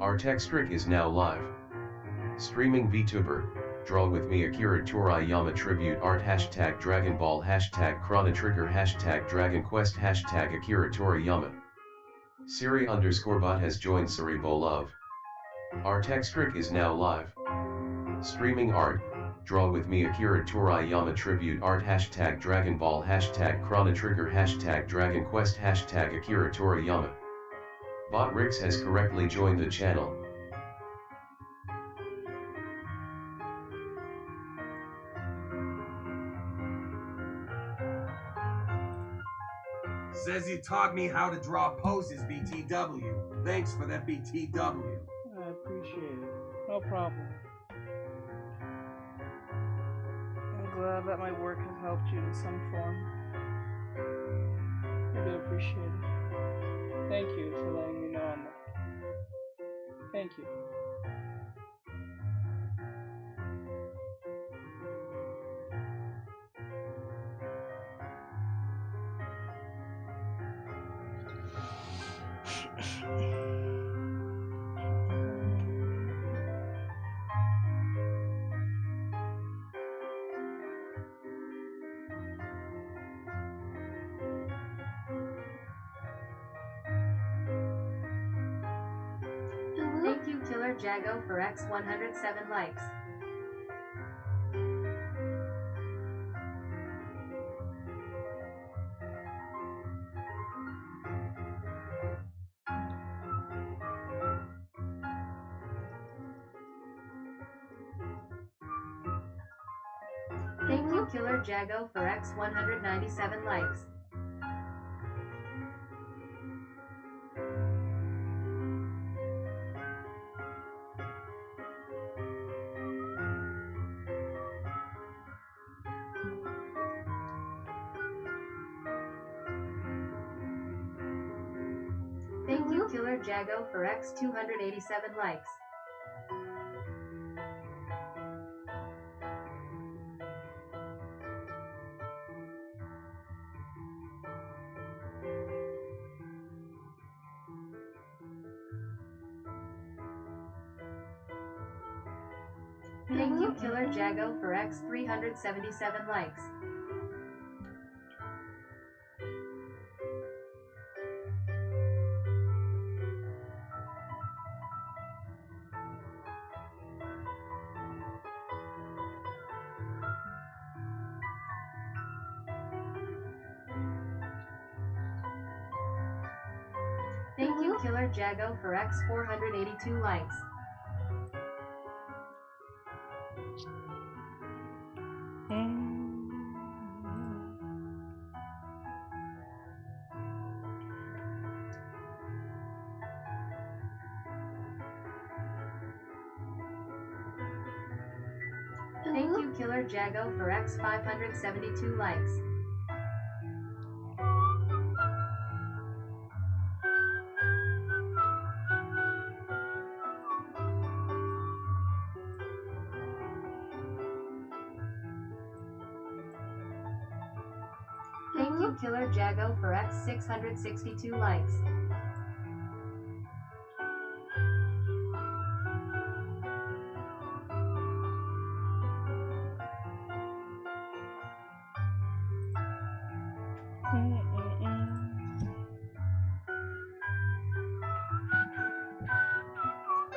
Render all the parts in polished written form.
Artextric is now live. Streaming VTuber, Draw with me Akira Toriyama Tribute Art Hashtag Dragon Ball Hashtag Chrono Trigger Hashtag Dragon Quest Hashtag Akira Toriyama. Siri_bot has joined Saribo Love. Artextric is now live. Streaming art, Draw with me Akira Toriyama Tribute Art Hashtag Dragon Ball Hashtag Chrono Trigger Hashtag Dragon Quest Hashtag Akira Toriyama. Bot Rix has correctly joined the channel. Says he taught me how to draw poses, BTW. Thanks for that, BTW. I appreciate it. No problem. I'm glad that my work has helped you in some form. I do appreciate it. Thank you for letting me know on that. Thank you. Thank you Killer Jago for X 107 likes. Thank you Killer Jago for X 197 likes. Thank you Killer Jago for X 287 likes. Thank you Killer Jago for X 377 likes. Thank you Killer Jago for X 482 likes. Thank you Killer Jago for X 572 likes. Thank you Killer Jago for X 662 likes.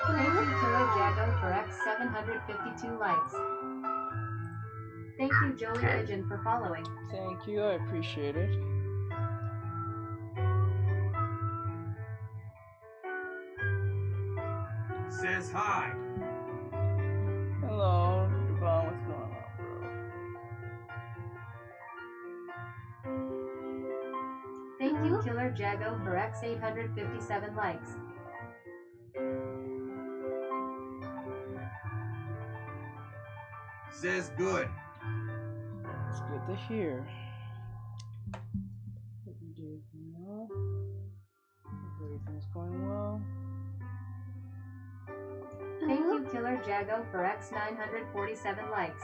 Thank you Killer Jago for X 752 likes. Thank you Jolie Pigeon for following. Thank you, I appreciate it. Says hi. Hello, Devon, what's going on, bro? Thank you Killer Jago for X 857 likes. Says good. It's good to hear. Every day is going well. Everything's going well. Thank you Killer Jago for X 947 likes.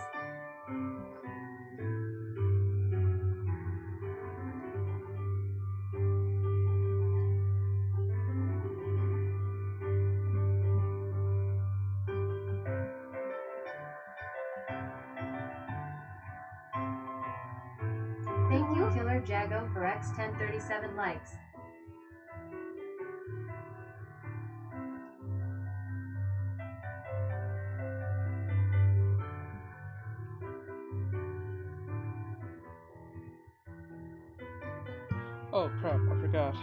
Killer Jago for X 1037 likes. Oh crap, I forgot.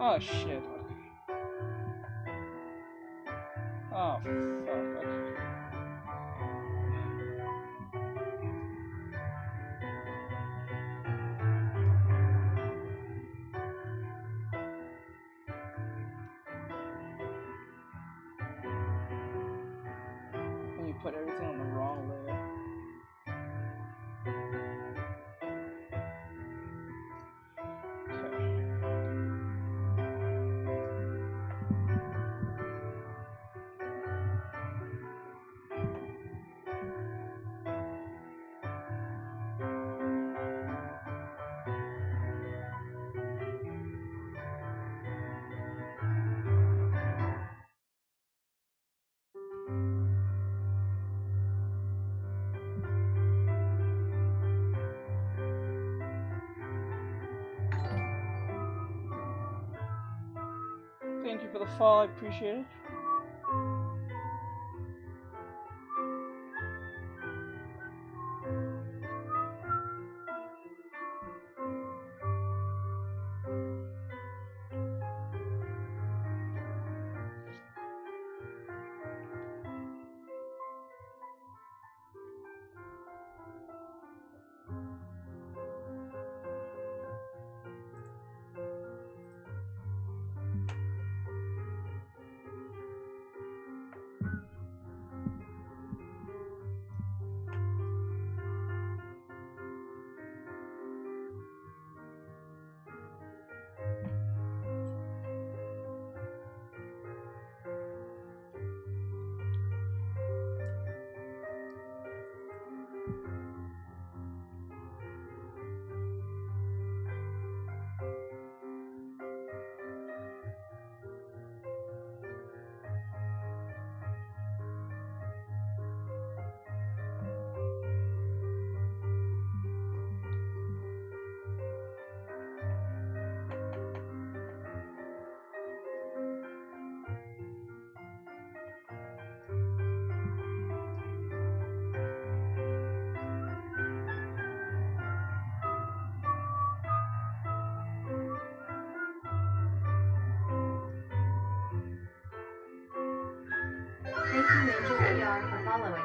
Oh shit. Okay. Oh fuck. Okay. And you put everything on the wrong layer. Okay. Thank you for the follow, I appreciate it. Thank you Angel PR for following.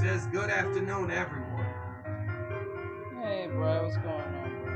Says good afternoon, everyone. Hey, bro, what's going on, bro?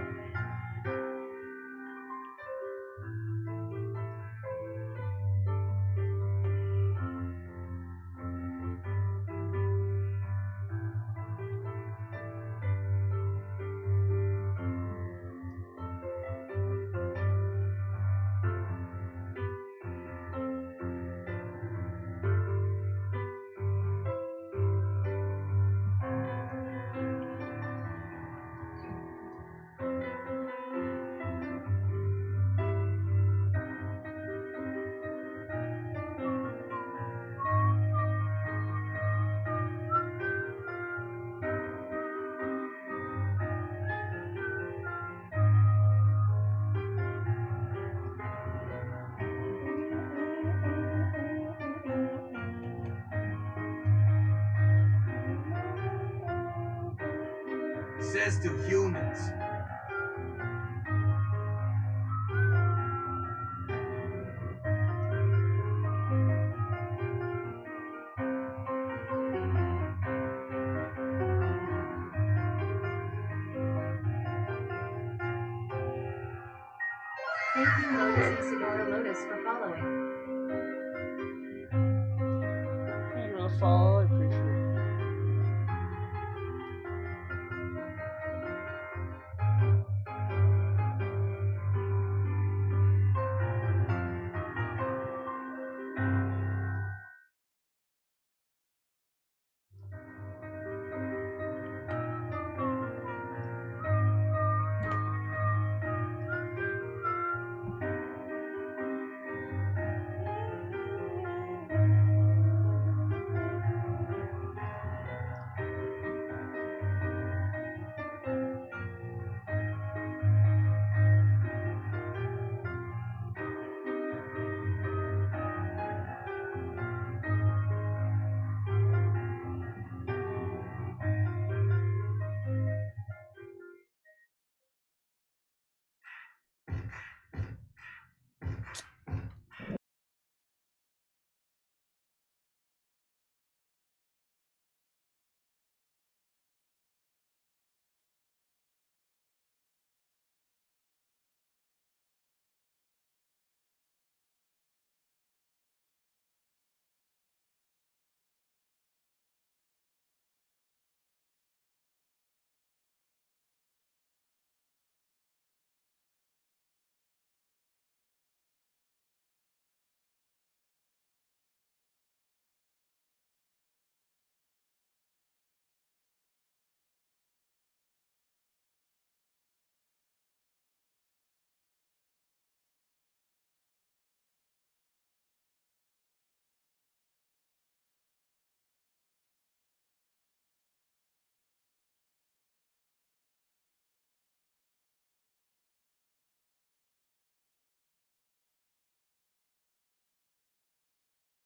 Says to humans. Thank you, Lotus Isadora Lotus, for following. Thank you for the follow. I appreciate it.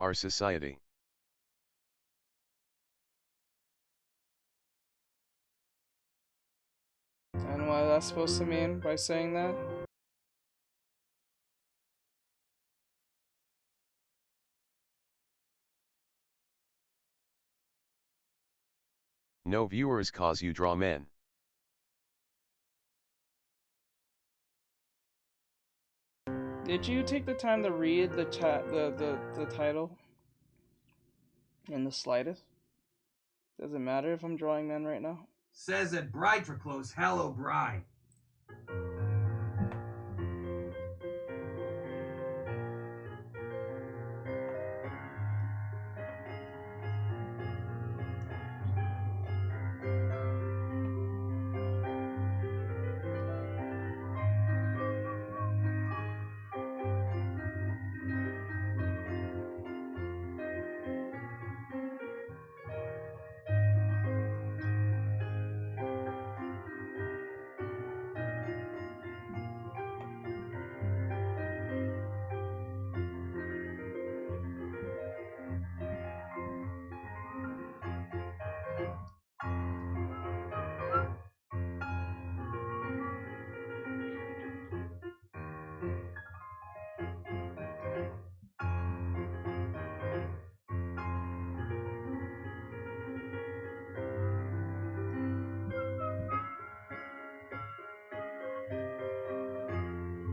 our society. And what that's supposed to mean by saying that? No viewers cause you draw men. Did you take the time to read the the title in the slightest? Does it matter if I'm drawing men right now? Says at Britriclose, hello, Bri.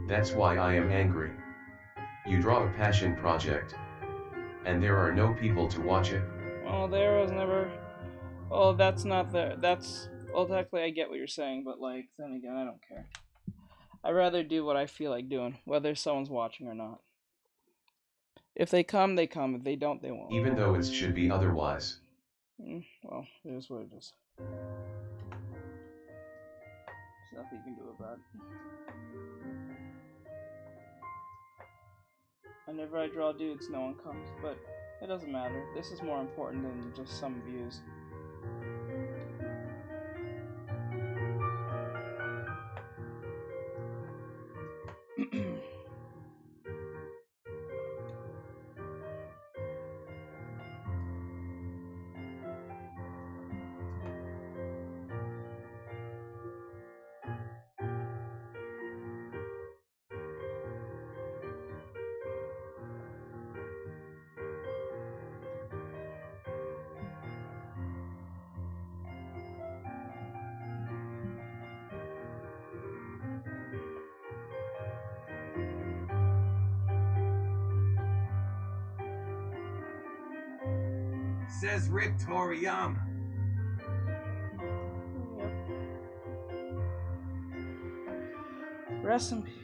That's why I am angry. You draw a passion project, and there are no people to watch it. Well, there was never. Oh, that's not the. That's. Well, technically, I get what you're saying, but like, then again, I don't care. I'd rather do what I feel like doing, whether someone's watching or not. If they come, they come. If they don't, they won't. Even though it should be otherwise. Well, it is what it is. There's nothing you can do about it. Whenever I draw dudes, no one comes, but it doesn't matter. This is more important than just some views. Says Rip Toriyama. Yep. Rest in peace.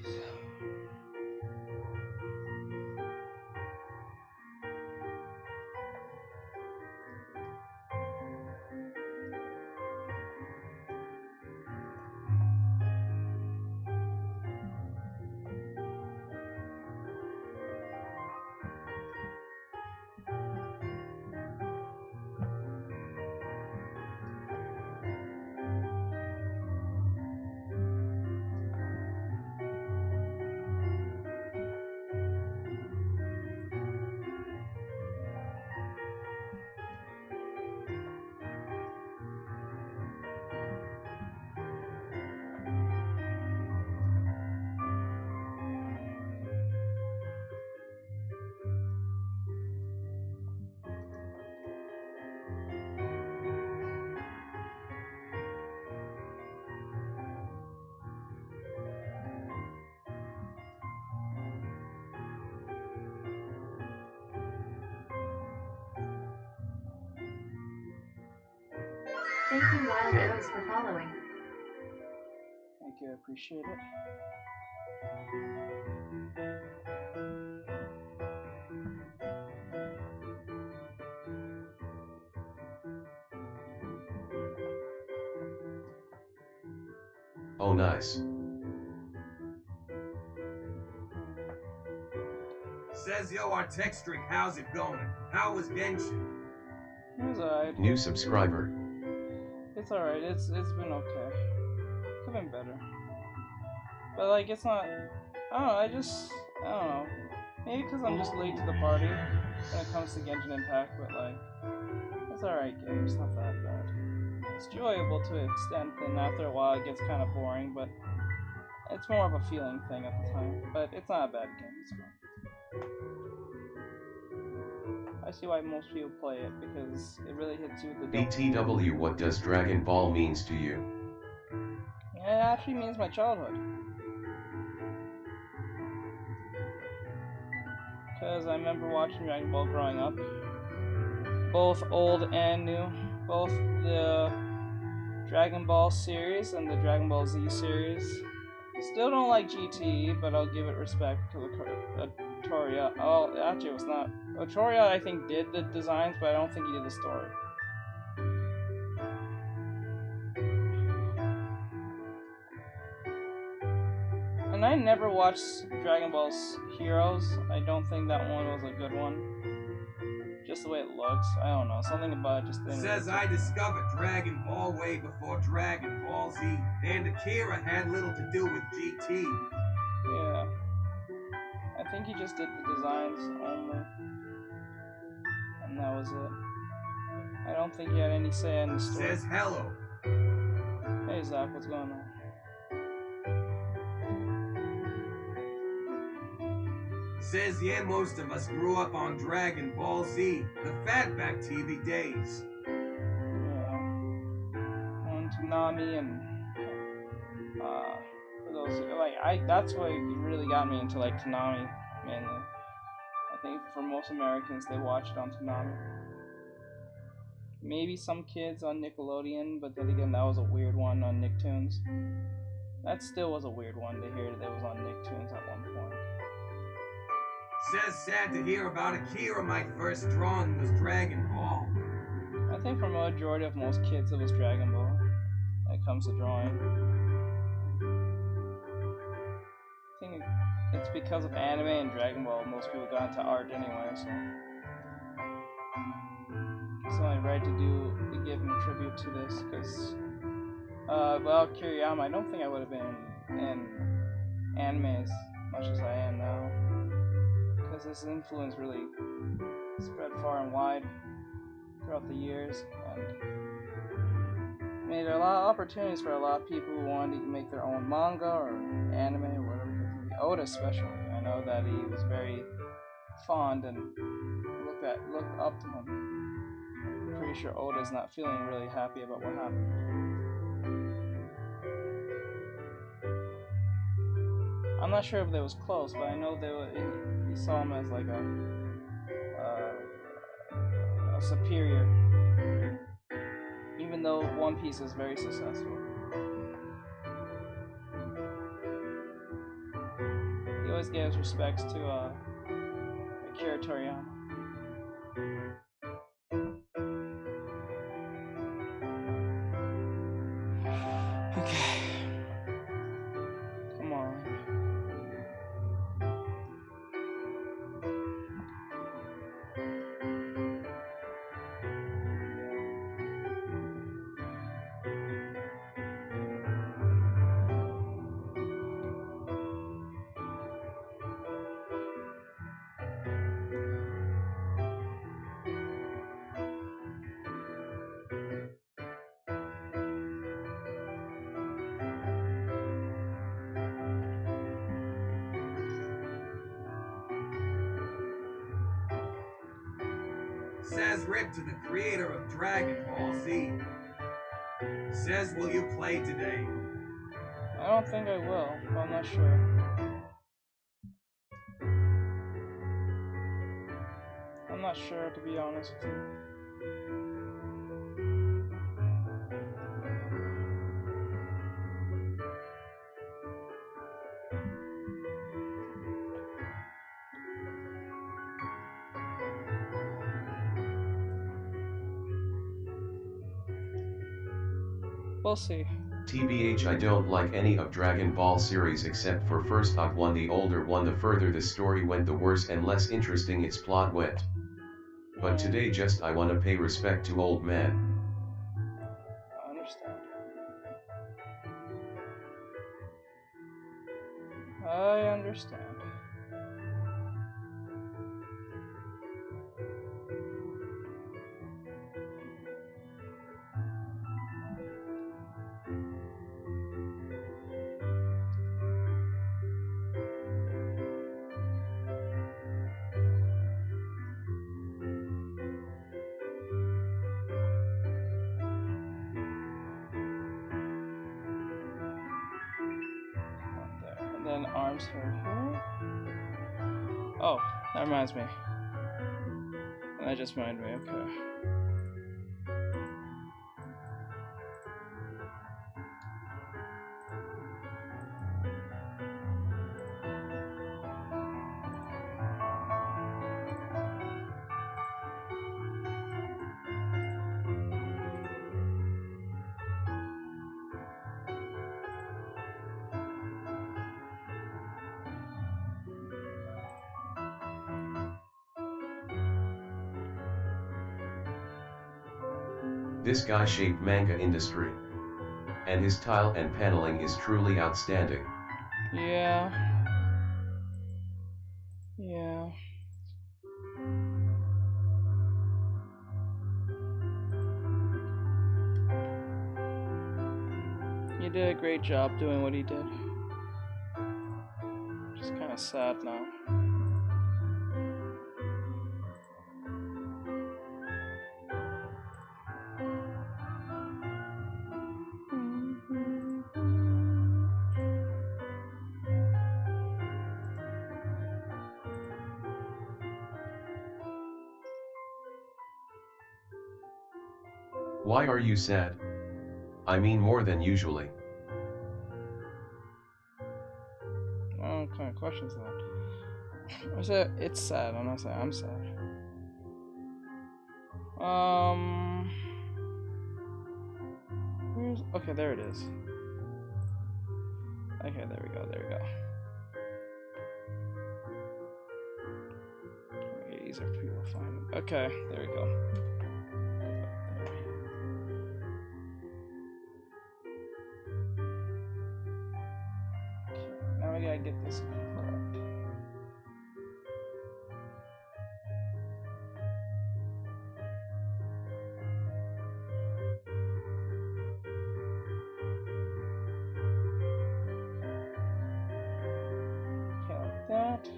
Thank you, Wild Rose, for following. Thank you, I appreciate it. Oh nice. Says yo Artextric, how's it going? How was Genshin? It was alright. New subscriber. It's alright. It's been okay. Could've been better. But like, it's not. I don't know. I don't know. Maybe because I'm just late to the party. when it comes to Genshin Impact, but like, it's alright game, it's not that bad. It's enjoyable to an extent, and after a while it gets kind of boring, but it's more of a feeling thing at the time. But it's not a bad game, it's fine. I see why most people play it, because it really hits you with the BTW, what does Dragon Ball means to you? It actually means my childhood. Because I remember watching Dragon Ball growing up. Both old and new. Both the Dragon Ball series and the Dragon Ball Z series. Still don't like GT, but I'll give it respect to the Toriyama. Oh, actually, it was not. Toriyama, I think, did the designs, but I don't think he did the story. And I never watched Dragon Ball Heroes. I don't think that one was a good one. Just the way it looks. I don't know. Something about it just didn't. Says I discovered Dragon Ball way before Dragon Ball Z, and Akira had little to do with GT. Yeah. I think he just did the designs only. And that was it. I don't think he had any say in the story. Says hello. Hey Zach, what's going on? Says yeah, most of us grew up on Dragon Ball Z, the Fatback TV days. Yeah. On Toonami and for those that's what really got me into like Toonami mainly. I think for most Americans they watched it on Toonami. Maybe some kids on Nickelodeon, but then again that was a weird one on Nicktoons. That still was a weird one to hear that it was on Nicktoons at one point. Says sad to hear about Akira. My first drawing was Dragon Ball. I think for a majority of most kids it was Dragon Ball when it comes to drawing. I think it's because of anime and Dragon Ball most people got into art anyway, so it's only right to give him tribute to this, because well, Toriyama, I don't think I would have been in anime as much as I am now, because his influence really spread far and wide throughout the years and made a lot of opportunities for a lot of people who wanted to make their own manga or anime or whatever. Oda especially, I know that he was very fond and looked up to him. I'm pretty sure Oda's not feeling really happy about what happened. I'm not sure if they was close, but I know he saw him as like a superior, even though One Piece is very successful. He always gave his respects to Akira Toriyama. Okay. Come on. Says rip to the creator of Dragon Ball Z. Says, will you play today? I don't think I will, but I'm not sure. I'm not sure, to be honest with you. We'll see. TBH, I don't like any of Dragon Ball series except for first Arc 1, the older one. The further the story went, the worse and less interesting its plot went. But today just I wanna pay respect to old man. I understand. I understand. arms are here. Oh, that reminds me. That just reminded me, okay. This guy shaped manga industry. And his tile and paneling is truly outstanding. Yeah. Yeah. He did a great job doing what he did. Just kind of sad now. Why are you sad? I mean more than usually. What kind of question is that? I said it's sad. I'm not saying I'm sad. Where's okay? There it is. Okay, there we go. There we go. Make it easier for people to find it. Okay, there we go. Okay, now we gotta get this correct. That.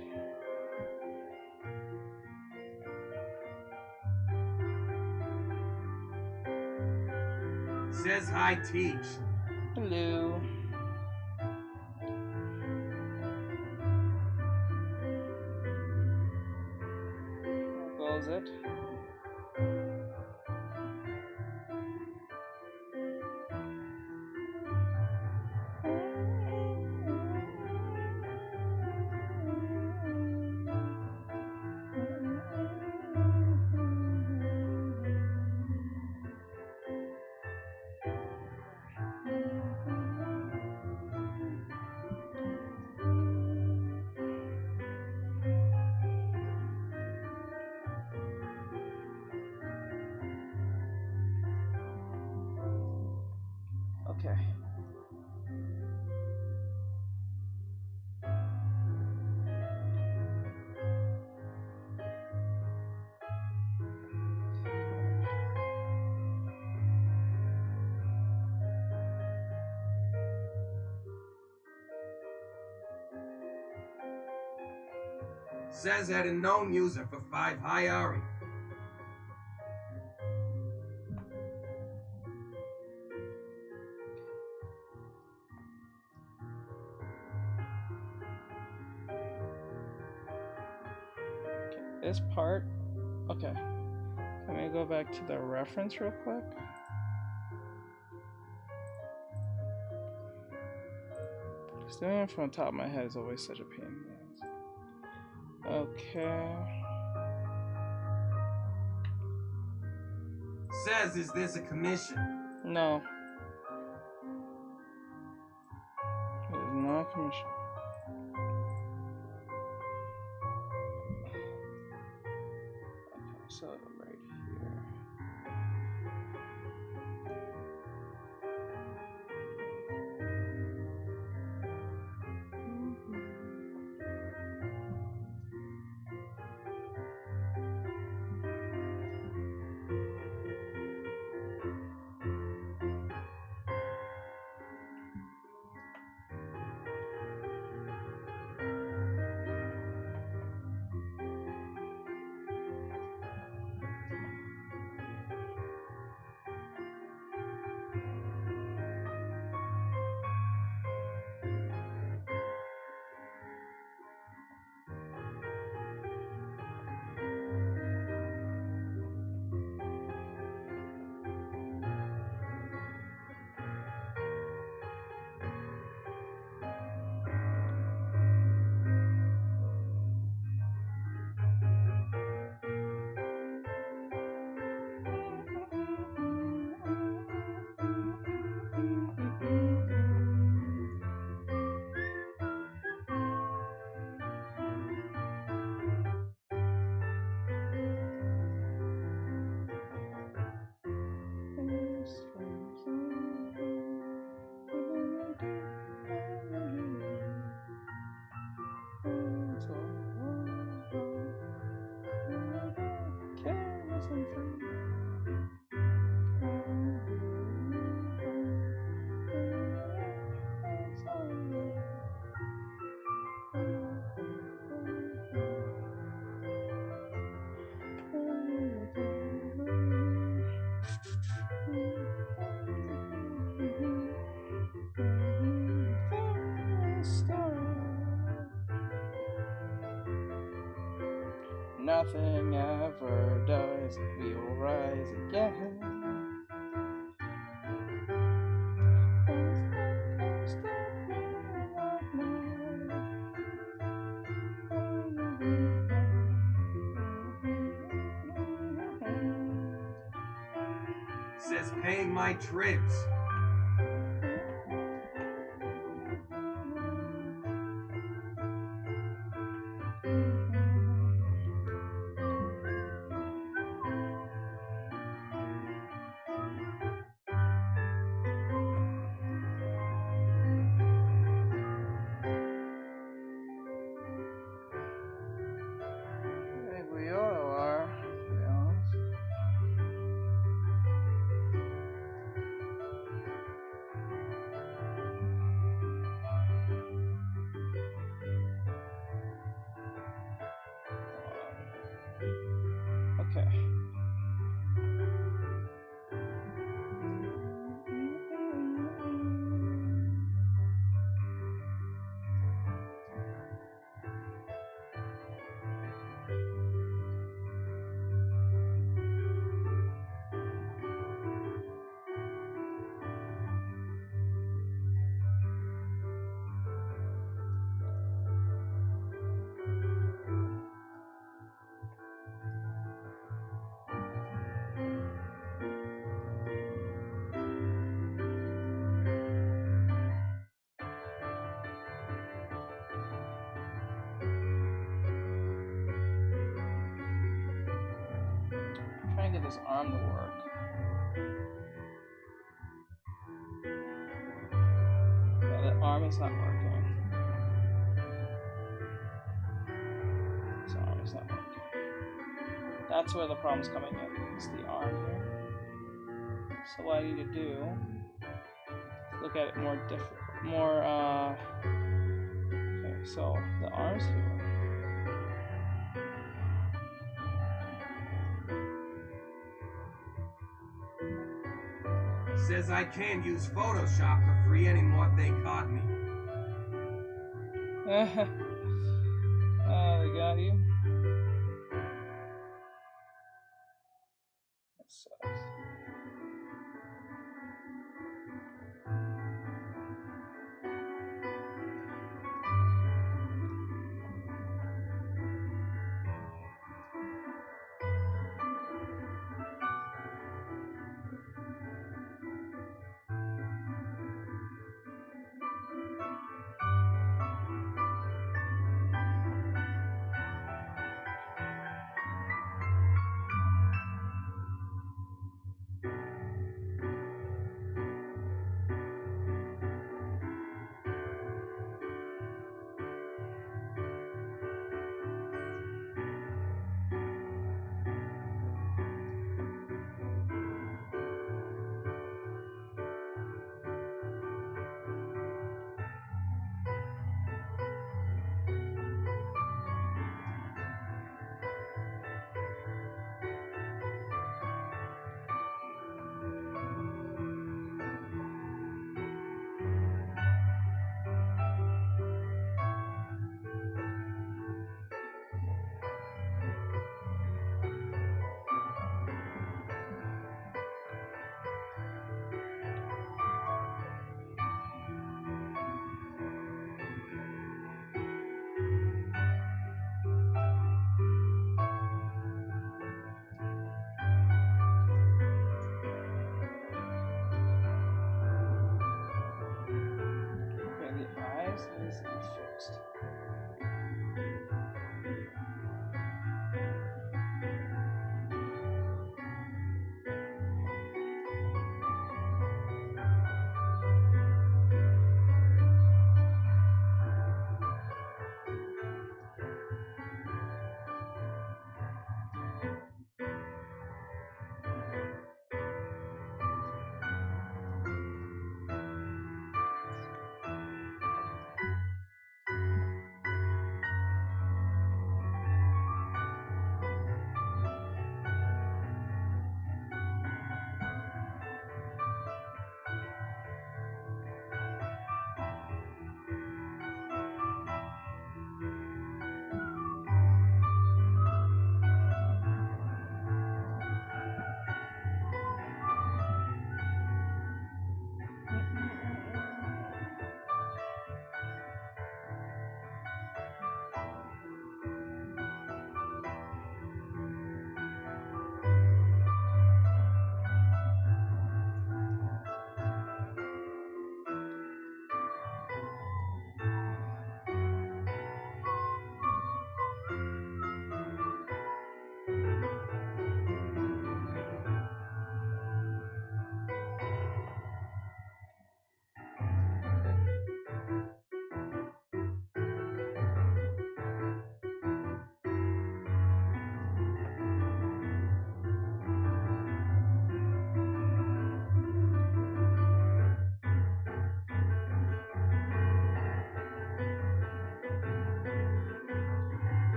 Says hi, Teach. Hello. How goes it? Okay. Says had a known user for 5 high Ari. This part. Okay. Let me go back to the reference real quick. Just doing it from the top of my head is always such a pain in the ass. Okay. Says, is this a commission? No. It is not a commission. Okay, so right here. Nothing ever dies, we will rise again. Says paying my tribs. I think we all are, to be honest. Okay. Trying to get this arm to work. Yeah, the arm is not working. This arm is not working. That's where the problem's coming in. It's the arm here. So what I need to do is look at it more okay, so the arm's here. Says I can't use Photoshop for free anymore if they caught me. They got you. That sucks.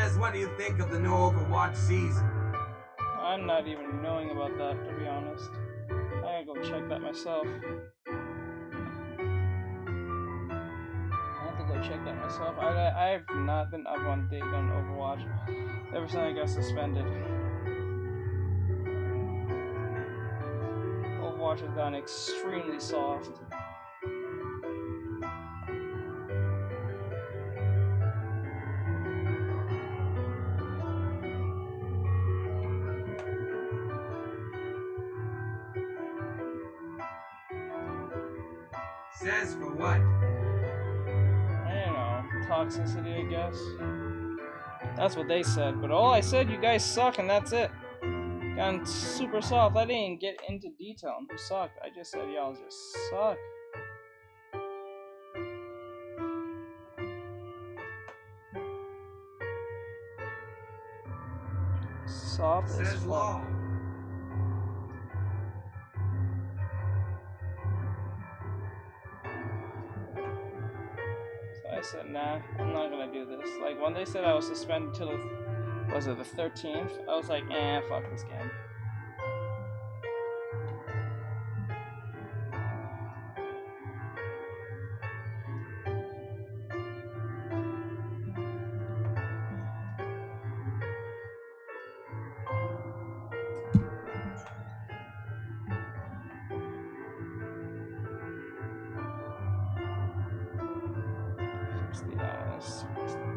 Says, what do you think of the no Overwatch season? I'm not even knowing about that, to be honest. I gotta go check that myself. I have to go check that myself. I've not been up on date on Overwatch ever since I got suspended. Overwatch has gone extremely soft. Says for what? I don't know, toxicity, I guess. That's what they said, but all I said, you guys suck, and that's it. Gone super soft. I didn't get into detail on who sucked. I just said y'all just suck. Soft as Says fuck. law. So I said, nah, I'm not gonna do this. Like, when they said I was suspended till the, was it the 13th? I was like, fuck this game. Fix the eyes. Fix the eyes.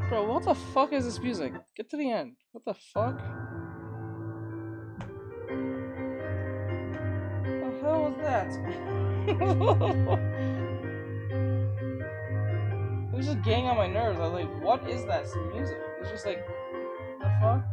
Bro, what the fuck is this music? Get to the end. What the fuck? What the hell was that? It was just getting on my nerves. I was like, what is that music? It's just like, what the fuck?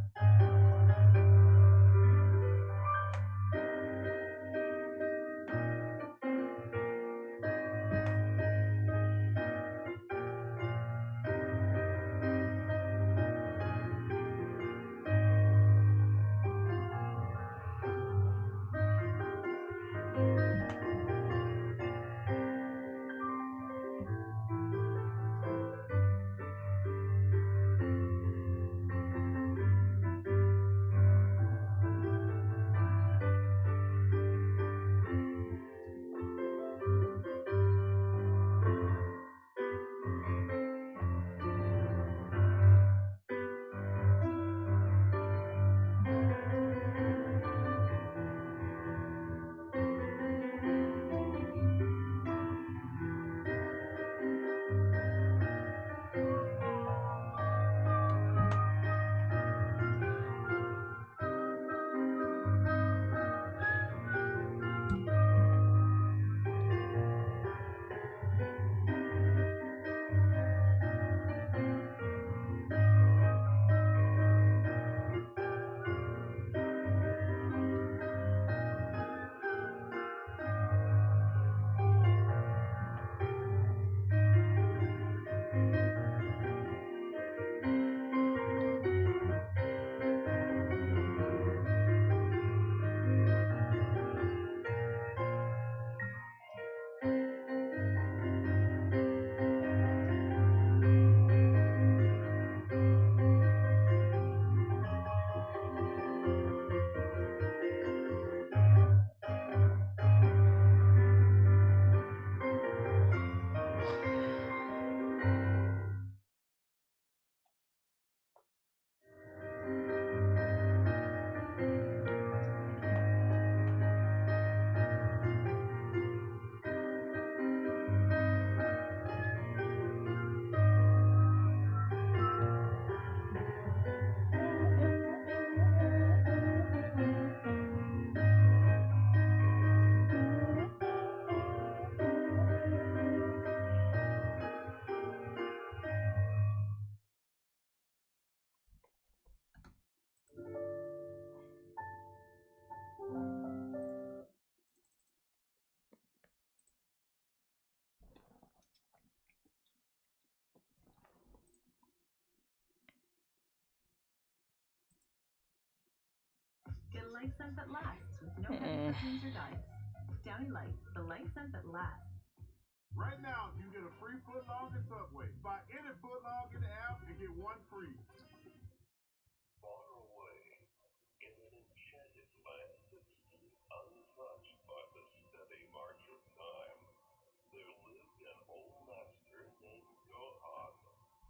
light scent that lasts with no heavy perfumes or dyes. Downy Light, the light scent that lasts. Right now, you can get a free footlong at Subway. Buy any footlong in the app and get one free. Far away, in an enchanted land that's untouched by the steady march of time, there lived an old master named Johan,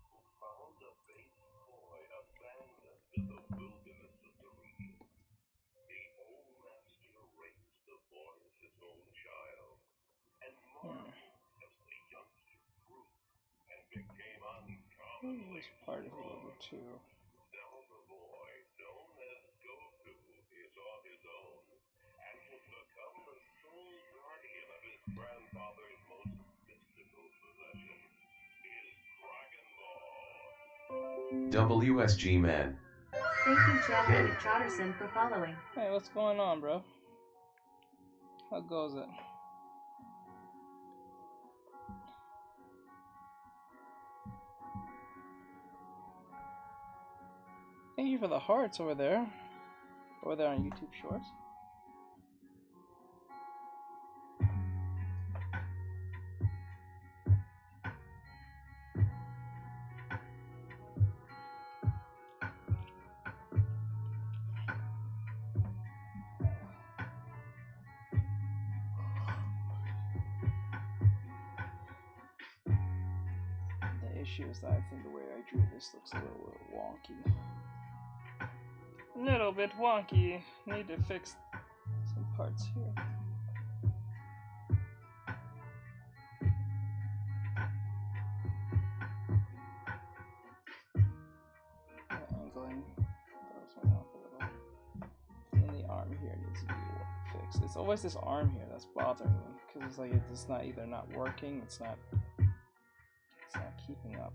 who found a baby boy abandoned in the wilderness of the region. The old master raised the boy as his own child, and marveled as the youngster grew and became uncommonly part of it too. Now the boy, known as Goku, is on his own and has become the sole guardian of his grandfather's most mystical possession, his Dragon Ball. WSG man. Thank you, Chad Trotterson, for following. Hey, what's going on, bro? How goes it? Thank you for the hearts over there. Over there on YouTube Shorts. The issue is that I think the way I drew this looks a little wonky. Little bit wonky. Need to fix some parts here. Angling throws me off a little. And the arm here needs to be fixed. It's always this arm here that's bothering me because it's like it's not either not working, it's not keeping up.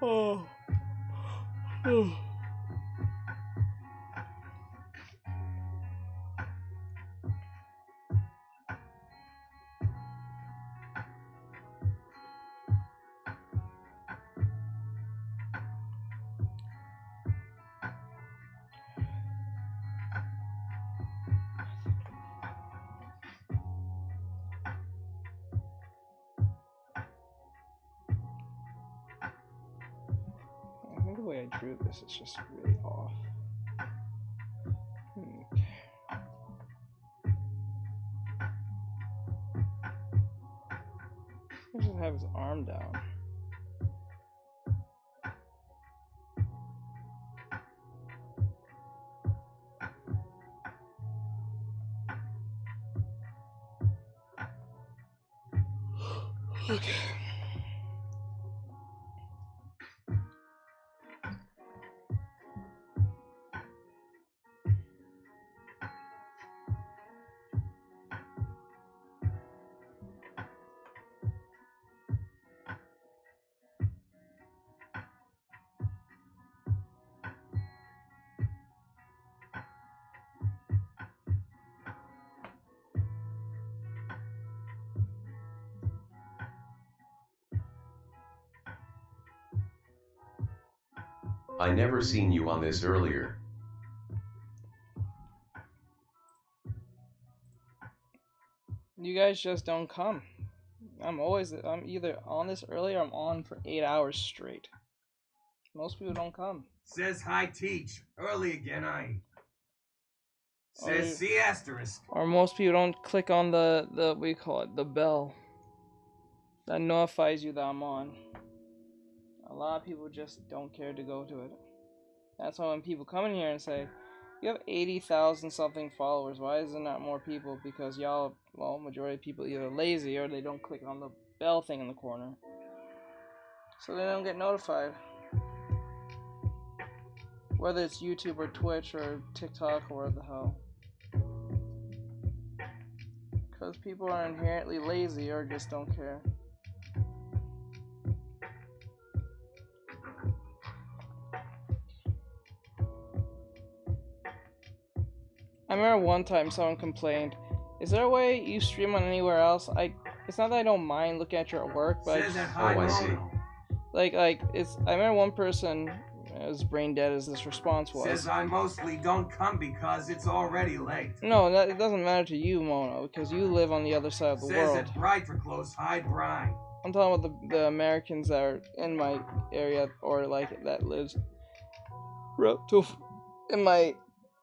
Oh. Oh. I think the way I drew this is just really off. Okay. He doesn't have his arm down. Okay. I never seen you on this earlier. You guys just don't come. I'm either on this early or I'm on for 8 hours straight. Most people don't come. Says hi teach. Early again, I. Or, Says C asterisk. or most people don't click on the what do you call it, the bell that notifies you that I'm on. A lot of people just don't care to go to it. That's why when people come in here and say, you have 80,000 something followers, why is there not more people? Because y'all, well, majority of people either lazy or they don't click on the bell thing in the corner. So they don't get notified. Whether it's YouTube or Twitch or TikTok or whatever the hell. Because people are inherently lazy or just don't care. I remember one time someone complained, is there a way you stream on anywhere else? It's not that I don't mind looking at your work, but Says at high I see. I remember one person, as brain dead as this response was. Says I mostly don't come because it's already late. No, it doesn't matter to you, Mono, because you live on the other side of the Says world. at bright for close high brine. I'm talking about the Americans that are in my area or like that lives in my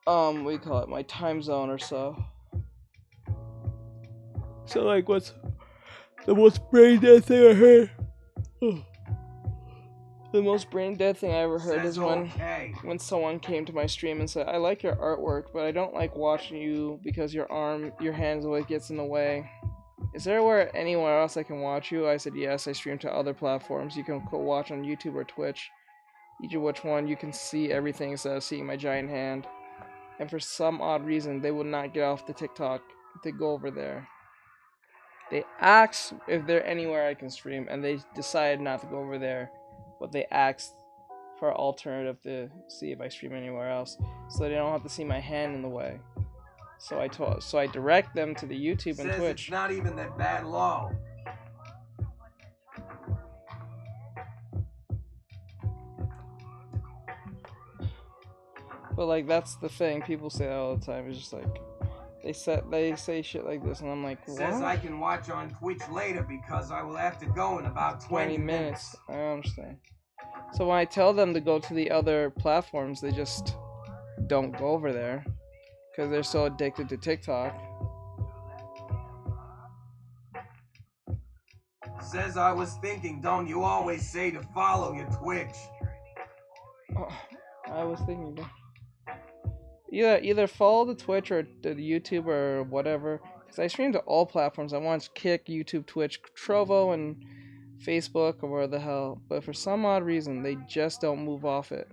what do you call it, my time zone or so. So like what's the most brain dead thing I heard? The most brain dead thing I ever heard Says is when someone came to my stream and said, I like your artwork, but I don't like watching you because your hands always gets in the way. Is there anywhere else I can watch you? I said, yes, I stream to other platforms. You can go watch on YouTube or Twitch. Each of which one you can see everything instead of seeing my giant hand. And for some odd reason, they would not get off the TikTok to go over there. They asked if there anywhere I can stream, and they decided not to go over there. But they asked for an alternative to see if I stream anywhere else, so they don't have to see my hand in the way. So I direct them to the YouTube and Says Twitch. It's not even that bad low. But like that's the thing, people say that all the time. It's just like they say shit like this, and I'm like, what? Says I can watch on Twitch later because I will have to go in about 20 minutes. I understand. So when I tell them to go to the other platforms, they just don't go over there because they're so addicted to TikTok. Says I was thinking, don't you always say to follow your Twitch? Oh, I was thinking. Either follow the Twitch or the YouTube or whatever. Because I stream to all platforms. I want Kick, YouTube, Twitch, Trovo, and Facebook, or where the hell. But for some odd reason, they just don't move off it.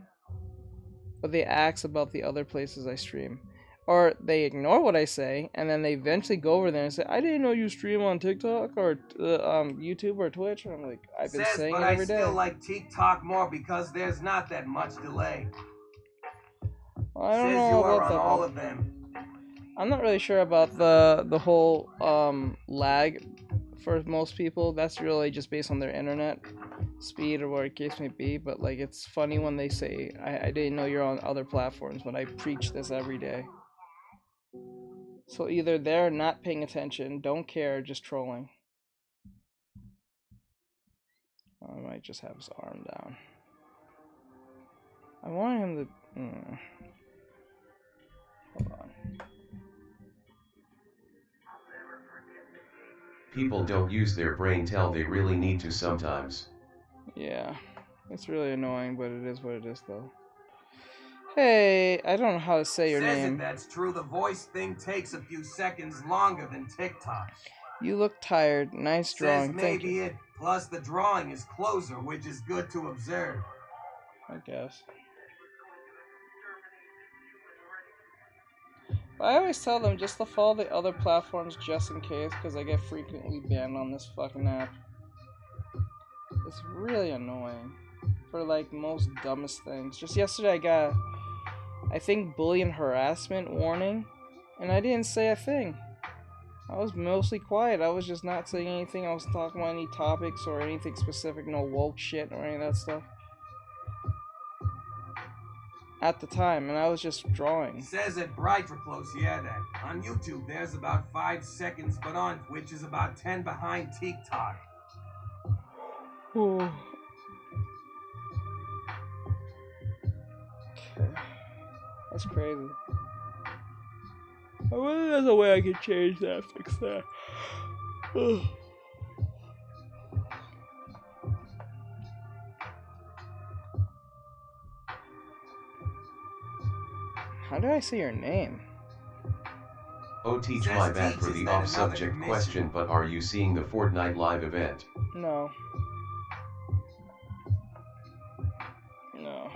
But they ask about the other places I stream. Or they ignore what I say, and then they eventually go over there and say, I didn't know you stream on TikTok or YouTube or Twitch. And I'm like, I've been Says, saying but it every day. I still like TikTok more because there's not that much delay. I don't Says know you about are on that. all of them. I'm not really sure about the whole lag for most people. That's really just based on their internet speed or what the case may be. But like, it's funny when they say, I didn't know you're on other platforms when I preach this every day. So either they're not paying attention, don't care, just trolling. I might just have his arm down. I want him to... Hold on. People don't use their brain till they really need to sometimes. Yeah, it's really annoying, but it is what it is, though. Hey, I don't know how to say your Says name. If that's true, the voice thing takes a few seconds longer than TikTok. You look tired. Nice drawing. Says Thank maybe you. it. Plus the drawing is closer, which is good to observe. I guess. But I always tell them just to follow the other platforms just in case, because I get frequently banned on this fucking app. It's really annoying. For like most dumbest things. Just yesterday I got, I think, bully and harassment warning, and I didn't say a thing. I was mostly quiet. I was just not saying anything. I was talking about any topics or anything specific, no woke shit or any of that stuff. at the time, and I was just drawing. Says it bright for close, yeah that. On YouTube there's about 5 seconds, but on Twitch is about 10 behind TikTok. Ooh. Okay. That's crazy. I wonder if there's a way I could change that, fix that. Ugh. How do I say your name? Oh, teach my bad for the off-subject question, but are you seeing the Fortnite live event? No. No.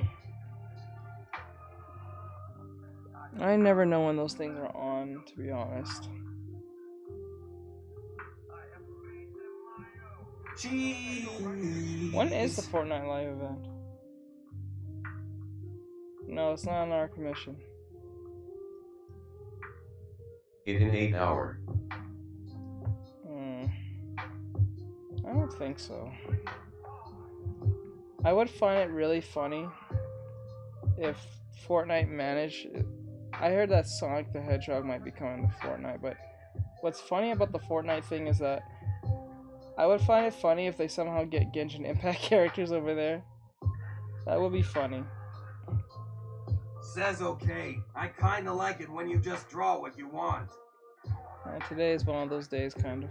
I never know when those things are on, to be honest. When is the Fortnite live event? No, it's not on our commission. It in 8 hour. I don't think so. I would find it really funny if Fortnite managed. I heard that Sonic the Hedgehog might be coming to Fortnite, but what's funny about the Fortnite thing is that I would find it funny if they somehow get Genshin Impact characters over there. That would be funny. Says okay. I kinda like it when you just draw what you want. Today is one of those days, kind of.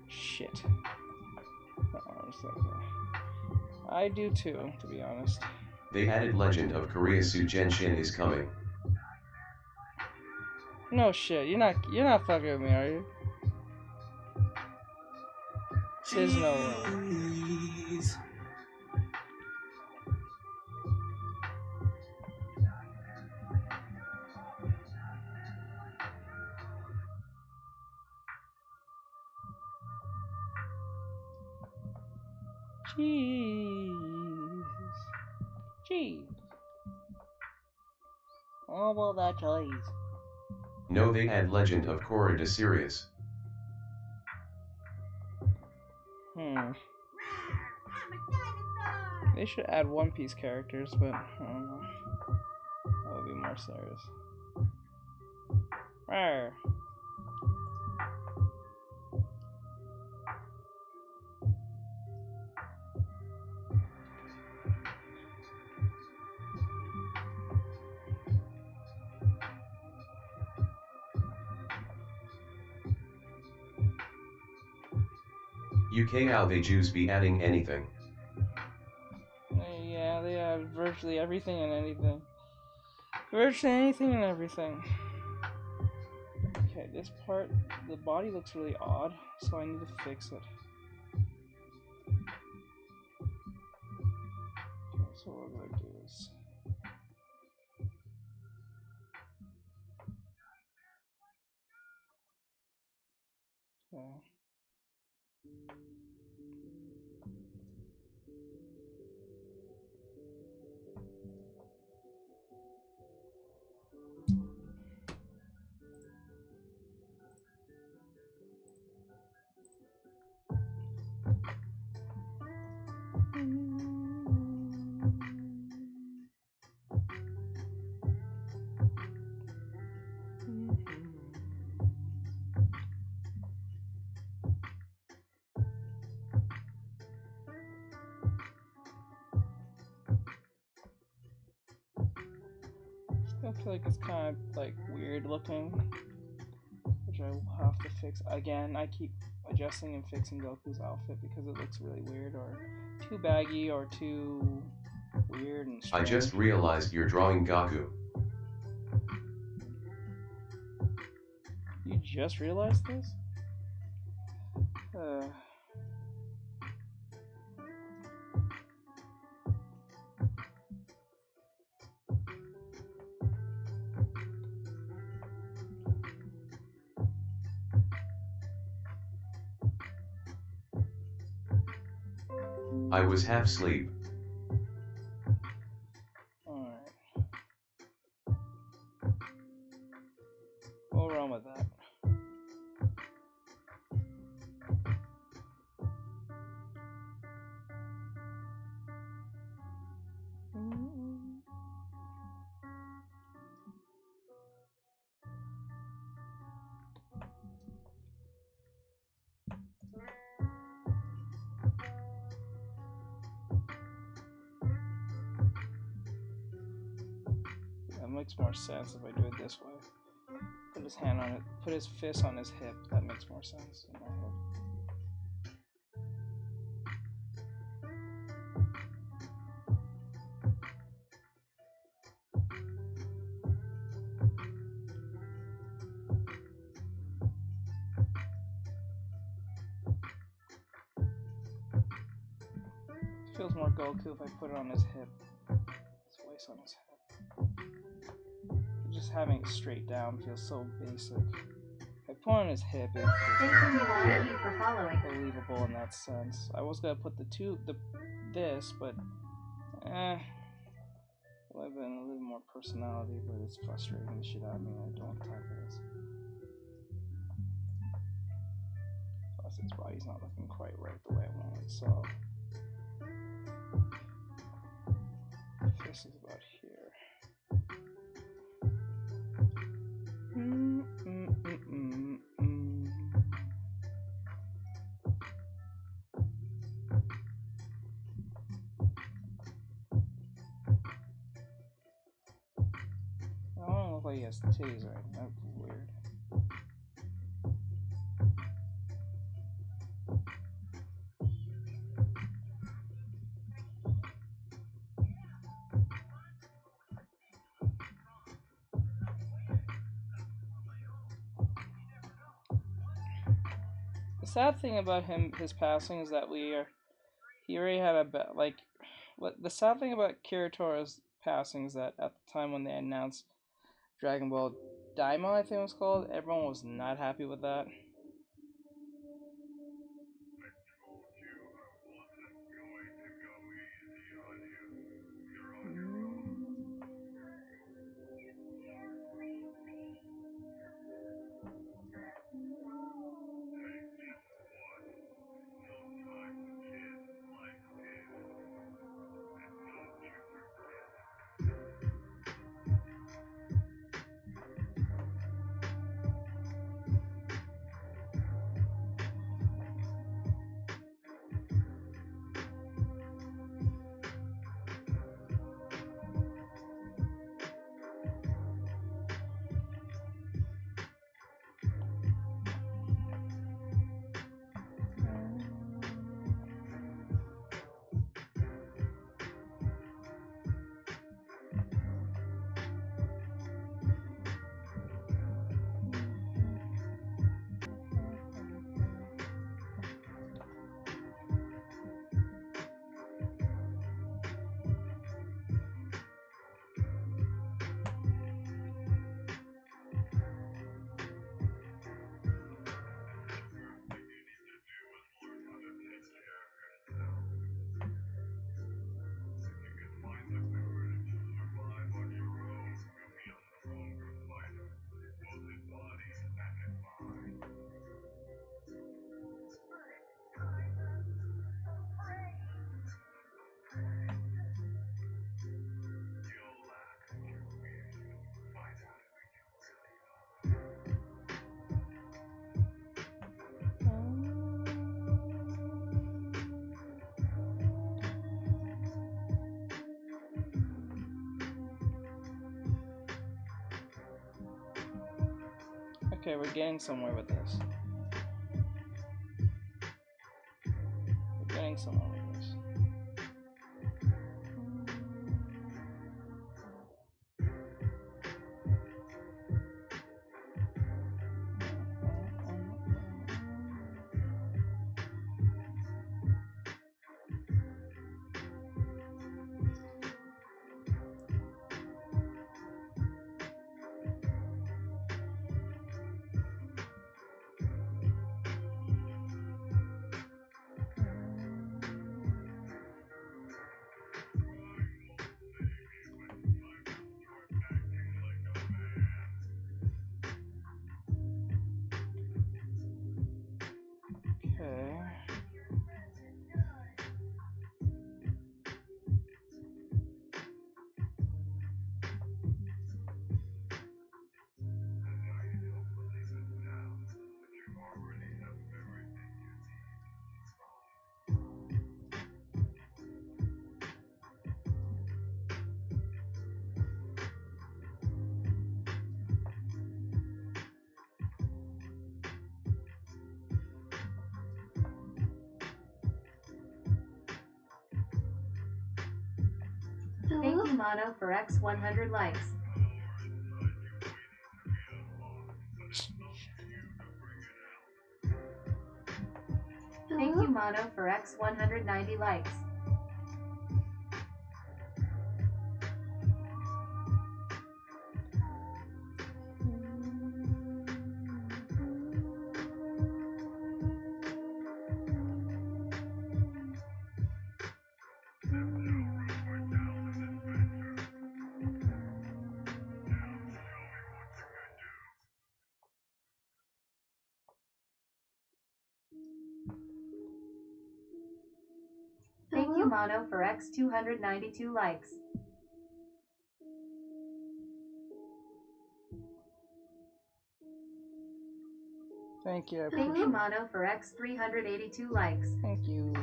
Shit. I do too, to be honest. They added Legend of Koreasu Genshin is coming. No shit, you're not fucking with me, are you? There's no way. Cheese. All about that cheese. No, they add Legend of Korra to series. They should add One Piece characters, but I don't know. That would be more serious. Rawr. UK how they Jews be adding anything. Yeah, they add virtually everything and anything. Virtually anything and everything. Okay, this part, the body looks really odd, so I need to fix it. Okay, so what we're gonna do is... Okay. I feel like it's kind of like weird looking, which I will have to fix. Again, I keep adjusting and fixing Goku's outfit because it looks really weird or too baggy or too weird and strange. I just realized you're drawing Goku. You just realized this? I was half asleep. Alright. makes more sense if I do it this way. Put his hand on it, put his fist on his hip. That makes more sense in my head. It feels more Goku if I put it on his hip. His waist on his hip. Just having it straight down feels so basic. If I put on his hip, it feels believable in that sense. I was gonna put this, but a little more personality, but it's frustrating the shit out of me. I don't have time for this. Plus, his body's not looking quite right the way I want it, so this is about here. I don't look like he has titties right now. That's weird. The sad thing about his passing is that he already had the sad thing about Kiritora's passing is that at the time when they announced Dragon Ball Daima, I think it was called, everyone was not happy with that. Okay, we're getting somewhere with this. We're getting somewhere with this. you, Mono, for X 100 likes. Thank you, Mono, for X 190 likes. Thank you, Mono, for X 292 likes. Thank you. Thank you, Mono, for X 382 likes. Thank you.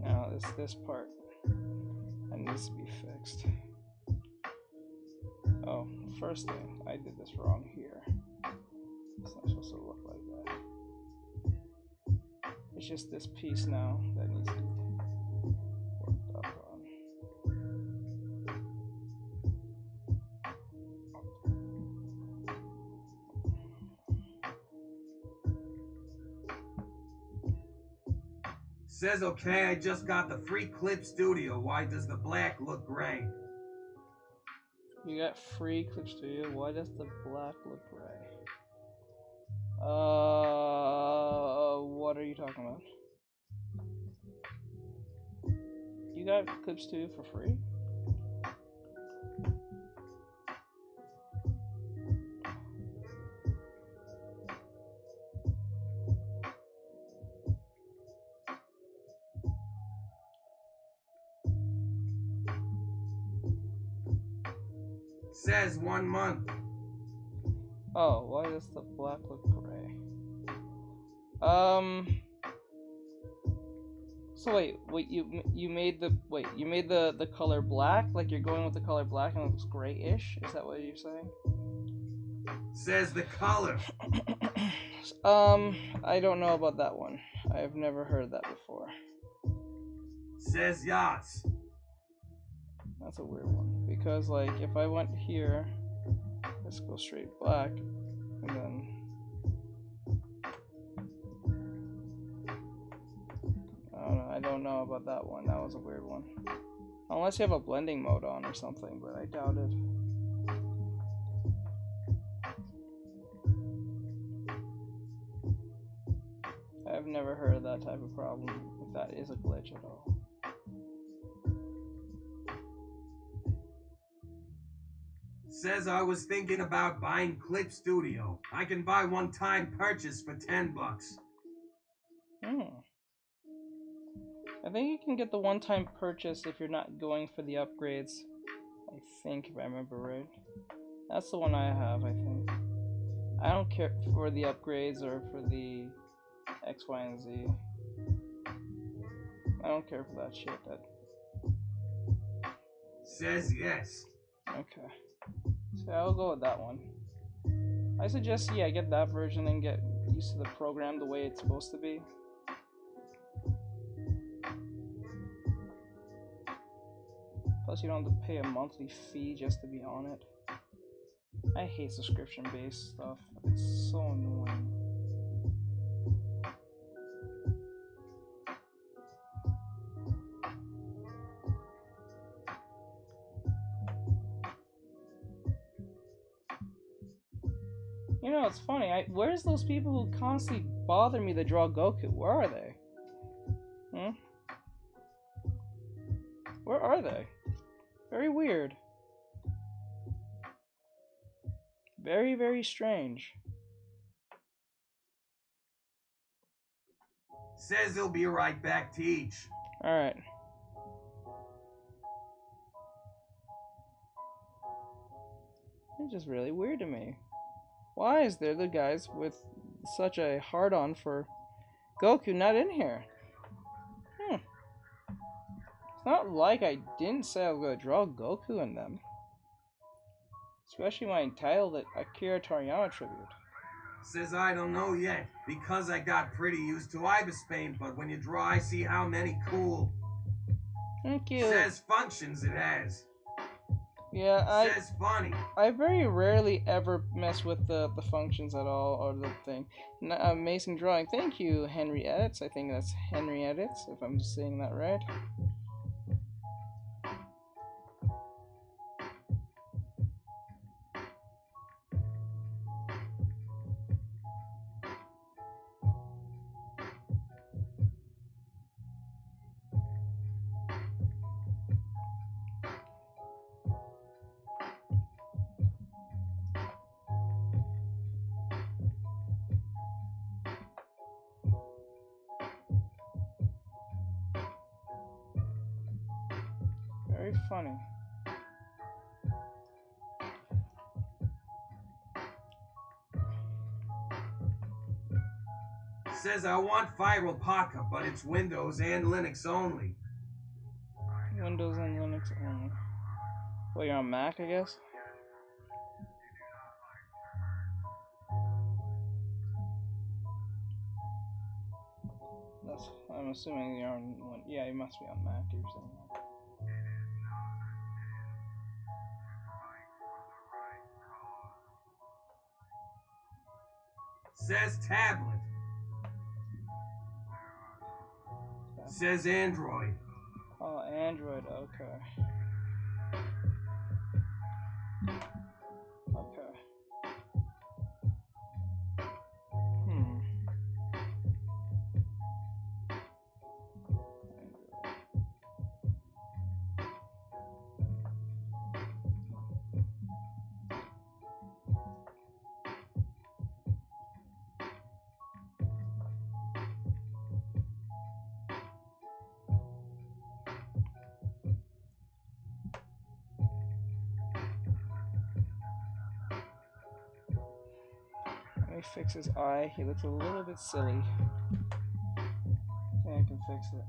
Now this part that needs to be fixed. Oh, first thing, I did this wrong here. It's not supposed to look like that. It's just this piece now that needs to be worked up on. Says okay, I just got the free clip studio. Why does the black look gray? You got free Clip Studio. Why does the black look gray? What are you talking about? You got Clip Studio for free? Says 1 month. Oh, why does the black look gray? So wait, you made the color black? Like you're going with the color black and it looks grayish? Is that what you're saying? Says the color. I don't know about that one. I've never heard that before. Says yachts. That's a weird one. Because like if I went here, let's go straight black, and then I don't know about that one. That was a weird one. Unless you have a blending mode on or something, but I doubt it. I've never heard of that type of problem, if that is a glitch at all. Says I was thinking about buying Clip Studio. I can buy one-time purchase for $10. I think you can get the one-time purchase if you're not going for the upgrades. I think, if I remember right. That's the one I have, I think. I don't care for the upgrades or for the X, Y, and Z. I don't care for that shit. Says yes. Okay. So I'll go with that one. I suggest, yeah, get that version and get used to the program the way it's supposed to be. Plus, you don't have to pay a monthly fee just to be on it. I hate subscription-based stuff. It's so annoying. You know, it's funny. Where's those people who constantly bother me to draw Goku? Where are they? Where are they? Very weird. Very, very strange. Says he'll be right back to each. Alright. It's just really weird to me. Why is there the guys with such a hard-on for Goku not in here? It's not like I didn't say I was going to draw Goku in them. Especially when I entitled it Akira Toriyama Tribute. Says I don't know yet, because I got pretty used to Ibis paint, but when you draw I see how many cool. Thank you. Says functions it has. Yeah, Says funny. I very rarely ever mess with the functions at all, or the thing. Amazing drawing. Thank you, Henry Edits. I think that's Henry Edits, if I'm saying that right. Very funny. Says I want Viral Pocket, but it's Windows and Linux only. Windows and Linux only. Well, you're on Mac, I guess? I'm assuming you're on one. Yeah, you must be on Mac, you're saying that. Says tablet. Says Android. Oh, Android, okay. Okay. Let me fix his eye. He looks a little bit silly. I think I can fix it.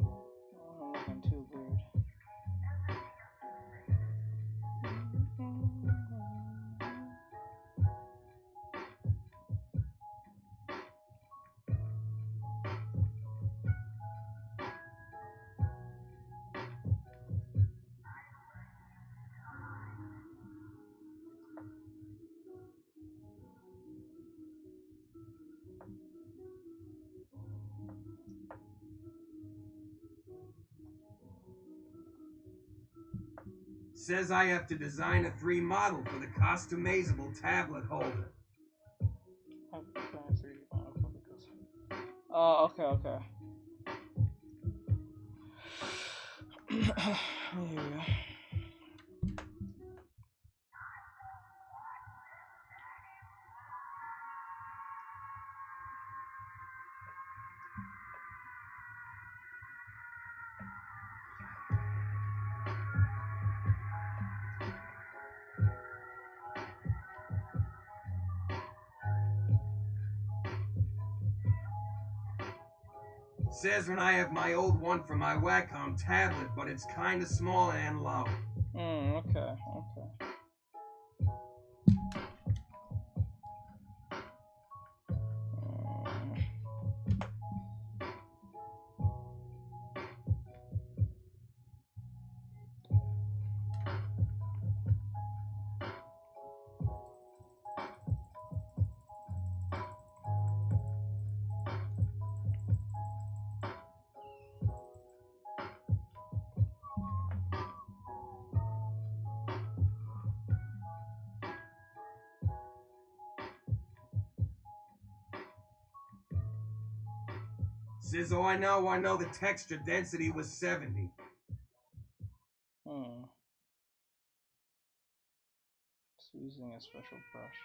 Oh, I'm looking too weird. Says I have to design a 3 model for the customizable tablet holder. Oh, okay, okay. Here we go. Says when I have my old one for my Wacom tablet, but it's kinda small and low. Okay, okay. Says, oh, I know the texture density was 70. Just using a special brush.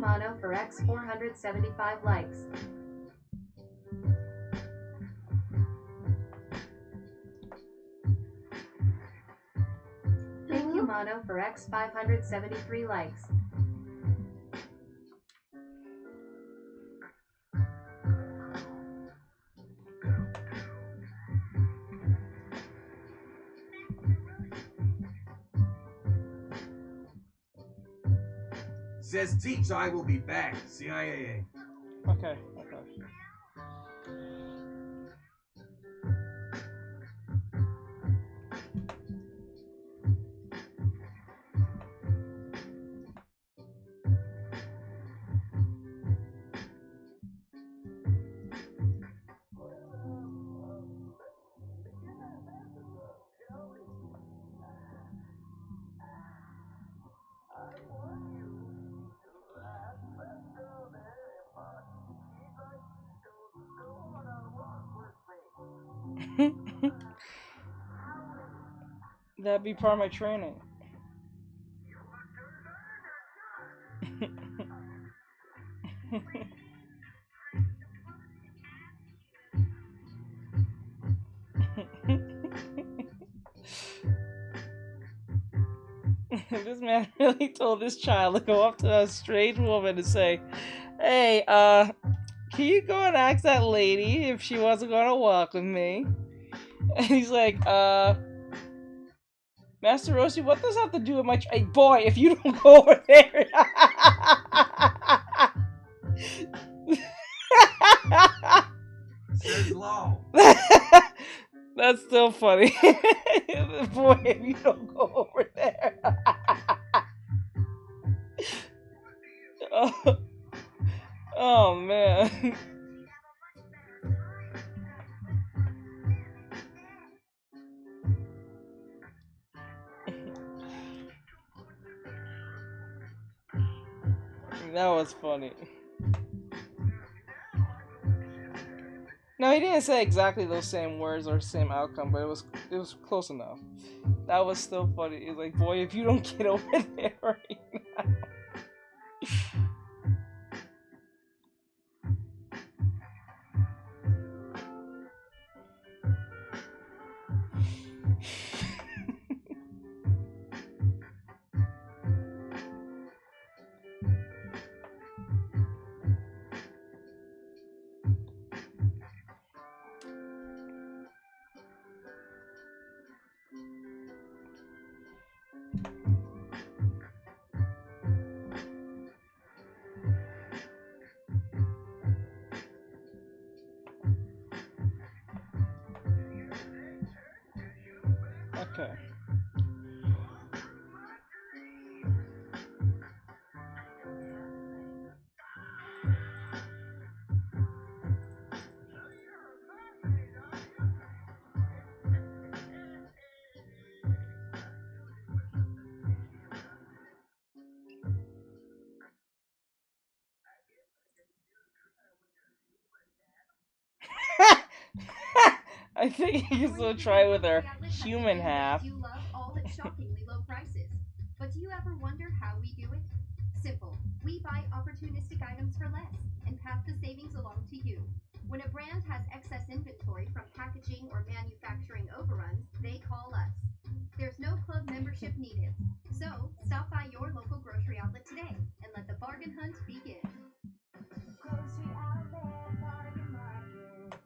Mono for X 475 likes. Thank you Mono for X 573 likes. Says Teach I will be back. CIA. Okay. That'd be part of my training. This man really told this child to go up to a strange woman and say, "Hey, can you go and ask that lady if she wasn't gonna walk with me?" And he's like, Master Roshi, what does that have to do with my hey, boy, if you don't go over there. Says Law. That's still funny. Boy, if you don't go over there. Oh man. That was funny. No, he didn't say exactly those same words or same outcome, but it was close enough. That was still funny. He's like, boy, if you don't get over there right now. Okay. I think you can still try with our human half. You love all its shockingly low prices. But do you ever wonder how we do it? Simple. We buy opportunistic items for less and pass the savings along to you. When a brand has excess inventory from packaging or manufacturing overruns, they call us. There's no club membership needed. So, stop by your local grocery outlet today and let the bargain hunt begin. Grocery outlet, bargain market.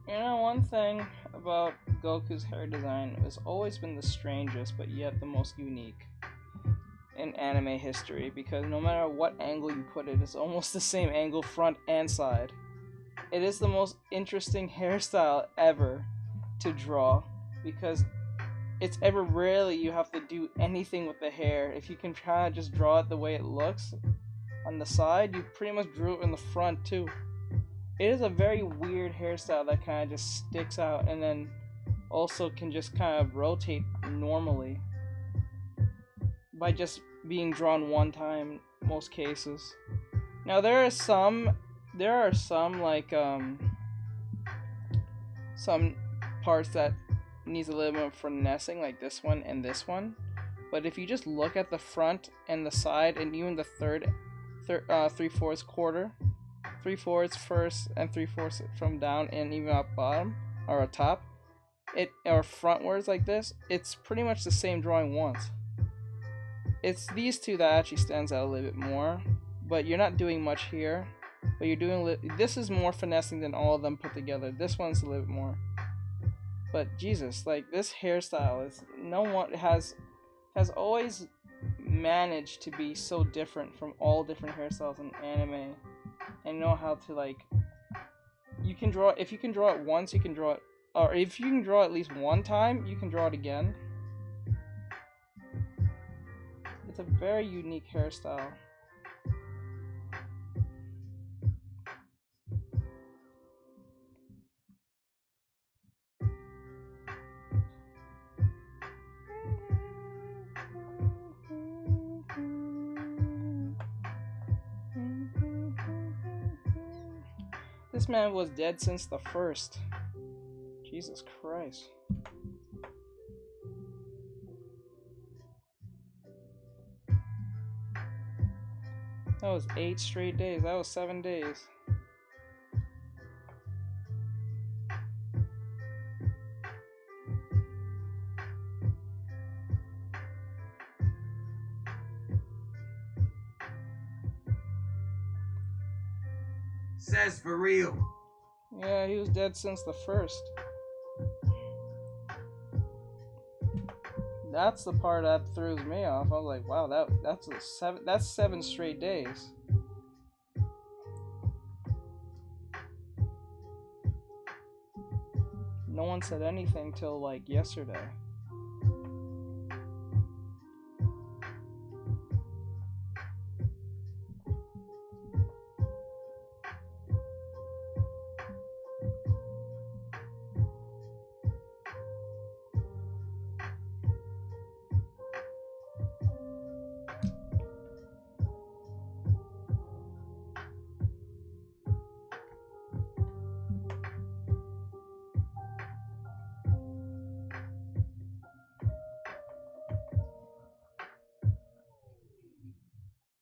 You know, one thing about Goku's hair design has always been the strangest, but yet the most unique in anime history, because no matter what angle you put it, it's almost the same angle front and side. It is the most interesting hairstyle ever to draw, because it's ever rarely you have to do anything with the hair. If you can try to just draw it the way it looks on the side, you pretty much drew it in the front too. It is a very weird hairstyle that kind of just sticks out, and then also can just kind of rotate normally by just being drawn one time most cases. Now there are some like some parts that needs a little bit of finessing, like this one and this one. But if you just look at the front and the side and even the 3/4 quarter, 3/4 first and 3/4 from down and even up bottom or up top, or frontwards like this, it's pretty much the same drawing once. It's these two that actually stands out a little bit more, but you're not doing much here. But you're doing this is more finessing than all of them put together. This one's a little bit more. But Jesus, like this hairstyle is no one has always managed to be so different from all different hairstyles in anime, and know how to like. You can draw if you can draw it once, you can draw it, or if you can draw it at least one time, you can draw it again. It's a very unique hairstyle. This man was dead since the first. Jesus Christ. That was 8 straight days. That was 7 days. Says for real. Yeah, he was dead since the first. That's the part that throws me off. I was like, wow, that's 7 straight days. No one said anything till like yesterday.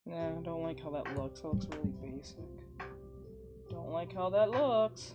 Nah, I don't like how that looks. That looks really basic. Don't like how that looks.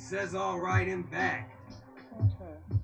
says I'll write him back. Okay.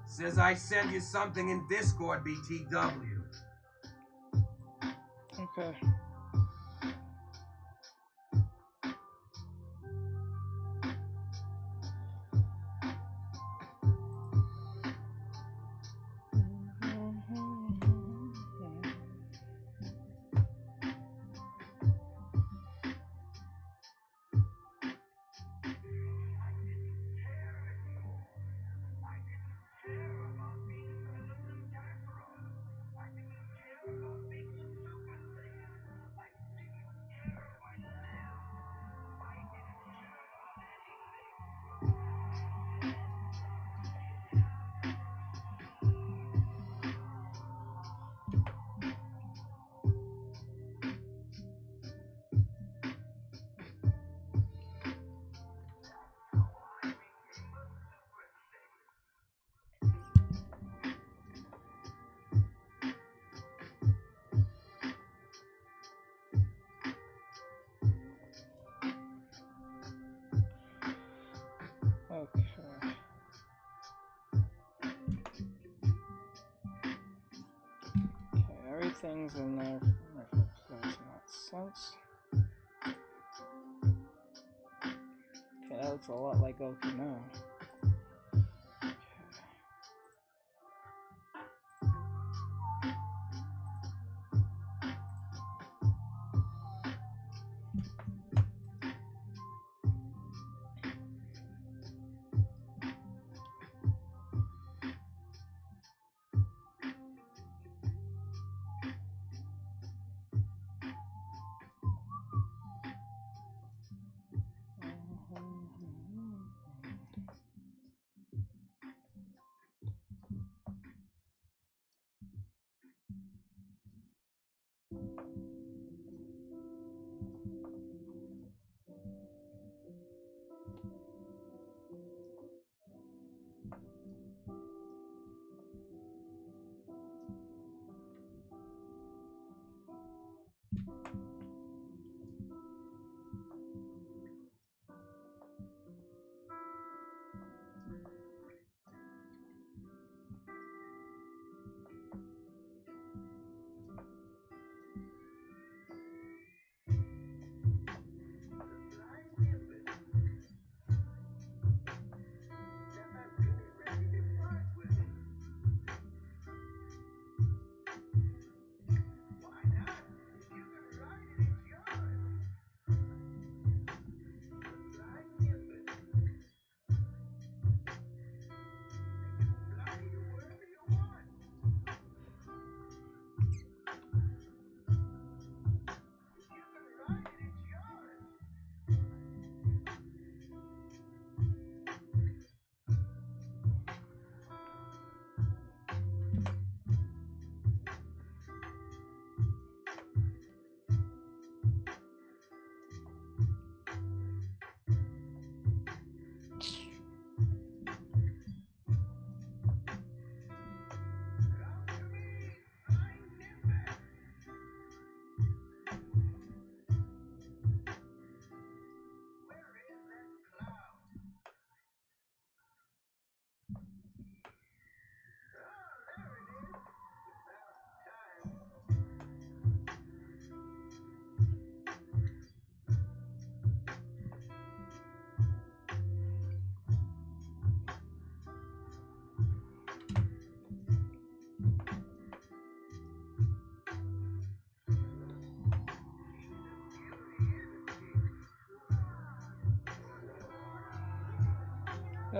Says I sent you something in Discord, BTW. Okay. Okay. Okay, everything's in there for my full place in that sense. Okay, that looks a lot like Goku now.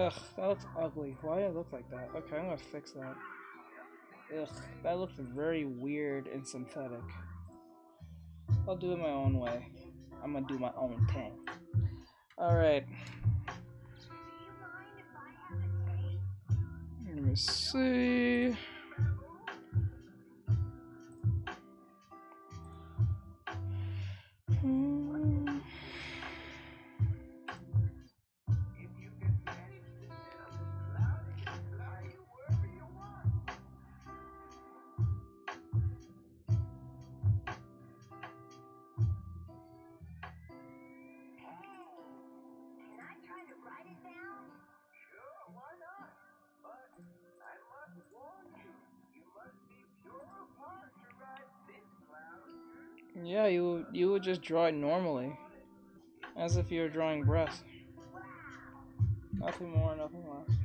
Ugh, that looks ugly. Why does it look like that? Okay, I'm gonna fix that. Ugh, that looks very weird and synthetic. I'll do it my own way. I'm gonna do my own thing. Alright. Let me see. Yeah, you would just draw it normally, as if you were drawing breasts. Nothing more, nothing less.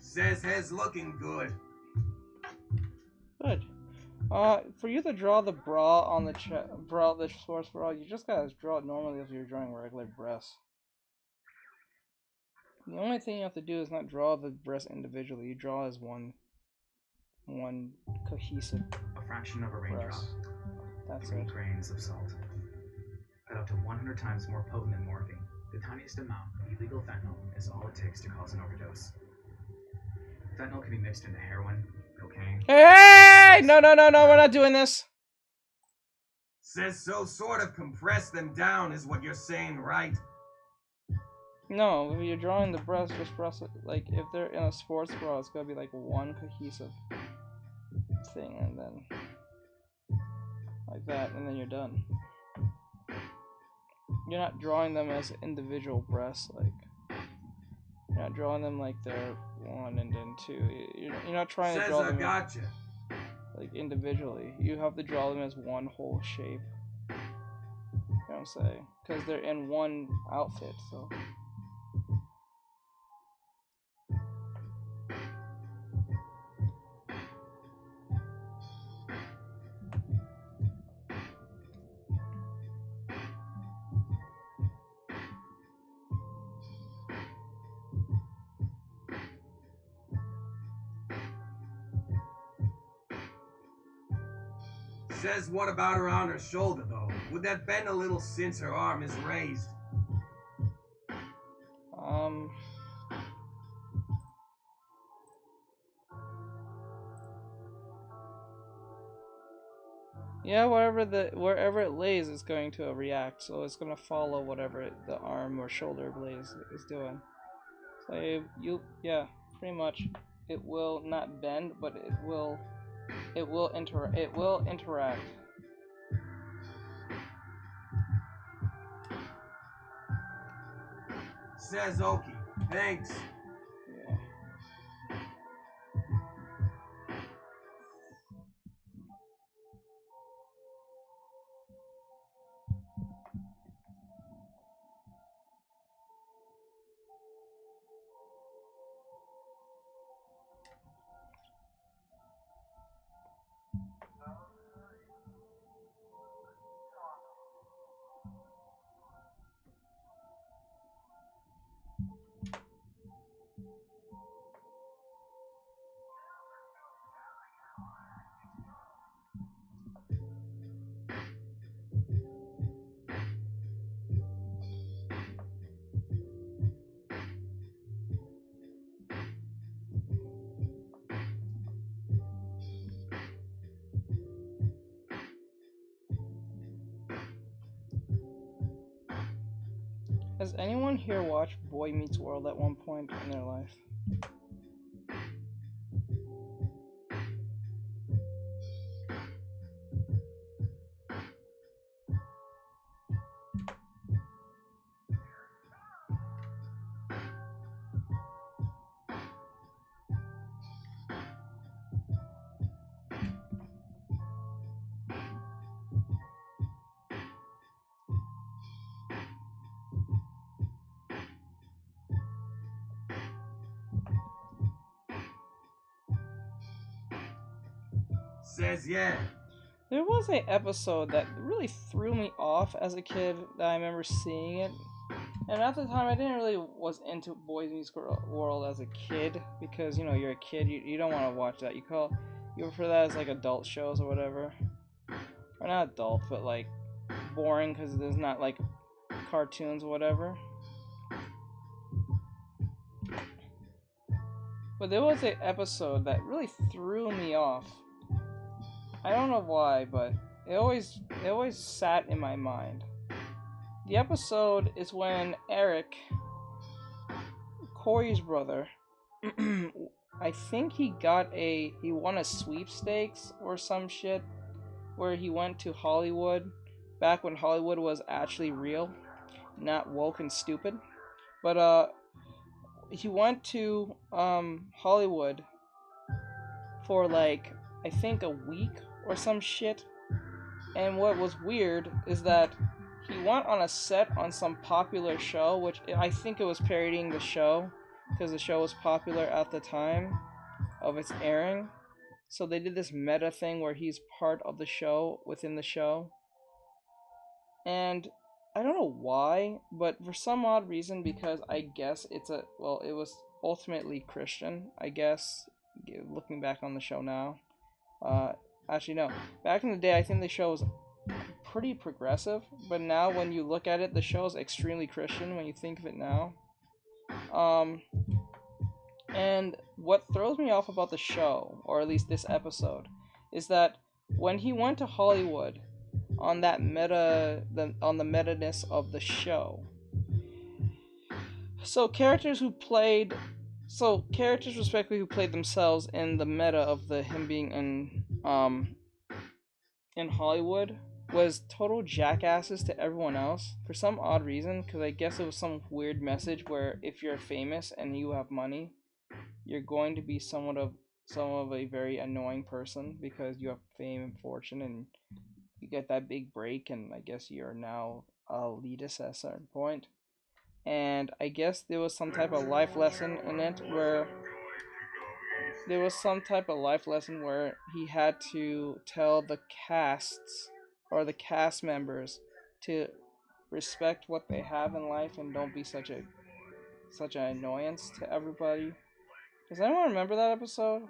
Says he's looking good. Good. For you to draw the bra on the bra, the sports bra, you just gotta draw it normally if you're drawing regular breasts. The only thing you have to do is not draw the breast individually. You draw as one cohesive. A fraction of a raindrop. Breast. That's 3 it. grains of salt. At up to 100 times more potent than morphine, the tiniest amount of illegal fentanyl is all it takes to cause an overdose. Fentanyl can be mixed into heroin, cocaine. Hey! No, we're not doing this. Says so sort of compress them down is what you're saying, right? No, if you're drawing the breast, just breast it. Like, if they're in a sports bra, it's gotta be like one cohesive thing, and then like that, and then you're done. You're not drawing them as individual breasts, like, you're not drawing them like they're 1 and then 2. You're not trying to Says draw I them gotcha. like individually. You have to draw them as one whole shape. You know what I'm saying? Because they're in one outfit, so. Says what about her on her shoulder, though? Would that bend a little since her arm is raised? Yeah, wherever it lays, it's going to react. So it's gonna follow whatever the arm or shoulder blade is doing. So yeah, pretty much, it will not bend, but it will interact. Says Oki. Thanks. Yeah. Has anyone here watched Boy Meets World at one point in their life? Says yeah. There was an episode that really threw me off as a kid that I remember seeing it. And at the time, I didn't really was into Boy Meets World as a kid because, you know, you're a kid, you don't want to watch that. You prefer that as like adult shows or whatever. Or not adult, but like boring because there's not like cartoons or whatever. But there was an episode that really threw me off. I don't know why, but it always sat in my mind. The episode is when Eric, Corey's brother, I think he won a sweepstakes or some shit where he went to Hollywood back when Hollywood was actually real, not woke and stupid. But he went to Hollywood for like I think a week or some shit. And what was weird is that he went on a set on some popular show, which I think it was parodying the show, because the show was popular at the time of its airing. So they did this meta thing where he's part of the show within the show. And I don't know why, but for some odd reason, because I guess it was ultimately Christian, I guess, looking back on the show now. Actually, no. Back in the day, I think the show was pretty progressive, but now when you look at it, the show is extremely Christian when you think of it now. And what throws me off about the show, or at least this episode, is that when he went to Hollywood on that on the meta-ness of the show, characters respectively who played themselves in the meta of him being in Hollywood was total jackasses to everyone else for some odd reason, because I guess it was some weird message where if you're famous and you have money, you're going to be somewhat of a very annoying person because you have fame and fortune and you get that big break, and I guess you're now elitist at a certain point. And I guess there was some type of life lesson in it where he had to tell the casts or the cast members to respect what they have in life and don't be such an annoyance to everybody. Does anyone remember that episode?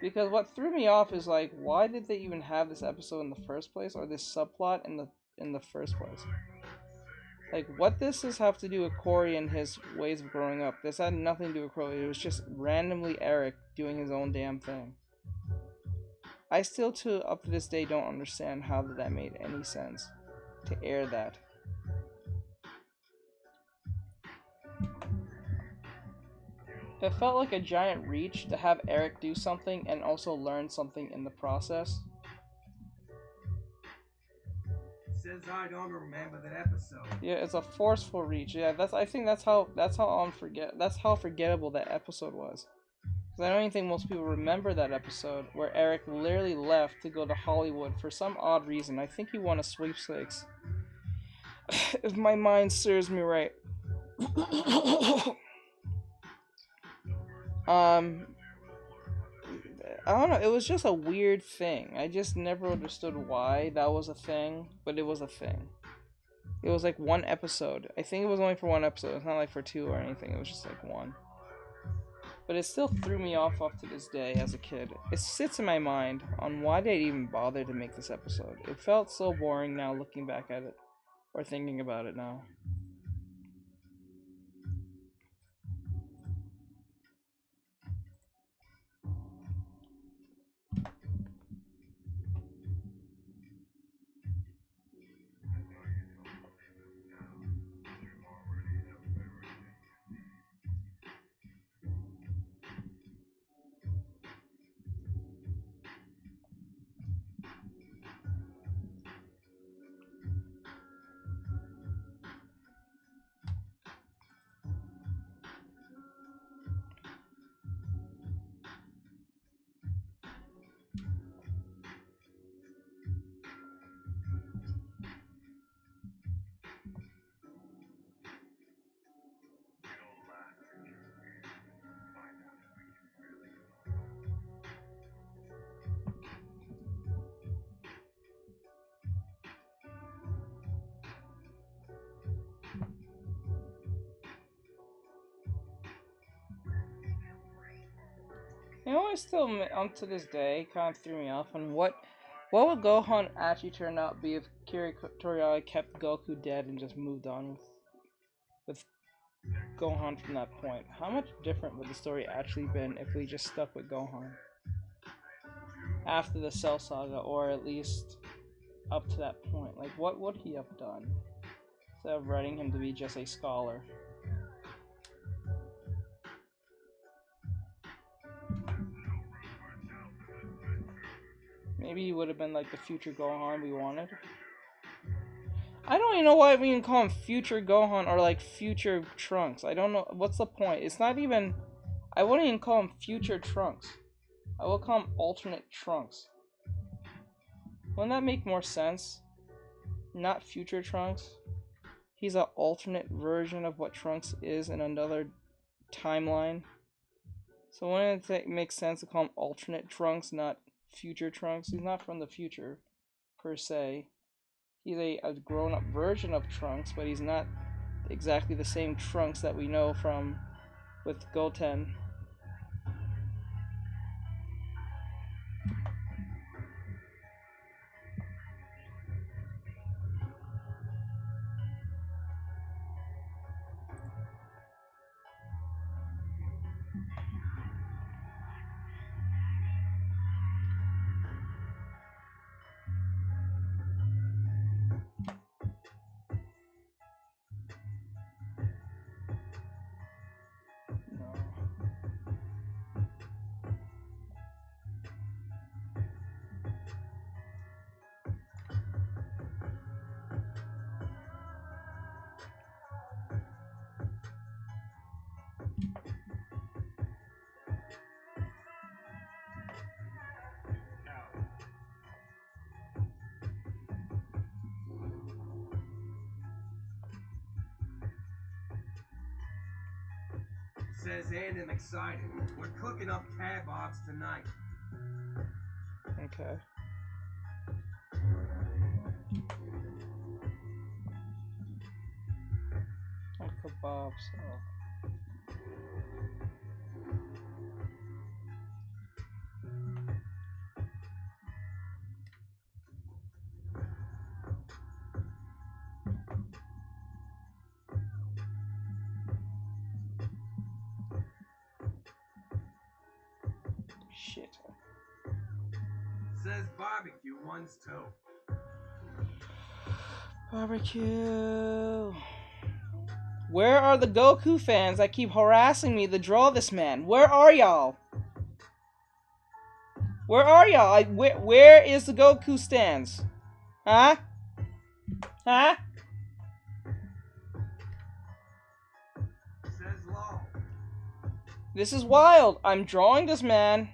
Because what threw me off is like, why did they even have this episode in the first place, or this subplot in the first place? Like, what does this have to do with Corey and his ways of growing up? This had nothing to do with Corey. It was just randomly Eric doing his own damn thing. I still, up to this day, don't understand how that made any sense to air that. It felt like a giant reach to have Eric do something and also learn something in the process. Says I don't remember that episode. Yeah, it's a forceful reach. Yeah, I think that's how forgettable that episode was. Because I don't even think most people remember that episode where Eric literally left to go to Hollywood for some odd reason. I think he won a sweepstakes. If my mind serves me right. I don't know, it was just a weird thing. I just never understood why that was a thing, but it was a thing. It was like one episode. I think it was only for one episode. It's not like for two or anything. It was just like one. But it still threw me off to this day as a kid. It sits in my mind on why they even bothered to make this episode. It felt so boring now looking back at it, or thinking about it now. You know, I still, to this day, kind of threw me off on what would Gohan actually turn out be if Toriyama kept Goku dead and just moved on with Gohan from that point. How much different would the story actually been if we just stuck with Gohan after the Cell Saga, or at least up to that point? Like, what would he have done instead of writing him to be just a scholar? Maybe he would have been like the future Gohan we wanted. I don't even know why we even call him future Gohan or like future Trunks. I don't know. What's the point? It's not even... I wouldn't even call him future Trunks. I will call him alternate Trunks. Wouldn't that make more sense? Not future Trunks. He's an alternate version of what Trunks is in another timeline. So wouldn't it make sense to call him alternate Trunks, not future Trunks? He's not from the future, per se. He's a grown-up version of Trunks, but he's not exactly the same Trunks that we know from with Goten. Says and I'm excited. We're cooking up kebabs tonight. Okay. Oh, kebabs. Oh. Shit. Says barbecue ones too. Barbecue. Where are the Goku fans that keep harassing me to draw this man? Where are y'all? Where are y'all? Where is the Goku stands? Huh? Huh? Says low. This is wild. I'm drawing this man.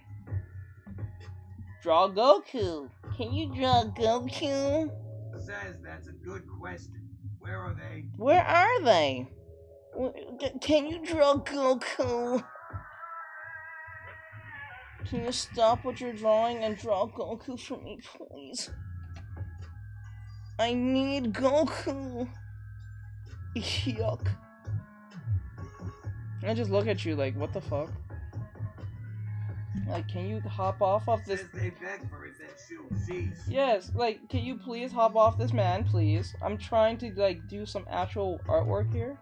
Draw Goku. Can you draw Goku? Says that's a good question. Where are they? Where are they? Can you draw Goku? Can you stop what you're drawing and draw Goku for me, please? I need Goku. Yuck. I just look at you like, what the fuck? Like, can you hop off this? Says they beg for his that shoe. Jeez. Yes, like, can you please hop off this man, please? I'm trying to, like, do some actual artwork here.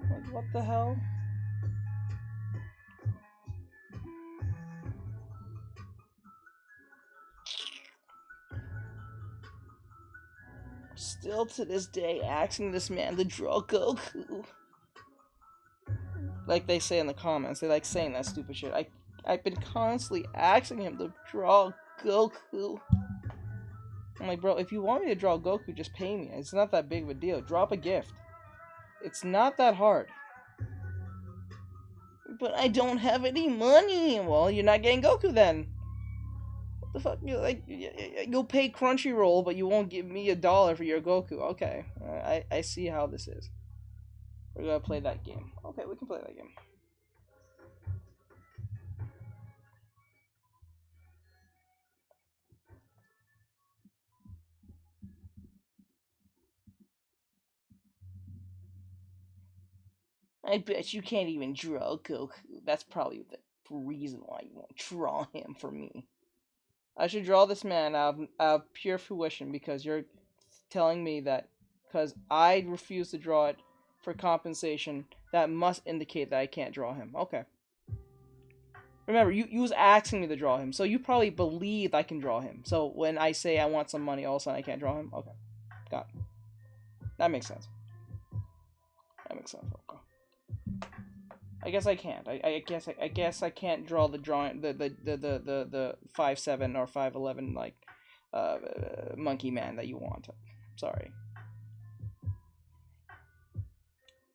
Like, what the hell? Still to this day asking this man to draw Goku. Like they say in the comments, they like saying that stupid shit. I've been constantly asking him to draw Goku. I'm like, bro, if you want me to draw Goku, just pay me. It's not that big of a deal. Drop a gift. It's not that hard. But I don't have any money. Well, you're not getting Goku then. What the fuck? You'll pay Crunchyroll, but you won't give me $1 for your Goku. Okay, I see how this is. We're gonna play that game. Okay, we can play that game. I bet you can't even draw Goku. That's probably the reason why you won't draw him for me. I should draw this man out of pure fruition because you're telling me that because I refuse to draw it for compensation, that must indicate that I can't draw him. Okay. Remember, you was asking me to draw him, so you probably believe I can draw him. So when I say I want some money, all of a sudden I can't draw him? Okay. Got it. That makes sense. That makes sense. Okay. I guess I can't. I guess I can't draw the drawing the 5'7" or 5'11" like monkey man that you want. Sorry.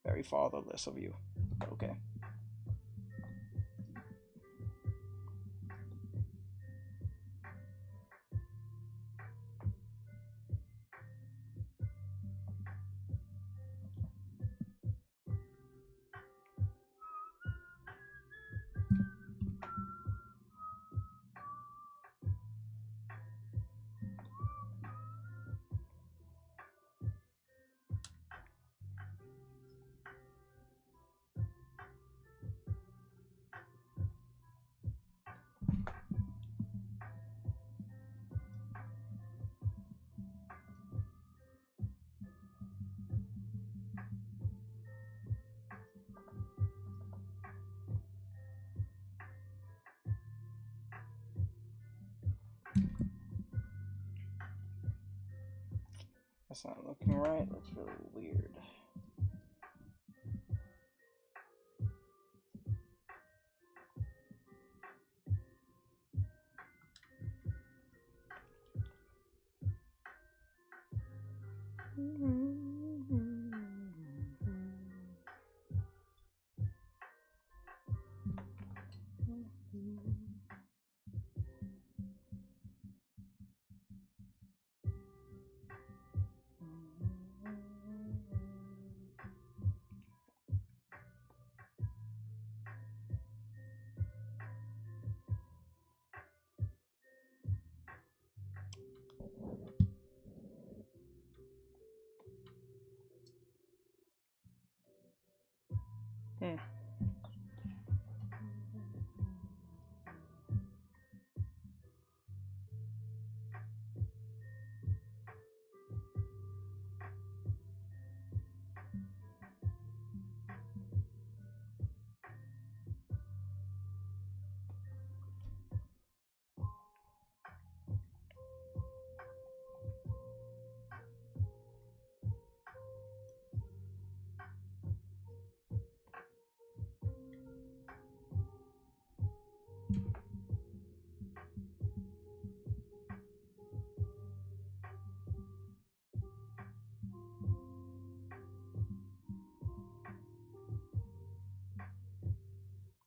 Very fatherless of you. Okay. That's not looking right. That's really weird.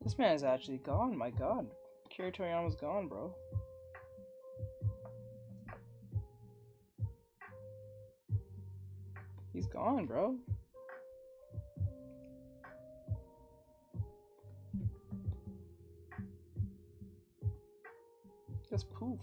This man is actually gone, my god. Akira Toriyama's gone, bro. He's gone, bro. Just poof.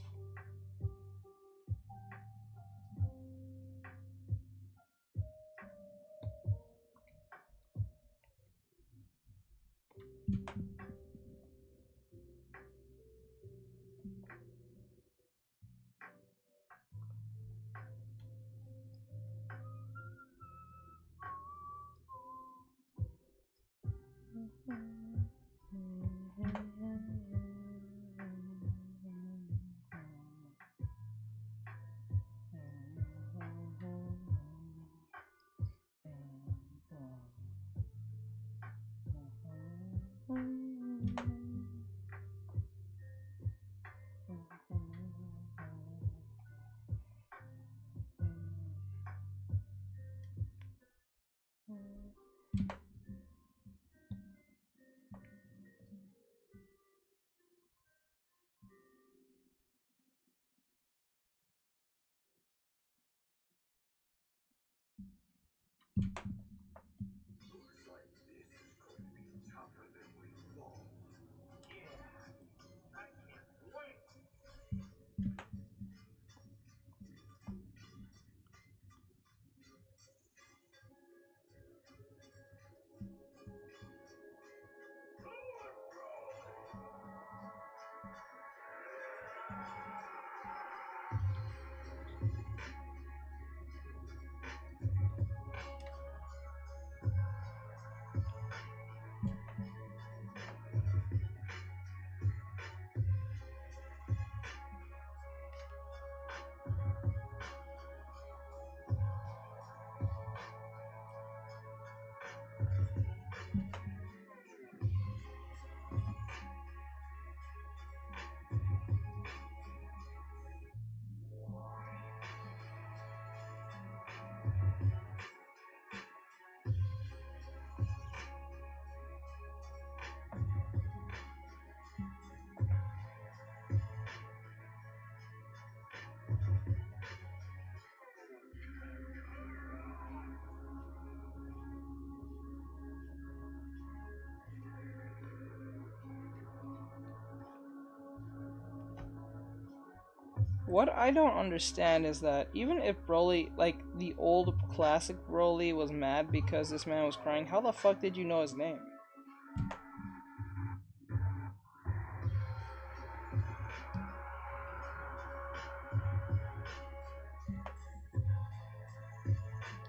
What I don't understand is that even if Broly, like the old classic Broly, was mad because this man was crying, how the fuck did you know his name?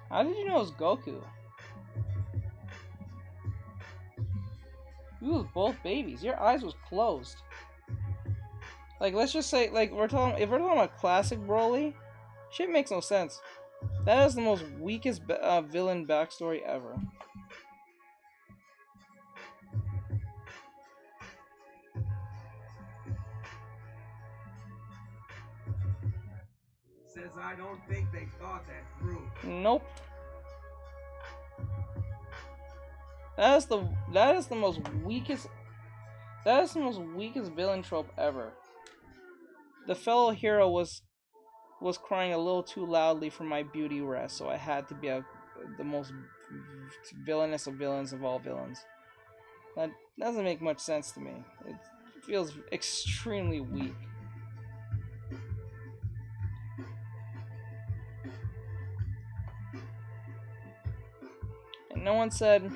How did you know it was Goku? You was both babies. Your eyes was closed. Like, let's just say, like, if we're talking about classic Broly, shit makes no sense. That is the most weakest villain backstory ever. Says I don't think they thought that through. Nope. That is the most weakest villain trope ever. The fellow hero was crying a little too loudly for my beauty rest, so I had to be the most villainous of villains of all villains. That doesn't make much sense to me. It feels extremely weak. And no one said,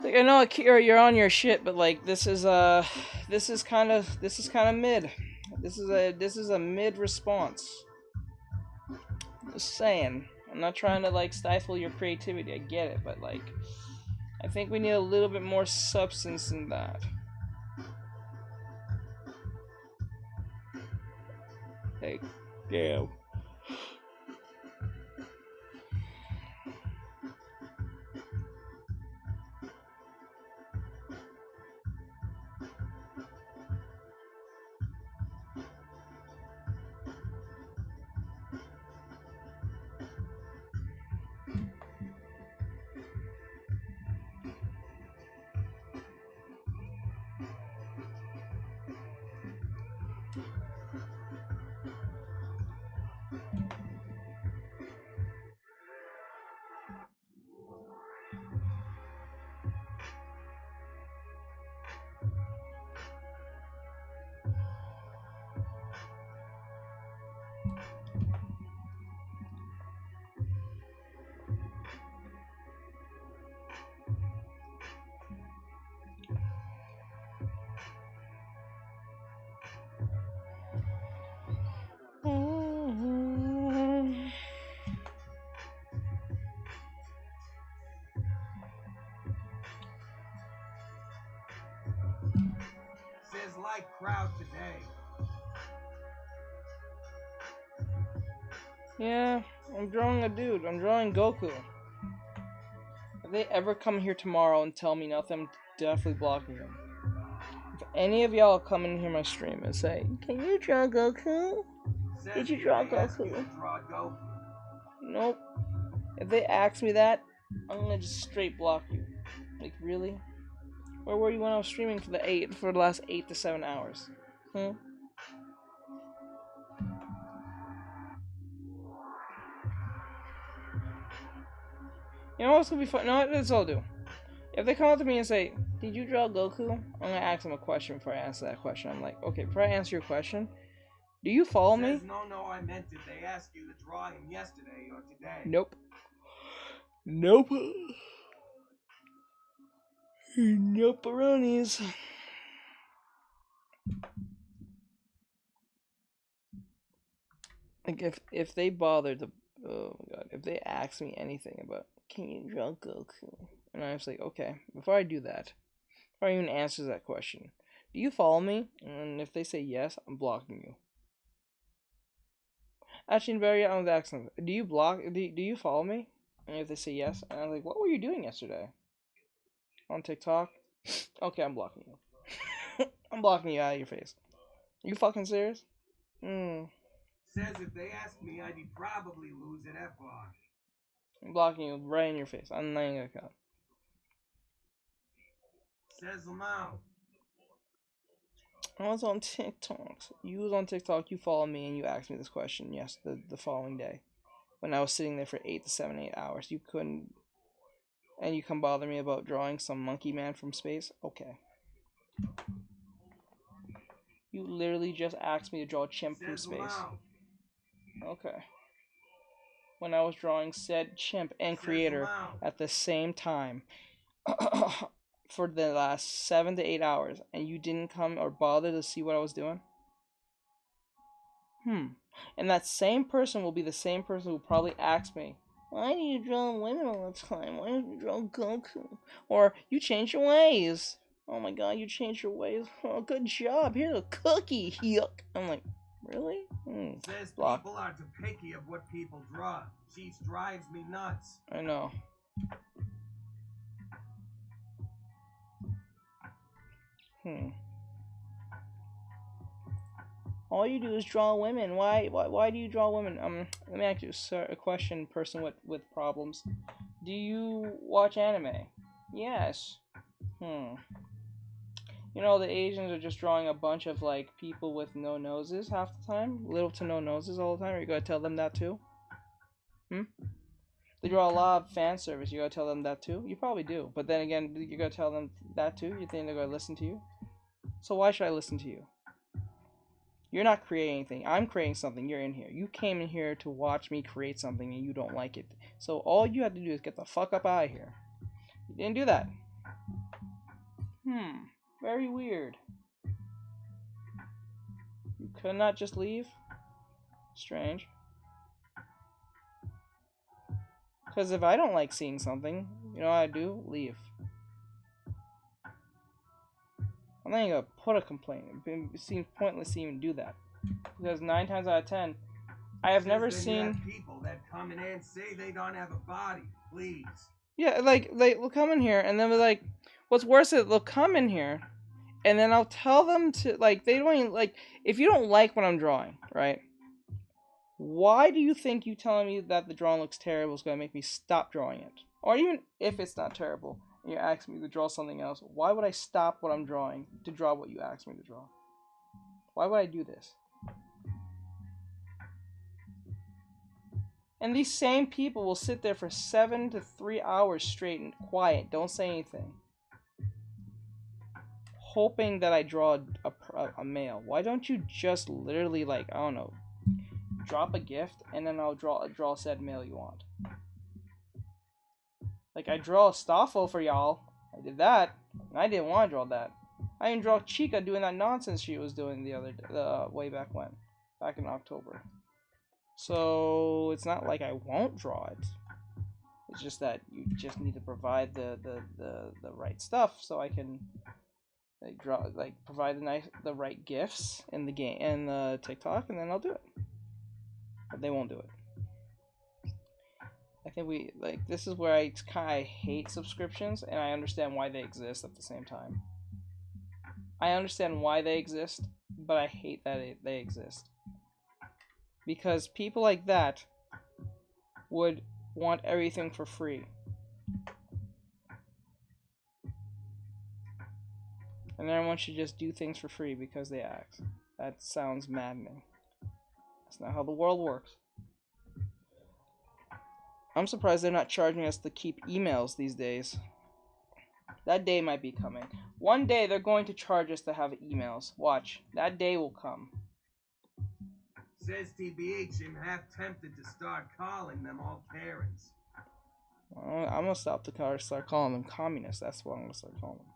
like, I know, Akira, you're on your shit, but like this is kind of mid. This is a mid response. Just saying. I'm not trying to like stifle your creativity. I get it, but like I think we need a little bit more substance than that. Like, damn. Says like crowd today. Yeah, I'm drawing a dude. I'm drawing Goku. If they ever come here tomorrow and tell me nothing, I'm definitely blocking them. If any of y'all come in here my stream and say, "Can you draw Goku? Did you draw Goku?" Nope. If they ask me that, I'm gonna just straight block you. Like, really? Where were you when I was streaming for the last 8 to 7 hours? You know what's gonna be fun? No, that's all I'll do. If they come up to me and say, "Did you draw Goku?" I'm gonna ask them a question before I answer that question. I'm like, okay, before I answer your question, do you follow me? No, I meant it. They asked you to draw him yesterday or today. Nope. Nope. Nope-aronies. Like, if they bother to, oh my god, if they ask me anything about, "Can you draw Goku?" And I was like, okay, before I do that, before I even answer that question, do you follow me? And if they say yes, I'm blocking you. Actually, Barry, I'm asking, do you follow me? And if they say yes, and I'm like, what were you doing yesterday? On TikTok? Okay, I'm blocking you. I'm blocking you out of your face. You fucking serious? Says if they ask me, I'd probably lose at F-Lock. I'm blocking you right in your face. I'm not even gonna count. Says no. I was on TikTok. You was on TikTok, you followed me, and you asked me this question, yes, the following day. When I was sitting there for 8 hours. You couldn't... And you come bother me about drawing some monkey man from space? Okay. You literally just asked me to draw a chimp from Says space. Mao. Okay. When I was drawing said chimp and creator at the same time for the last 7 to 8 hours, and you didn't come or bother to see what I was doing? And that same person will be the same person who probably asked me, why do you draw women all the time? Why don't you draw Goku? Or, you change your ways. Oh my god, you changed your ways. Oh, good job. Here's a cookie. Yuck. I'm like, really? Says Block. people are too picky of what people draw. She drives me nuts. I know. All you do is draw women. Why do you draw women? Let me ask you a question, person with problems. Do you watch anime? Yes. You know, the Asians are just drawing a bunch of, like, people with no noses half the time. Little to no noses all the time. Are you gonna tell them that too? They draw a lot of fan service. You gotta tell them that too? You probably do. But then again, you gotta tell them that too? You think they're gonna listen to you? So why should I listen to you? You're not creating anything. I'm creating something. You're in here. You came in here to watch me create something and you don't like it. So all you have to do is get the fuck up out of here. You didn't do that. Very weird. You could not just leave? Strange. Because if I don't like seeing something, you know what I do? Leave. I'm not even gonna put a complaint. It seems pointless to even do that. Because 9 times out of 10, I have never seen people that come in and say they don't have a body. Please. Yeah, like they'll come in here and then we're like, what's worse is they'll come in here and then I'll tell them to, like, they don't even, like, if you don't like what I'm drawing, right? Why do you think you telling me that the drawing looks terrible is going to make me stop drawing it? Or even if it's not terrible and you ask me to draw something else, why would I stop what I'm drawing to draw what you asked me to draw? Why would I do this? And these same people will sit there for 7 to 3 hours straight and quiet, don't say anything, hoping that I draw a male. Why don't you just literally, like, I don't know, drop a gift and then I'll draw said male you want. Like, I draw a Stoffel for y'all. I did that, and I didn't want to draw that. I didn't draw Chica doing that nonsense she was doing way back when, back in October. So it's not like I won't draw it. It's just that you just need to provide the right stuff so I can provide the right gifts in the game and the TikTok, and then I'll do it. But they won't do it. I think this is where I kind of hate subscriptions, and I understand why they exist at the same time. I understand why they exist, but I hate that they exist. Because people like that would want everything for free. And everyone should just do things for free because they ask. That sounds maddening. That's not how the world works. I'm surprised they're not charging us to keep emails these days. That day might be coming. One day they're going to charge us to have emails. Watch. That day will come. Says TBH, I'm half tempted to start calling them all Karens. Well, I'm gonna start calling them communists. That's what I'm gonna start calling them.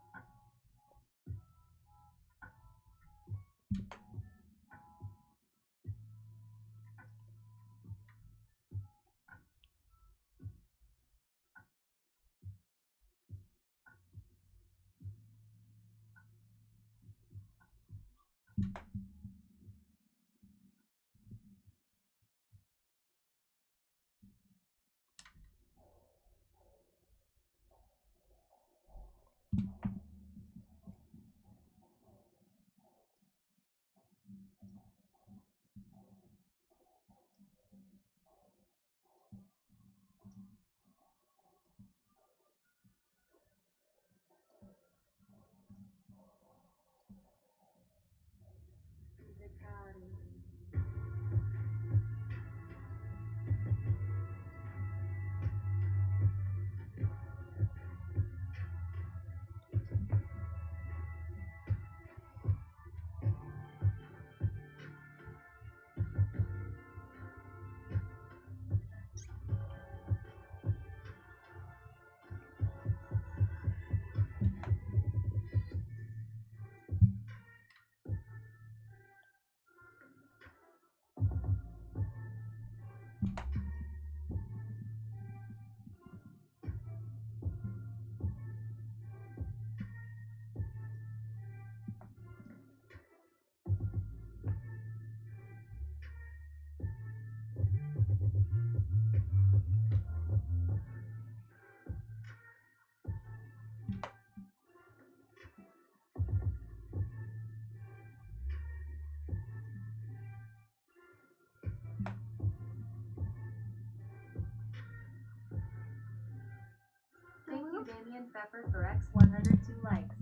Thank you, Damien Pepper, for X 102 likes.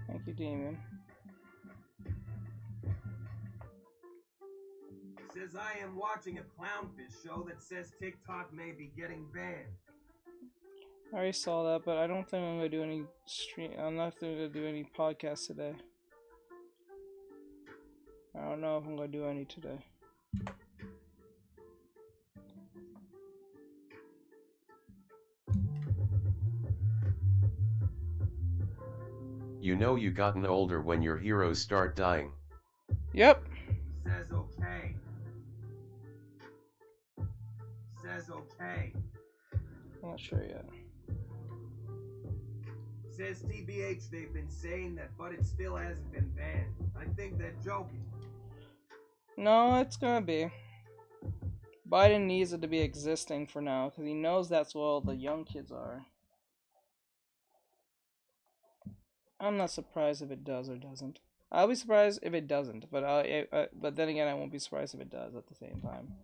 Thank you, Damien. Says I am watching a clownfish show that says TikTok may be getting banned. I already saw that, but I don't think I'm gonna do any stream. I'm not gonna do any podcasts today. I don't know if I'm gonna do any today. You know you gotten older when your heroes start dying. Yep. Says okay. Says okay. I'm not sure yet. Says TBH they've been saying that, but it still hasn't been banned. I think they're joking. No, it's gonna be. Biden needs it to be existing for now, because he knows that's what all the young kids are. I'm not surprised if it does or doesn't. I'll be surprised if it doesn't, but but then again, I won't be surprised if it does at the same time.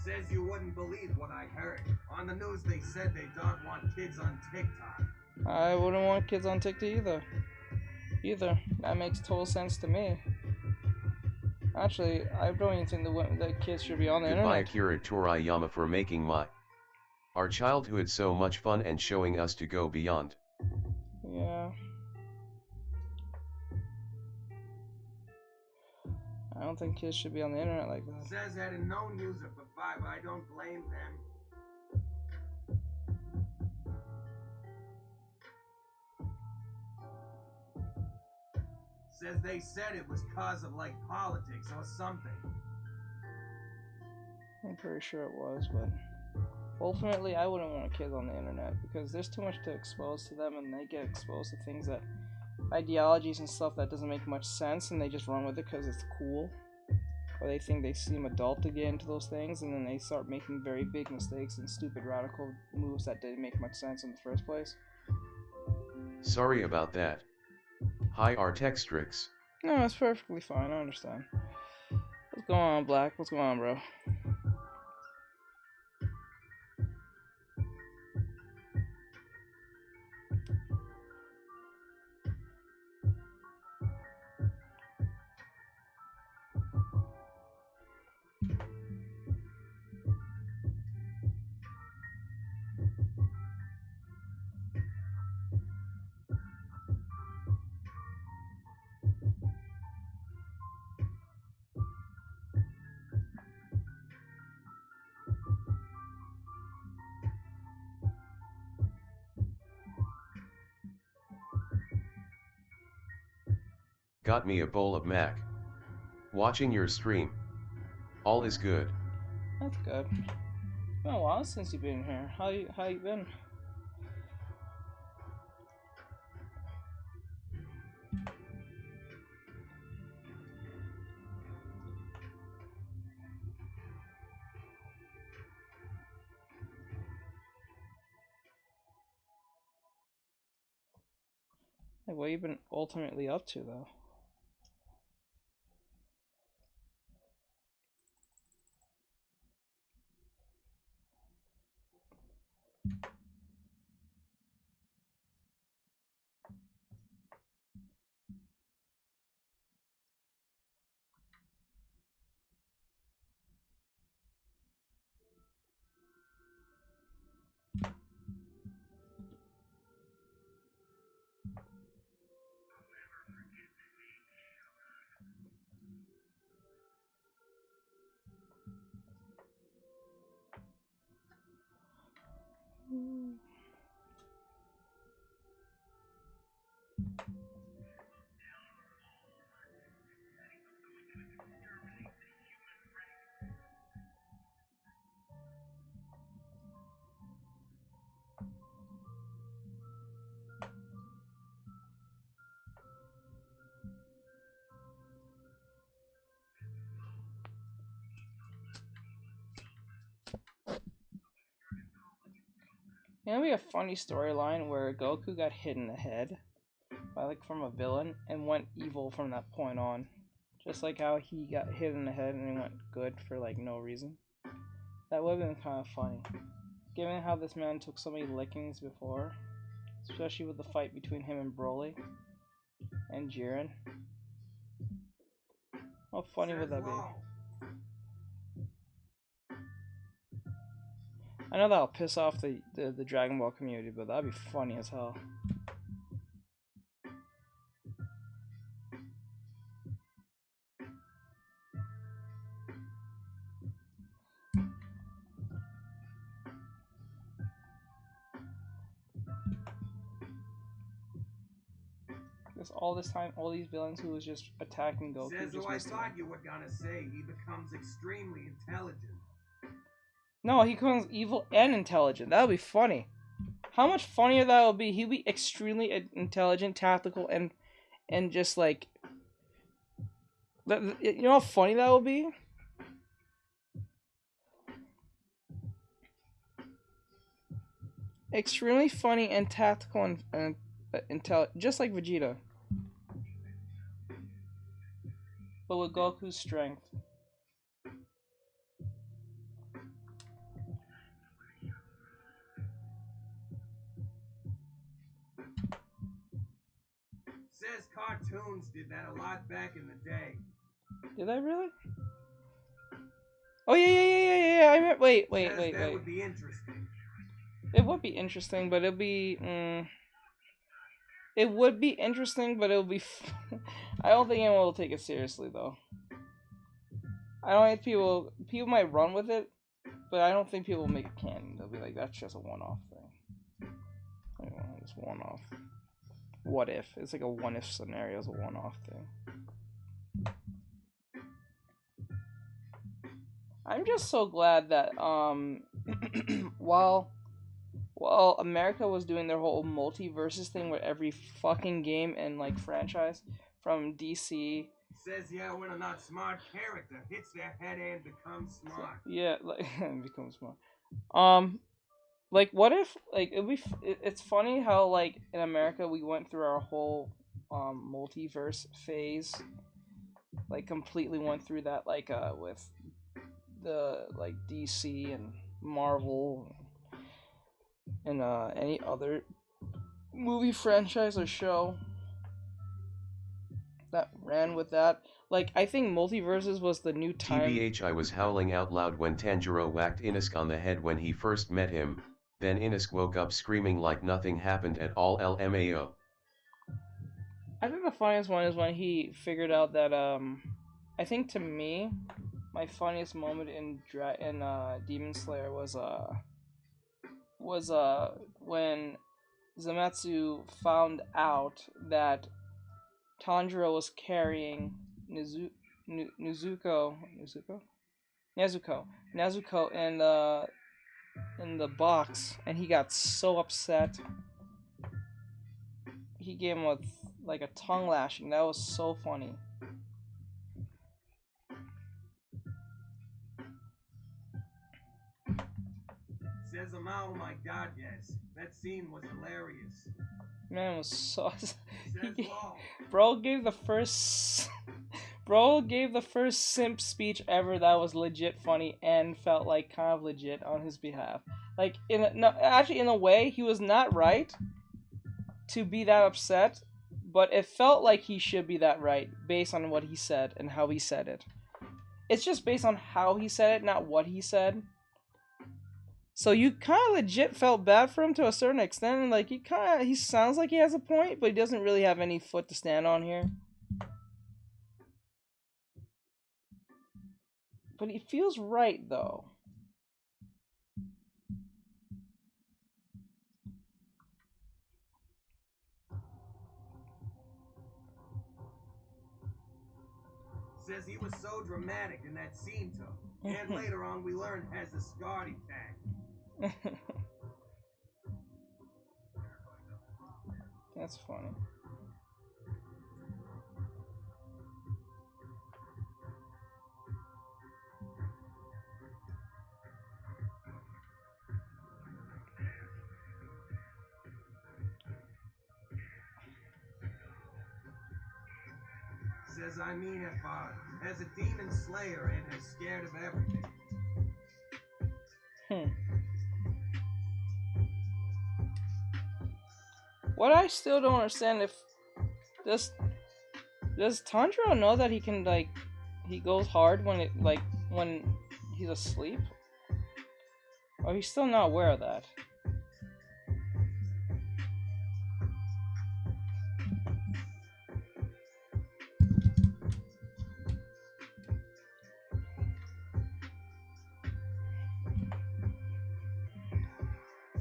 Says you wouldn't believe what I heard. On the news they said they don't want kids on TikTok. I wouldn't want kids on TikTok either. That makes total sense to me. Actually, I don't even think that kids should be on the Goodbye, internet. Akira Toriyama, for making our childhood so much fun and showing us to go beyond. Yeah. I don't think kids should be on the internet like that. Says hadn't known user for 5. I don't blame them. Says they said it was cause of like politics or something. I'm pretty sure it was, but ultimately I wouldn't want kids on the internet because there's too much to expose to them, and they get exposed to things that ideologies and stuff that doesn't make much sense, and they just run with it because it's cool, or they think they seem adult to get into those things, and then they start making very big mistakes and stupid radical moves that didn't make much sense in the first place. Sorry about that. Hi, Artextrix. No, it's perfectly fine. I understand. What's going on, Black? What's going on, bro? Got me a bowl of mac. Watching your stream. All is good. That's good. It's been a while since you've been here. How you been? Like, what you been ultimately up to, though? You know, it'd be a funny storyline where Goku got hit in the head by like from a villain and went evil from that point on. Just like how he got hit in the head and he went good for like no reason. That would have been kind of funny. Given how this man took so many lickings before, especially with the fight between him and Broly and Jiren. How funny would that be? I know that'll piss off the Dragon Ball community, but that'd be funny as hell. Because all this time, all these villains who was just attacking Goku Says just who I missed him. thought you were gonna say. He becomes extremely intelligent. No, he becomes evil and intelligent. That would be funny. How much funnier that would be? He'd be extremely intelligent, tactical, and just like... You know how funny that would be? Extremely funny and tactical and intelligent, just like Vegeta. But with Goku's strength. Says cartoons did that a lot back in the day. Did I really? Oh yeah. I remember. Wait. That would be interesting. It would be interesting, but it'll be. It would be interesting, but it'll be. I don't think anyone will take it seriously though. I don't think people might run with it, but I don't think people will make it canon. They'll be like, that's just a one-off thing. Like, it's one-off. What if? It's like a one-if scenario. It's a one-off thing. I'm just so glad that while America was doing their whole multiverses thing with every fucking game and like franchise from DC. Says yeah, when a not smart character hits their head and becomes smart. Yeah, like becomes smart. Like what if like it's funny how like in America we went through our whole multiverse phase, like completely went through that like with the like DC and Marvel and any other movie franchise or show that ran with that. Like, I think multiverses was the new time. TBH, I was howling out loud when Tanjiro whacked Inosuke on the head when he first met him, then Inosuke woke up screaming like nothing happened at all. LMAO. I think the funniest one is when he figured out that, I think to me, my funniest moment in Demon Slayer was when Zamatsu found out that Tanjiro was carrying Nezuko in the box, and he got so upset. He gave him like a tongue lashing. That was so funny. Says oh my god, yes. That scene was hilarious. Man, it was so... Bro gave the first... Bro gave the first simp speech ever that was legit funny and felt like kind of legit on his behalf. Like, actually, in a way, he was not right to be that upset, but it felt like he should be that right based on what he said and how he said it. It's just based on how he said it, not what he said. So you kind of legit felt bad for him to a certain extent, and like he sounds like he has a point, but he doesn't really have any foot to stand on here. But he feels right though. Says he was so dramatic in that scene too. And later on we learned has a Scotty tag. That's funny. Says I mean it, as a demon slayer and is scared of everything. What I still don't understand if does Tanjiro know that he can like he goes hard when when he's asleep? Or he's still not aware of that?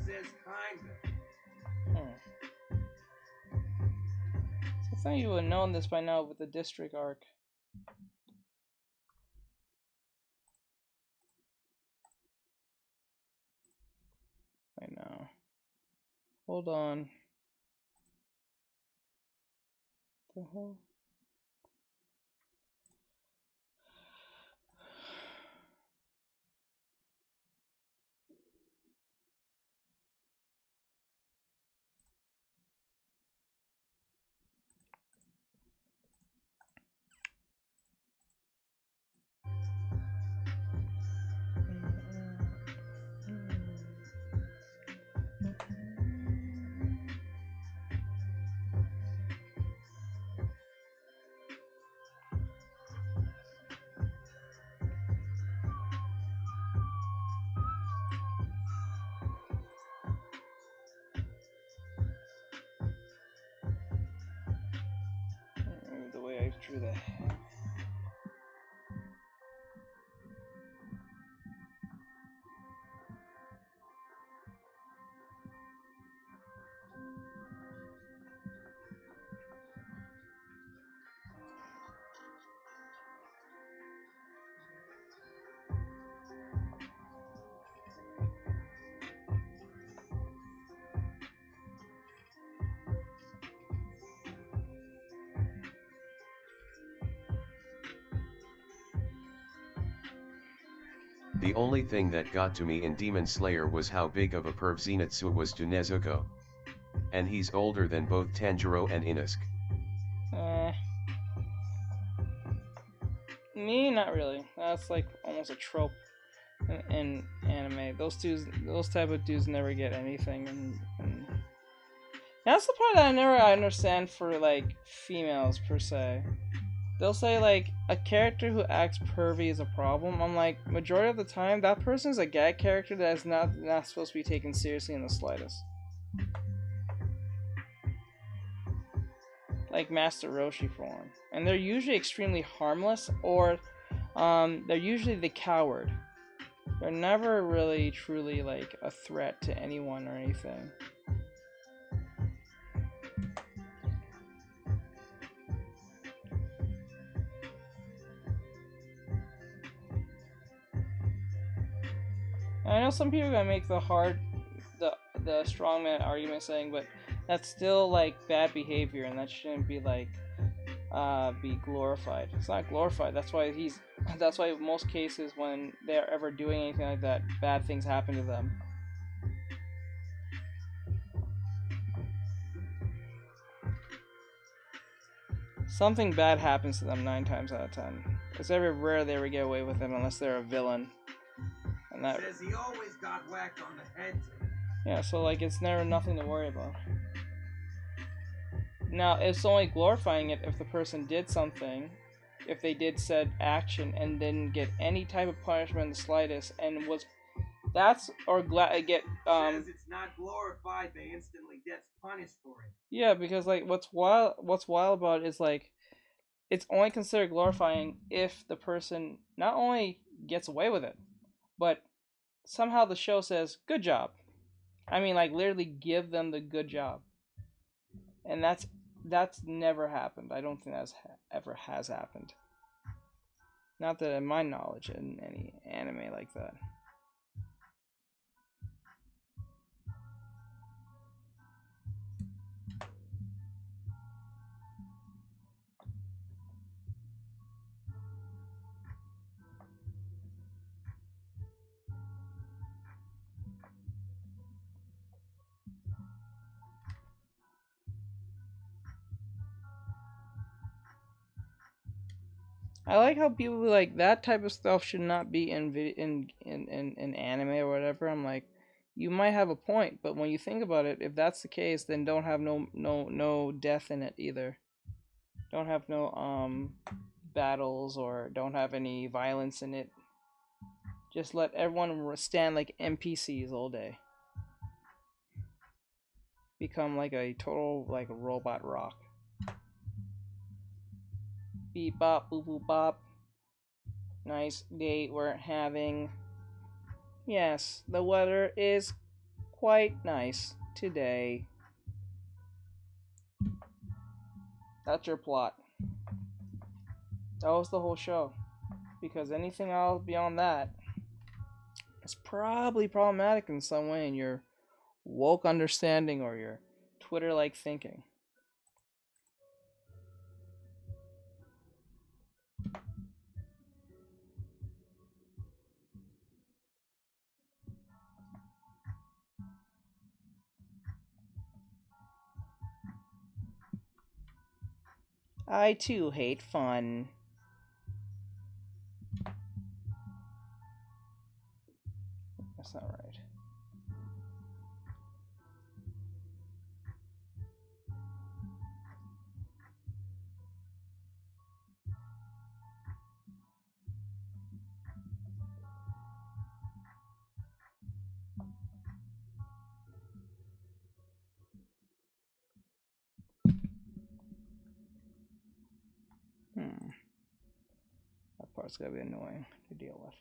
Says kinda. So I thought you would have known this by now with the district arc. I know. Hold on. What the hell? The way I drew that. The only thing that got to me in Demon Slayer was how big of a perv Zenitsu was to Nezuko. And he's older than both Tanjiro and Inosuke. Me, not really. That's like almost a trope in anime. Those type of dudes never get anything, and that's the part that I understand for like females per se. They'll say like a character who acts pervy is a problem. I'm like, majority of the time that person is a gag character that is not supposed to be taken seriously in the slightest. Like Master Roshi for one. And they're usually extremely harmless, or they're usually the coward. They're never really truly like a threat to anyone or anything. I know some people are gonna make the strongman argument saying, but that's still like bad behavior, and that shouldn't be like be glorified. It's not glorified. That's why in most cases when they're ever doing anything like that, bad things happen to them. Something bad happens to them 9 times out of 10. It's very rare they ever get away with it unless they're a villain. And that says he always got whacked on the head. Yeah, so like it's never nothing to worry about. Now, it's only glorifying it if the person did something, if they did said action and didn't get any type of punishment in the slightest, and was says it's not glorified, they instantly gets punished for it. Yeah, because like what's wild about it is like it's only considered glorifying if the person not only gets away with it, but somehow the show says good job. I mean, like literally give them the good job, and that's never happened. I don't think that's ever has happened. Not that in my knowledge in any anime like that. I like how people be like that type of stuff should not be in anime or whatever. I'm like, you might have a point, but when you think about it, if that's the case, then don't have no death in it either. Don't have no battles or don't have any violence in it. Just let everyone stand like NPCs all day. Become like a total like robot rock. Beep bop boop boop bop. Nice day we're having. Yes, the weather is quite nice today. That's your plot. That was the whole show. Because anything else beyond that is probably problematic in some way in your woke understanding or your Twitter-like thinking. I too hate fun. That's not right. That part's gotta be annoying to deal with.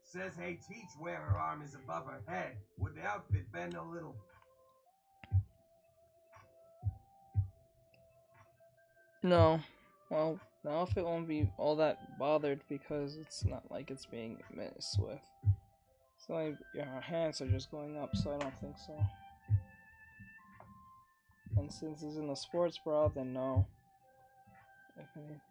Says, hey, teach where her arm is above her head. Would the outfit bend a little? No. Well, the outfit won't be all that bothered because it's not like it's being messed with. It's not like your hands are just going up, so I don't think so. And since it's in the sports bra, then no. If anything.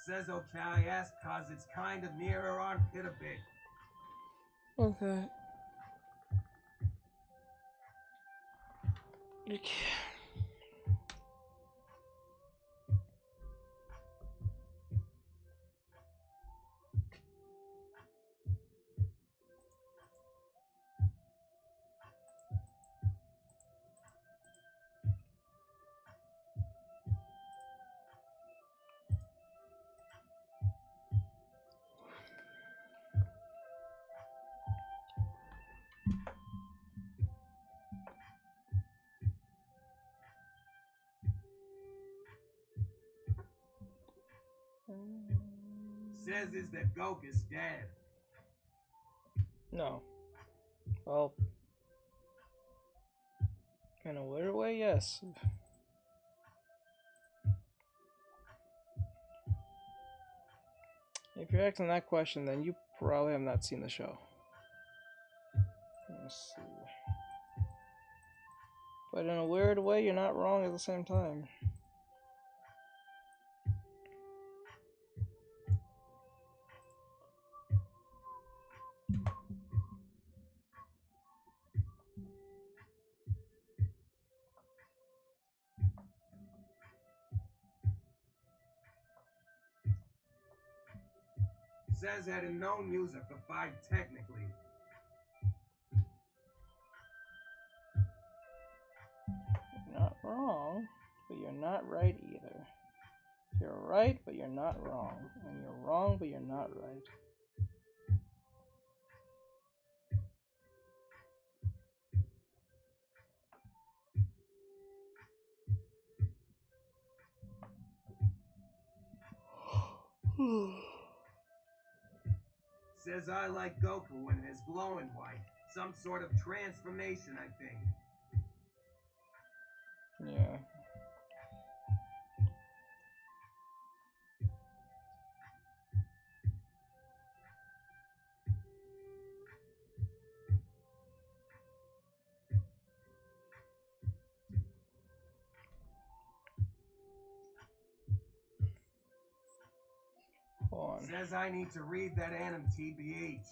Says okay, I asked cause it's kind of near her armpit a bit. Okay. Says is that Goku's dead. No. Well, in a weird way, yes. If you're asking that question, then you probably have not seen the show. Let's see. But in a weird way, you're not wrong at the same time. Says had a known user for 5 technically. You're not wrong, but you're not right either. You're right, but you're not wrong. And you're wrong, but you're not right. Says I like Goku when it is glowing white. Some sort of transformation, I think. Yeah. Hold on. Says I need to read that anime TBH.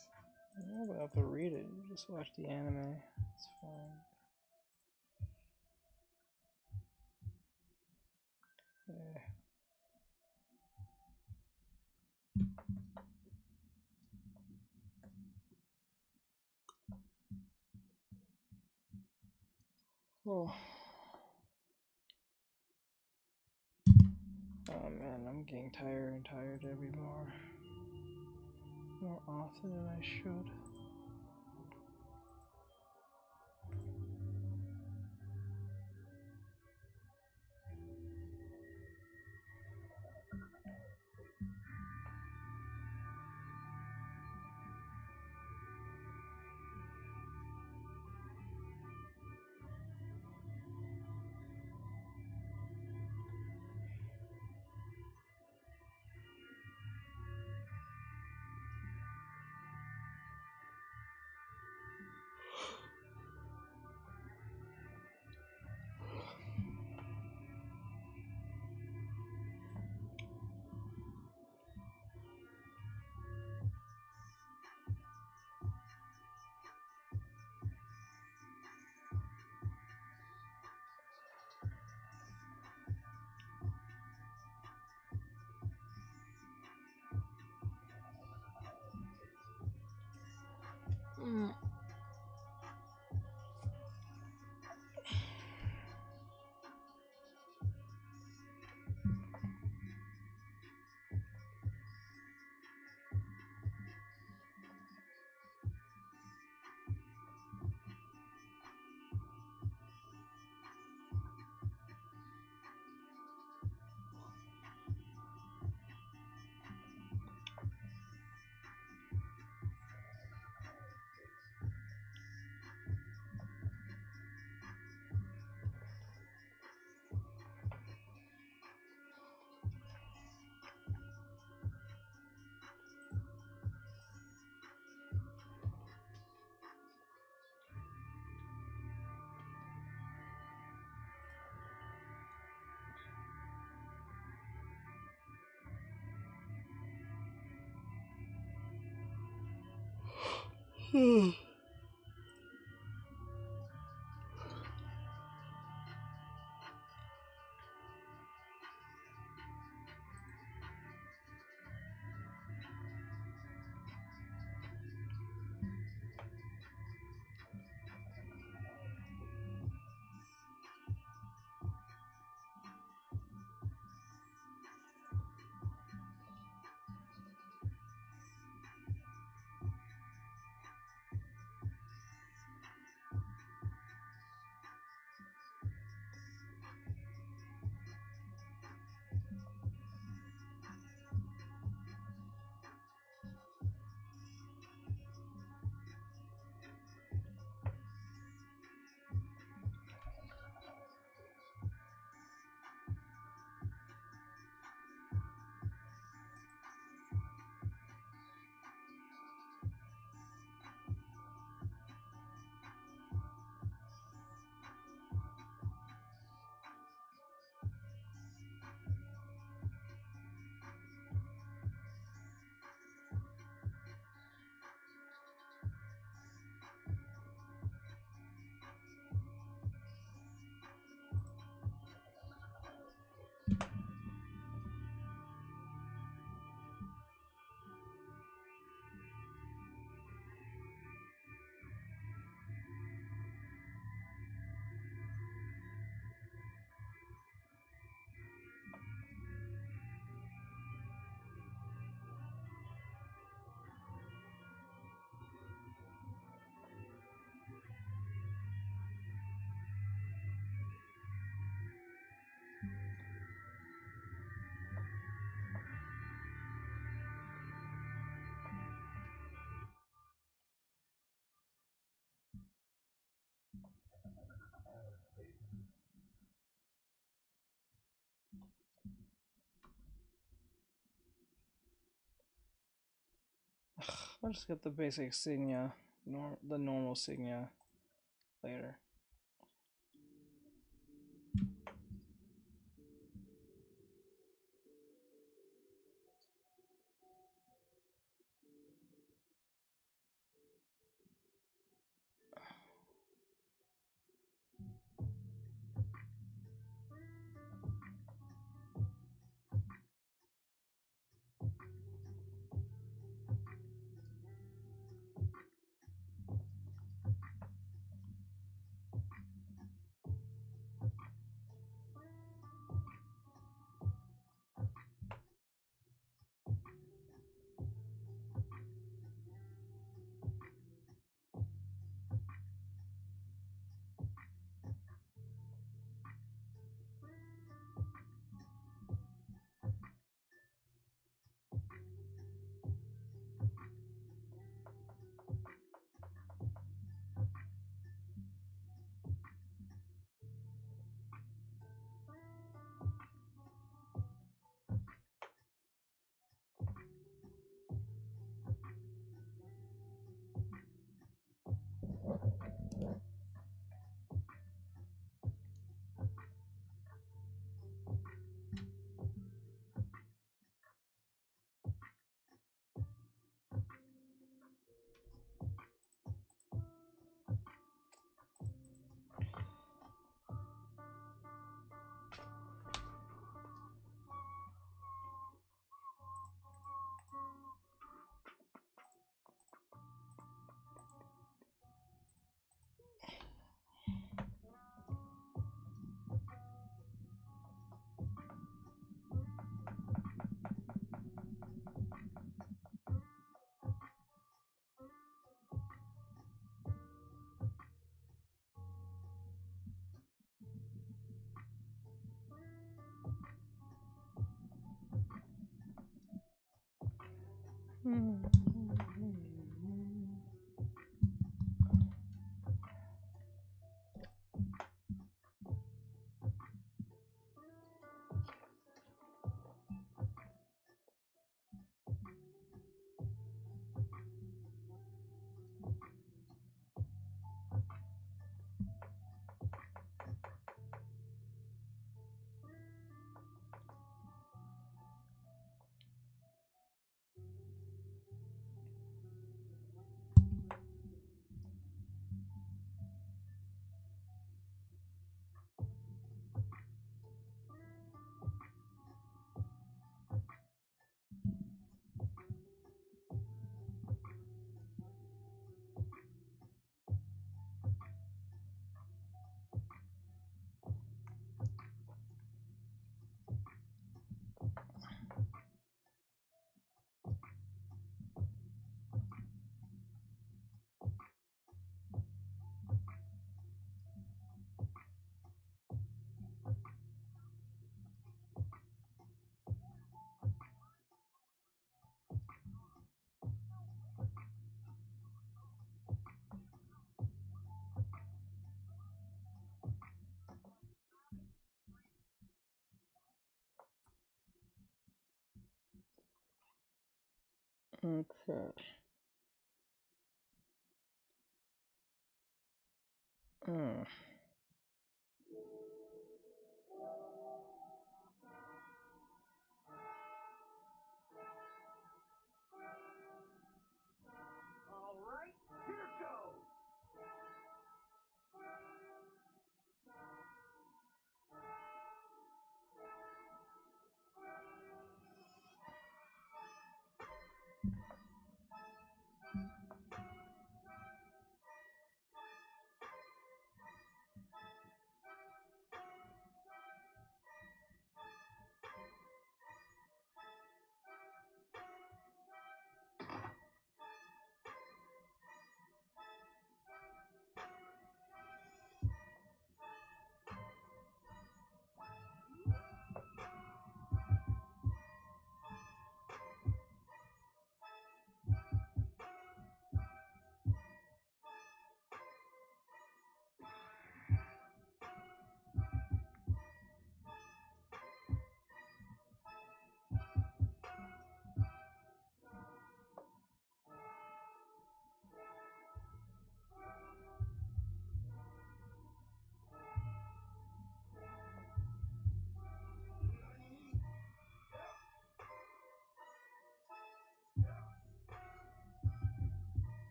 You don't have to read it. You just watch the anime. It's fine. Yeah. Oh. Oh man, I'm getting tired and tired every more often than I should. I'll just get the basic Signia, the normal Signia later. Okay. All right, here goes.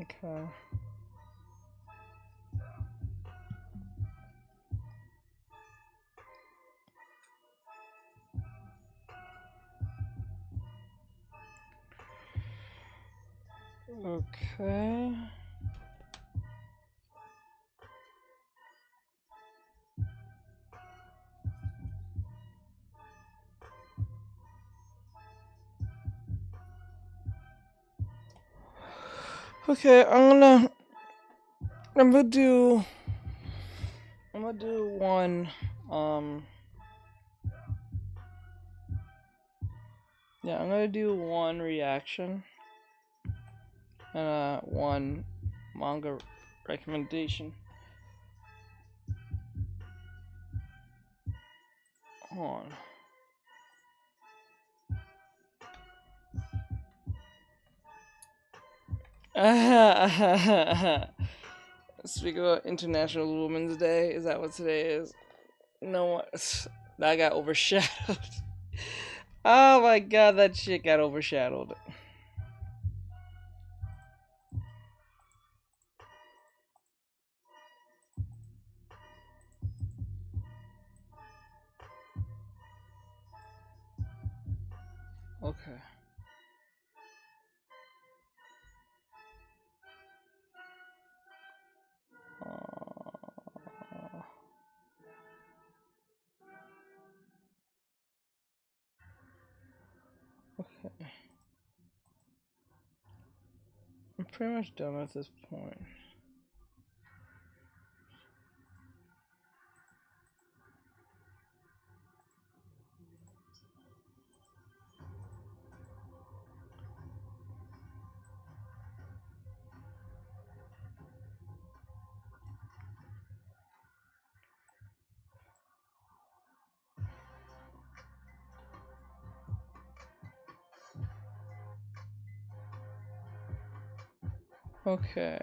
Okay. Okay. Okay, I'm gonna do one, yeah, I'm gonna do one reaction and one manga recommendation. Hold on. Speak about International Women's Day. Is that what today is? No, that got overshadowed. Oh my god, that shit got overshadowed. Okay. Okay. I'm pretty much done at this point. Okay.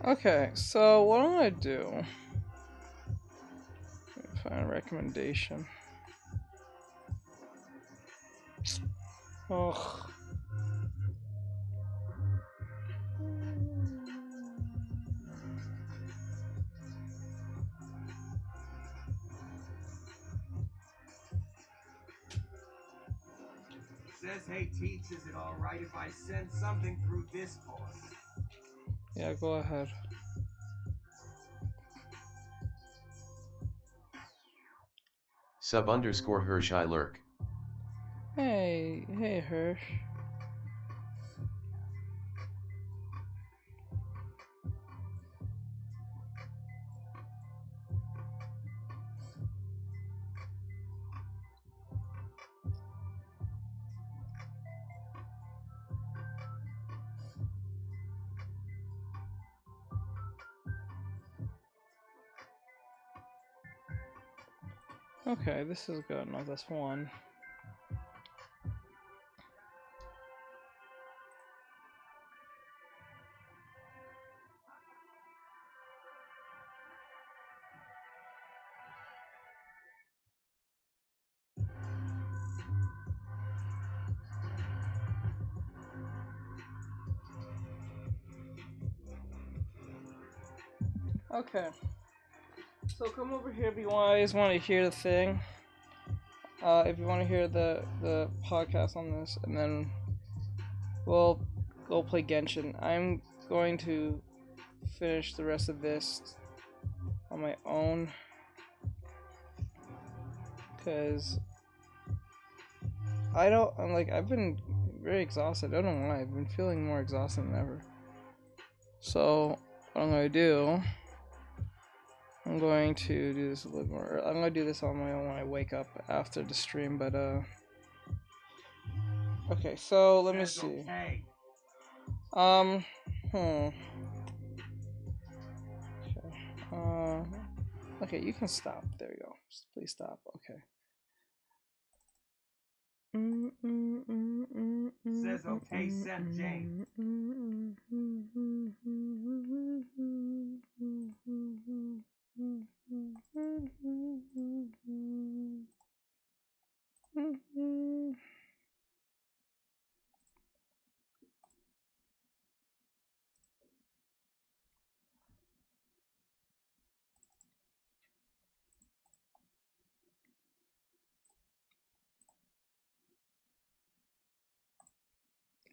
Okay, so what I'm gonna do, find a recommendation. Ugh. Says, hey, Teach, is it alright if I send something through Discord? Yeah, go ahead. Sub_Hirsch I lurk. Hey Hirsch. Okay, this is good. No, that's one. Okay. So come over here if you guys want to hear the thing. If you want to hear the podcast on this, and then we'll go play Genshin. I'm going to finish the rest of this on my own, because I've been very exhausted. I don't know why. I've been feeling more exhausted than ever. So what I'm going to do, I'm going to do this a little more. I'm going to do this on my own when I wake up after the stream, but okay, so let me see. Okay, you can stop. There you go. Please stop. Okay. Says okay, Seth James.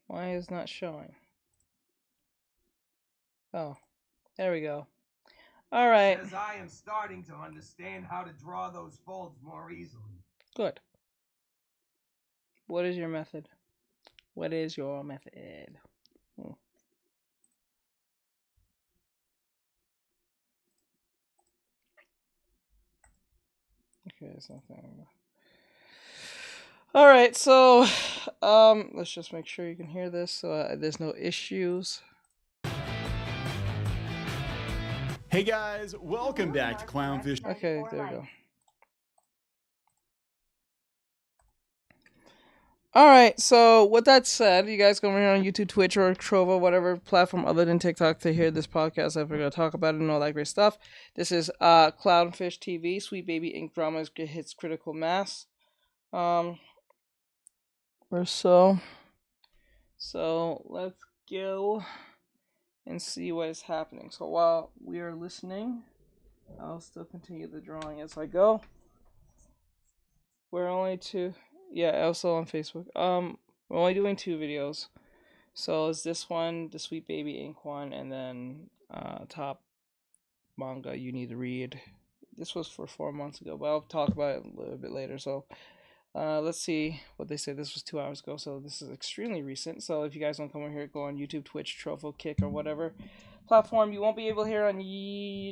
Why is not showing? Oh, there we go. All right. Says I am starting to understand how to draw those folds more easily. Good. What is your method? What is your method? Okay, it's nothing. All right, so let's just make sure you can hear this, so there's no issues. Hey guys, welcome back to Clownfish. Okay, there we go. Alright, so with that said, you guys go over here on YouTube, Twitch, or Trovo, whatever platform other than TikTok to hear this podcast if we're going to talk about it and all that great stuff. This is Clownfish TV, Sweet Baby Ink Drama hits critical mass. Or so. So let's go and see what is happening. So while we are listening, I'll still continue the drawing as I go. We're only two. Yeah, also on Facebook. We're only doing 2 videos. So it's this one, the Sweet Baby Ink one, and then top manga you need to read. This was for 4 months ago, but I'll talk about it a little bit later. So let's see what they say. This was 2 hours ago, so this is extremely recent. So if you guys want to come over here, go on YouTube, Twitch, Trovo, Kick, or whatever platform. You won't be able to hear on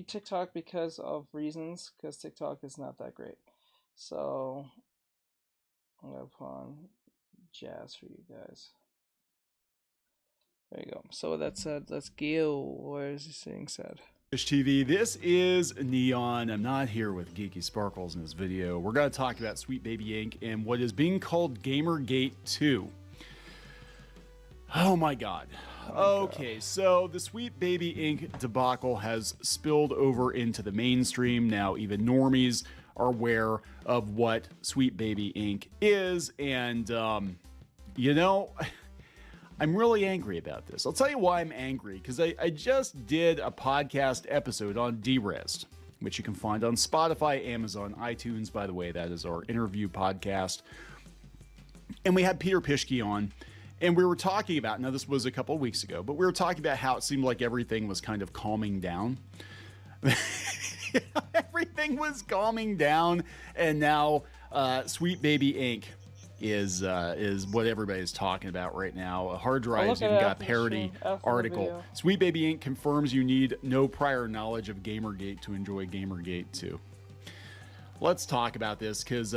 TikTok because of reasons, because TikTok is not that great. So I'm going to put on jazz for you guys. There you go. So with that said, let's go. Where is this thing said? TV, this is Neon. I'm not here with Geeky Sparkles in this video. We're going to talk about Sweet Baby Ink and what is being called Gamergate 2. Oh my god. Okay, so the Sweet Baby Ink debacle has spilled over into the mainstream. Now even normies are aware of what Sweet Baby Ink is, and you know, I'm really angry about this. I'll tell you why I'm angry, because I just did a podcast episode on Derest, which you can find on Spotify, Amazon, iTunes. By the way, that is our interview podcast. And we had Peter Pischke on, and we were talking about, now this was a couple of weeks ago, but we were talking about how it seemed like everything was kind of calming down. Everything was calming down, and now Sweet Baby Ink is what everybody's talking about right now. Hard drives even got a parody article. Sweet Baby Ink confirms you need no prior knowledge of Gamergate to enjoy Gamergate 2. Let's talk about this, because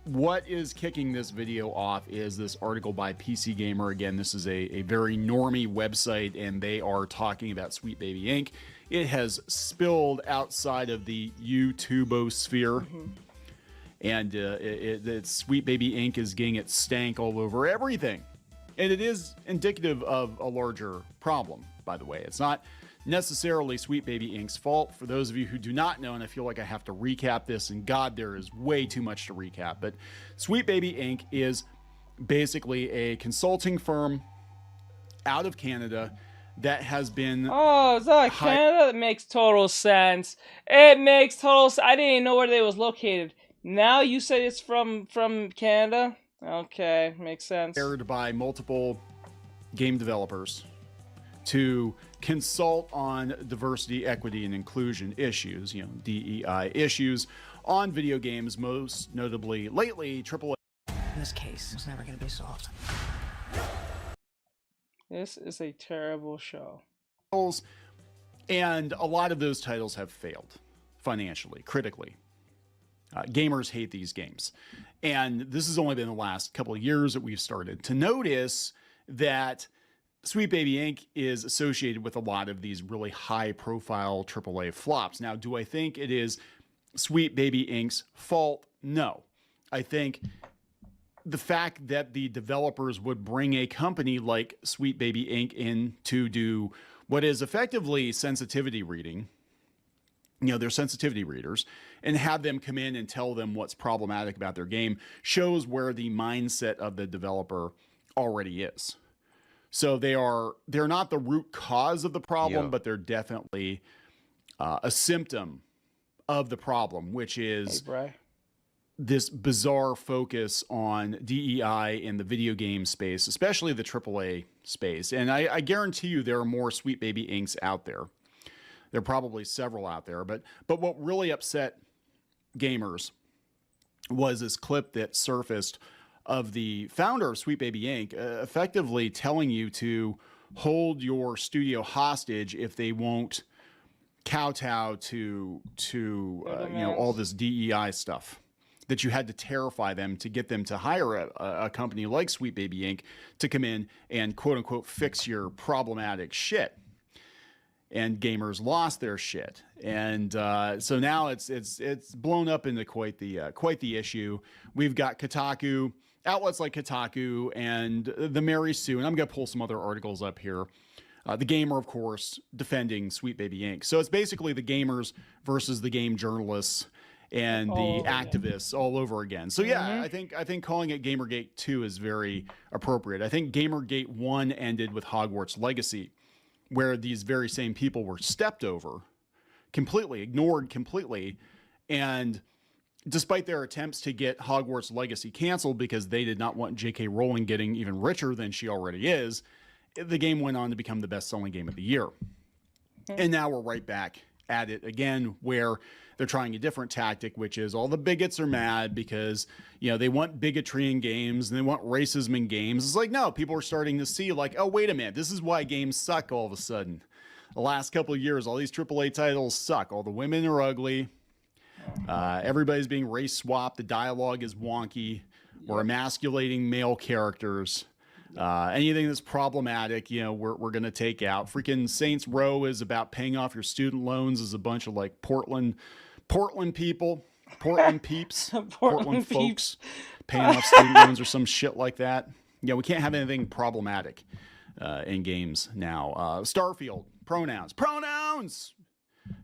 what is kicking this video off is this article by PC Gamer. Again, this is a very normie website, and they are talking about Sweet Baby Ink. It has spilled outside of the YouTubosphere. And it's Sweet Baby Ink is getting its stank all over everything. And it is indicative of a larger problem, by the way. It's not necessarily Sweet Baby Ink's fault. For those of you who do not know, and I feel like I have to recap this, and God, there is way too much to recap, but Sweet Baby Ink is basically a consulting firm out of Canada that has been... Oh, is that Canada? That makes total sense. It makes total sense. I didn't even know where they was located. Now you say it's from Canada? Okay, makes sense. Aired by multiple game developers to consult on diversity, equity, and inclusion issues, DEI issues on video games, most notably lately AAA. This case was never going to be solved. This is a terrible show. And a lot of those titles have failed financially, critically. Gamers hate these games. And this has only been the last couple of years that we've started to notice that Sweet Baby Inc. is associated with a lot of these really high-profile AAA flops. Now, do I think it is Sweet Baby Inc.'s fault? No. I think the fact that the developers would bring a company like Sweet Baby Inc. in to do what is effectively sensitivity reading, they're sensitivity readers, and have them come in and tell them what's problematic about their game shows where the mindset of the developer already is. So they're not the root cause of the problem, but they're definitely a symptom of the problem, which is this bizarre focus on DEI in the video game space, especially the AAA space. And I guarantee you there are more Sweet Baby Incs. out there. There are probably several out there. But what really upset gamers was this clip that surfaced of the founder of Sweet Baby Inc. Effectively telling you to hold your studio hostage if they won't kowtow to all this DEI stuff. That you had to terrify them to get them to hire a company like Sweet Baby Inc. to come in and quote unquote fix your problematic shit. And gamers lost their shit, and so now it's blown up into quite the issue. We've got Kotaku, outlets like Kotaku and the Mary Sue, and I'm going to pull some other articles up here. The Gamer, of course, defending Sweet Baby Inc. So it's basically the gamers versus the game journalists and the activists all over again. So yeah, I think calling it Gamergate 2 is very appropriate. I think Gamergate 1 ended with Hogwarts Legacy, where these very same people were stepped over completely, ignored completely. And despite their attempts to get Hogwarts Legacy canceled because they did not want J.K. Rowling getting even richer than she already is, the game went on to become the best-selling game of the year. And now we're right back at it again, where they're trying a different tactic, which is all the bigots are mad because, they want bigotry in games and they want racism in games. It's like, no, people are starting to see like, oh, wait a minute, this is why games suck all of a sudden. The last couple of years, all these AAA titles suck. All the women are ugly. Everybody's being race swapped. The dialogue is wonky. We're emasculating male characters. Anything that's problematic, we're going to take out. Freaking Saints Row is about paying off your student loans as a bunch of like Portland people, Portland peeps, Portland folks paying off student loans or some shit like that. Yeah, we can't have anything problematic in games now. Starfield, pronouns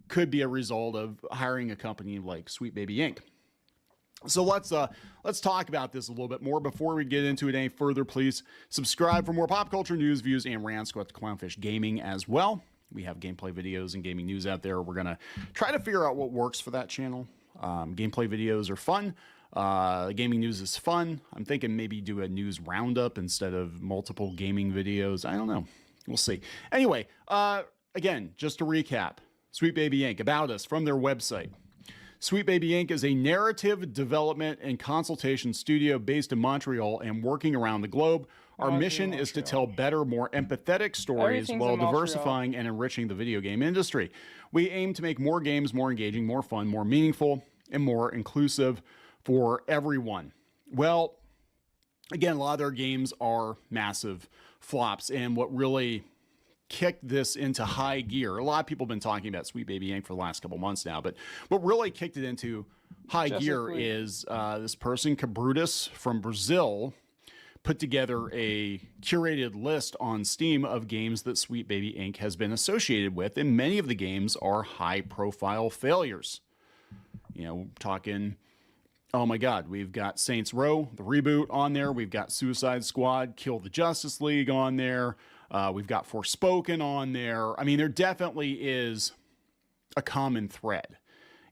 could be a result of hiring a company like Sweet Baby Inc. So let's talk about this a little bit more. Before we get into it any further, please subscribe for more pop culture news, views, and rants. Go out to Clownfish Gaming as well. We have gameplay videos and gaming news out there. We're going to try to figure out what works for that channel. Gameplay videos are fun. Gaming news is fun. I'm thinking maybe do a news roundup instead of multiple gaming videos. I don't know. We'll see. Anyway, again, just to recap, Sweet Baby Inc. about us from their website. Sweet Baby Inc. is a narrative development and consultation studio based in Montreal and working around the globe. Our mission is to tell better, more empathetic stories while diversifying and enriching the video game industry. We aim to make more games more engaging, more fun, more meaningful, and more inclusive for everyone. Well, again, a lot of their games are massive flops, and what really kicked this into high gear. A lot of people have been talking about Sweet Baby Inc. for the last couple months now, but what really kicked it into high gear is this person, Cabrutus from Brazil, put together a curated list on Steam of games that Sweet Baby Inc. has been associated with, and many of the games are high-profile failures. Talking, oh my God, we've got Saints Row, the reboot on there. We've got Suicide Squad, Kill the Justice League on there. We've got Forspoken on there. I mean, there definitely is a common thread.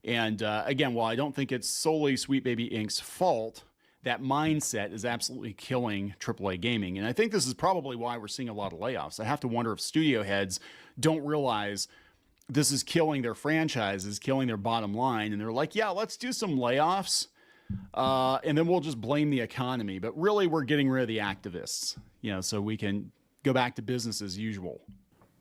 And again, while I don't think it's solely Sweet Baby Inc.'s fault, that mindset is absolutely killing AAA gaming. And I think this is probably why we're seeing a lot of layoffs. I have to wonder if studio heads don't realize this is killing their franchises, killing their bottom line. And they're like, yeah, let's do some layoffs. And then we'll just blame the economy. But really, we're getting rid of the activists, so we can go back to business as usual.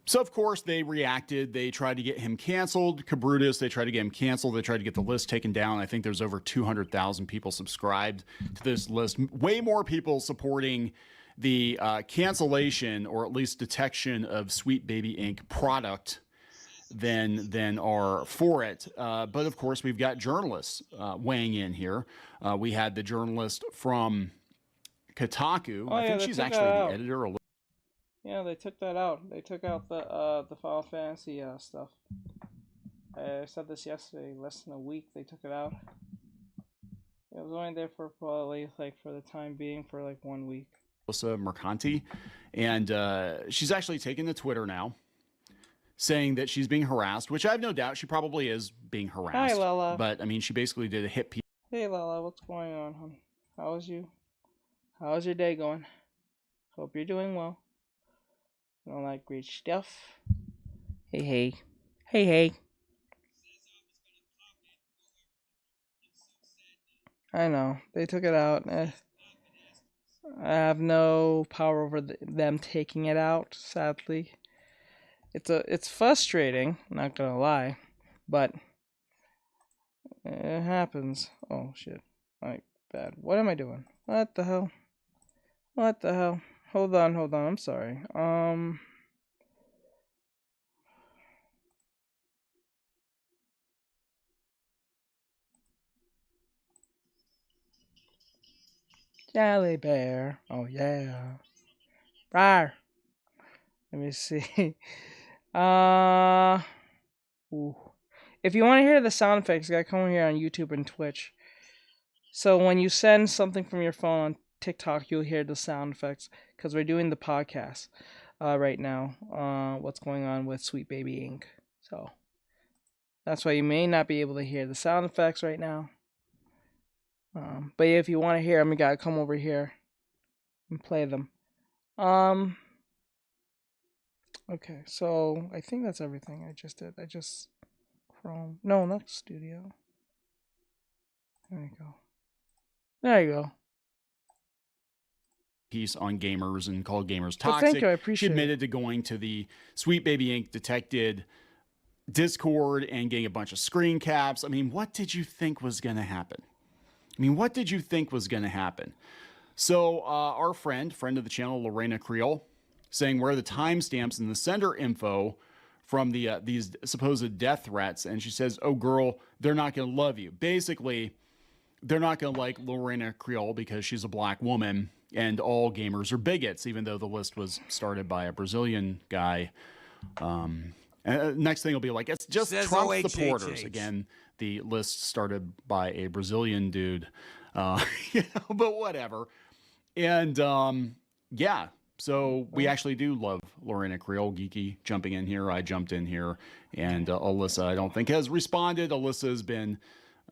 So, of course, they reacted. They tried to get him canceled. Cabrutus, they tried to get him canceled. They tried to get the list taken down. I think there's over 200,000 people subscribed to this list. Way more people supporting the cancellation or at least detection of Sweet Baby Inc. product than are for it. But, of course, we've got journalists weighing in here. We had the journalist from Kotaku. I think she's actually the editor. Yeah, they took that out. They took out the Final Fantasy stuff. I said this yesterday. Less than a week, they took it out. It was only there for probably for the time being for 1 week. Melissa Mercanti, and she's actually taken to Twitter now, saying that she's being harassed, which I have no doubt she probably is being harassed. Hi, Lala. But I mean, she basically did a hit piece. Hey, Lala, what's going on, hon? How's your day going? Hope you're doing well. All that great stuff. Hey. I know. They took it out. I have no power over them taking it out, sadly. It's frustrating, not gonna lie, but it happens. Oh, shit. Bad. What am I doing? What the hell? Hold on. I'm sorry. Jelly bear. Oh yeah. Rawr. Let me see. Ooh. If you want to hear the sound effects, you gotta come here on YouTube and Twitch. So when you send something from your phone on TikTok, you'll hear the sound effects because we're doing the podcast right now. What's going on with Sweet Baby Inc. So that's why you may not be able to hear the sound effects right now. But if you want to hear them, you gotta come over here and play them. Okay, so I think that's everything I just did. Chrome. No, not Studio. There you go. Piece on gamers and called gamers toxic. Thank you, I appreciate She admitted to going to the Sweet Baby Inc. detected Discord and getting a bunch of screen caps. I mean, what did you think was going to happen? So our friend of the channel, Lorena Creel, saying where are the timestamps and the sender info from these supposed death threats, and she says, "Oh girl, they're not going to love you." Basically, they're not going to like Lorena Creel because she's a black woman, and all gamers are bigots, even though the list was started by a Brazilian guy. Next thing will be like, it's just Trump supporters. Again, the list started by a Brazilian dude, but whatever. And yeah, so we actually do love Lorena Creel. Geeky jumping in here. I jumped in here. And Alyssa, I don't think, has responded. Alyssa has been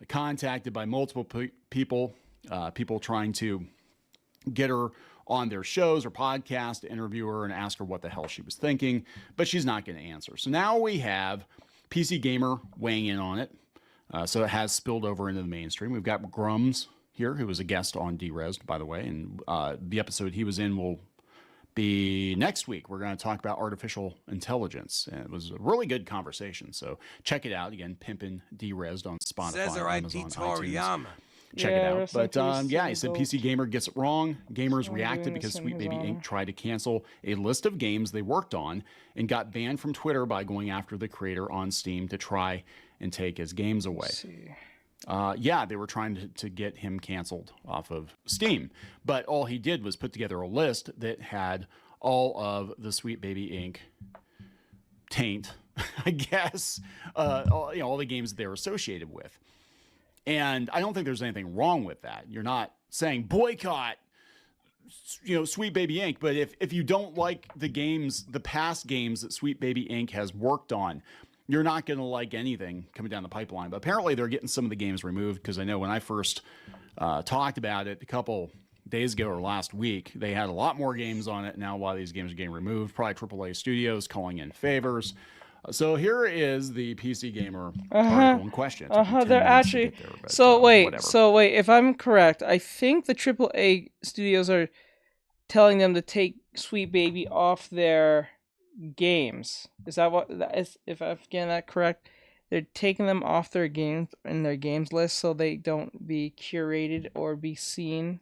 contacted by multiple people trying to get her on their shows or podcasts to interview her and ask her what the hell she was thinking, but she's not going to answer. So now we have PC Gamer weighing in on it. So it has spilled over into the mainstream. We've got Grums here, who was a guest on Derezzed, by the way, and the episode he was in will be next week. We're going to talk about artificial intelligence, and it was a really good conversation. So check it out again. Pimpin' Derezzed on Spotify, Amazon, Toriyama. iTunes. Check it out. But yeah, he said PC Gamer gets it wrong. Gamers reacted because Sweet Baby Inc. tried to cancel a list of games they worked on and got banned from Twitter by going after the creator on Steam to try and take his games away. Yeah, they were trying to get him canceled off of Steam. But all he did was put together a list that had all of the Sweet Baby Inc. taint, I guess, all the games that they're associated with. And I don't think there's anything wrong with that. You're not saying boycott, Sweet Baby Inc. But if you don't like the games, the past games that Sweet Baby Inc. has worked on, you're not going to like anything coming down the pipeline. But apparently they're getting some of the games removed, because I know when I first talked about it a couple days ago or last week. They had a lot more games on it. Now a lot of these games are getting removed. Probably AAA studios calling in favors. So here is the PC Gamer article in question. They're actually wait. If I'm correct, I think the AAA studios are telling them to take Sweet Baby off their games. Is that what that is? If I'm getting that correct, they're taking them off their games in their games list so they don't be curated or be seen,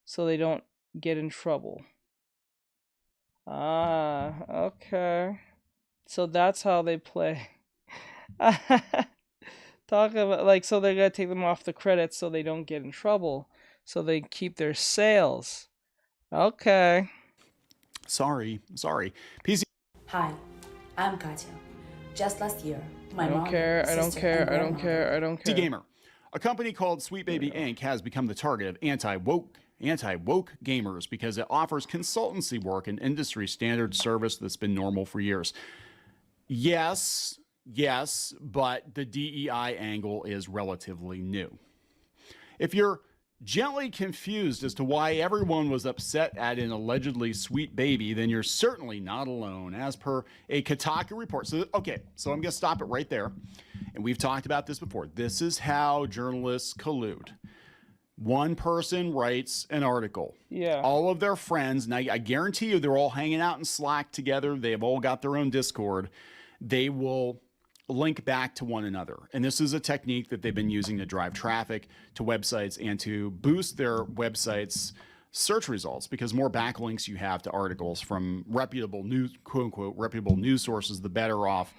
so they don't get in trouble. Ah, okay. So that's how they play. Talk about like, so they're gonna take them off the credits so they don't get in trouble, so they keep their sales. Okay. Sorry. PC. Hi, I'm Katya. Just last year, my I don't care. PC Gamer, a company called Sweet Baby Inc. has become the target of anti-woke gamers because it offers consultancy work and industry standard service that's been normal for years. Yes, but the DEI angle is relatively new. If you're gently confused as to why everyone was upset at an allegedly sweet baby, then you're certainly not alone, as per a Kotaku report. So I'm going to stop it right there. And we've talked about this before. This is how journalists collude. One person writes an article. Yeah. All of their friends, and I guarantee you they're all hanging out in Slack together. They have all got their own Discord. They will link back to one another. And this is a technique that they've been using to drive traffic to websites and to boost their websites' search results, because more backlinks you have to articles from reputable news, quote unquote, reputable news sources, the better off,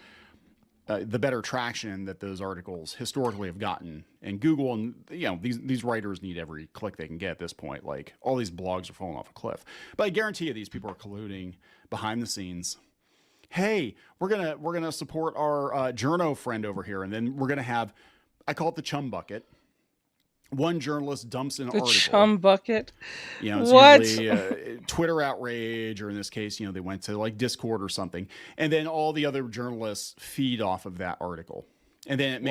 the better traction that those articles historically have gotten. And Google, and these writers need every click they can get at this point. Like, all these blogs are falling off a cliff. But I guarantee you these people are colluding behind the scenes. Hey, we're gonna support our journo friend over here, and then we're gonna have, I call it the chum bucket. One journalist dumps an article. The chum bucket. It's what? Usually Twitter outrage, or in this case, they went to like Discord or something, and then all the other journalists feed off of that article, and then it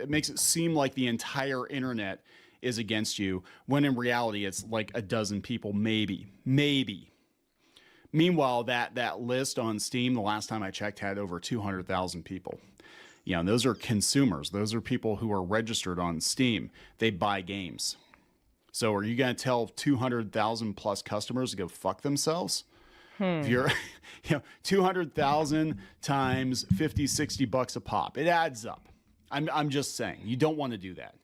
makes it seem like the entire internet is against you, when in reality it's like a dozen people, maybe. Meanwhile, that list on Steam, the last time I checked, had over 200,000 people. And those are consumers. Those are people who are registered on Steam. They buy games. So are you going to tell 200,000 plus customers to go fuck themselves? If you're 200,000 times 50, 60 bucks a pop, it adds up. I'm just saying, you don't want to do that.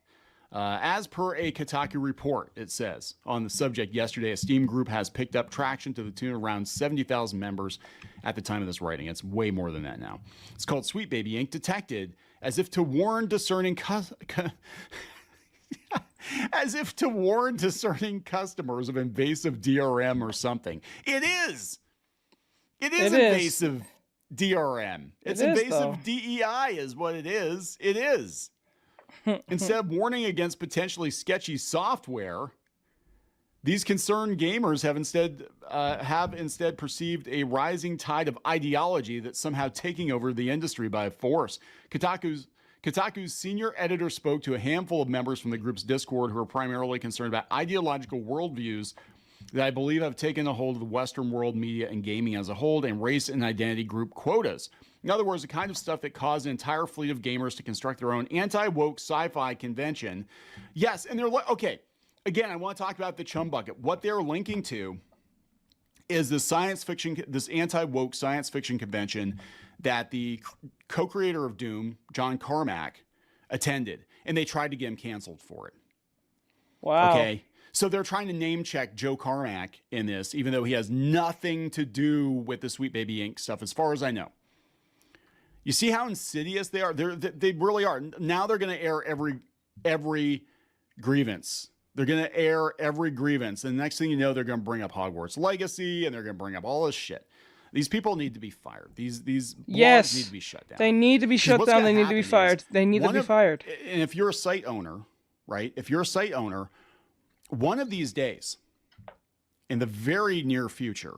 As per a Kotaku report, it says on the subject yesterday, a Steam group has picked up traction to the tune of around 70,000 members at the time of this writing. It's way more than that now. It's called Sweet Baby Inc. Detected as if to warn discerning customers of invasive DRM or something. It is invasive DRM. It's invasive DEI is what it is. It is. Instead of warning against potentially sketchy software, these concerned gamers have instead perceived a rising tide of ideology that's somehow taking over the industry by force. Kotaku's senior editor spoke to a handful of members from the group's Discord who are primarily concerned about ideological worldviews that I believe have taken a hold of the Western world media and gaming as a whole, and race and identity group quotas. In other words, the kind of stuff that caused an entire fleet of gamers to construct their own anti-woke sci-fi convention. Yes, and they're like, okay, again, I want to talk about the chum bucket. What they're linking to is this anti-woke science fiction convention that the co-creator of Doom, John Carmack, attended, and they tried to get him canceled for it. Wow. Okay. So they're trying to name check Joe Carmack in this, even though he has nothing to do with the Sweet Baby Inc. stuff, as far as I know. You see how insidious they are? They really are. Now they're going to air every grievance. They're going to air every grievance. And the next thing you know, they're going to bring up Hogwarts Legacy, and they're going to bring up all this shit. These people need to be fired. These blogs need to be shut down. They need to be shut down. They need to be fired. They need to be fired. And if you're a site owner, right? If you're a site owner, one of these days, in the very near future,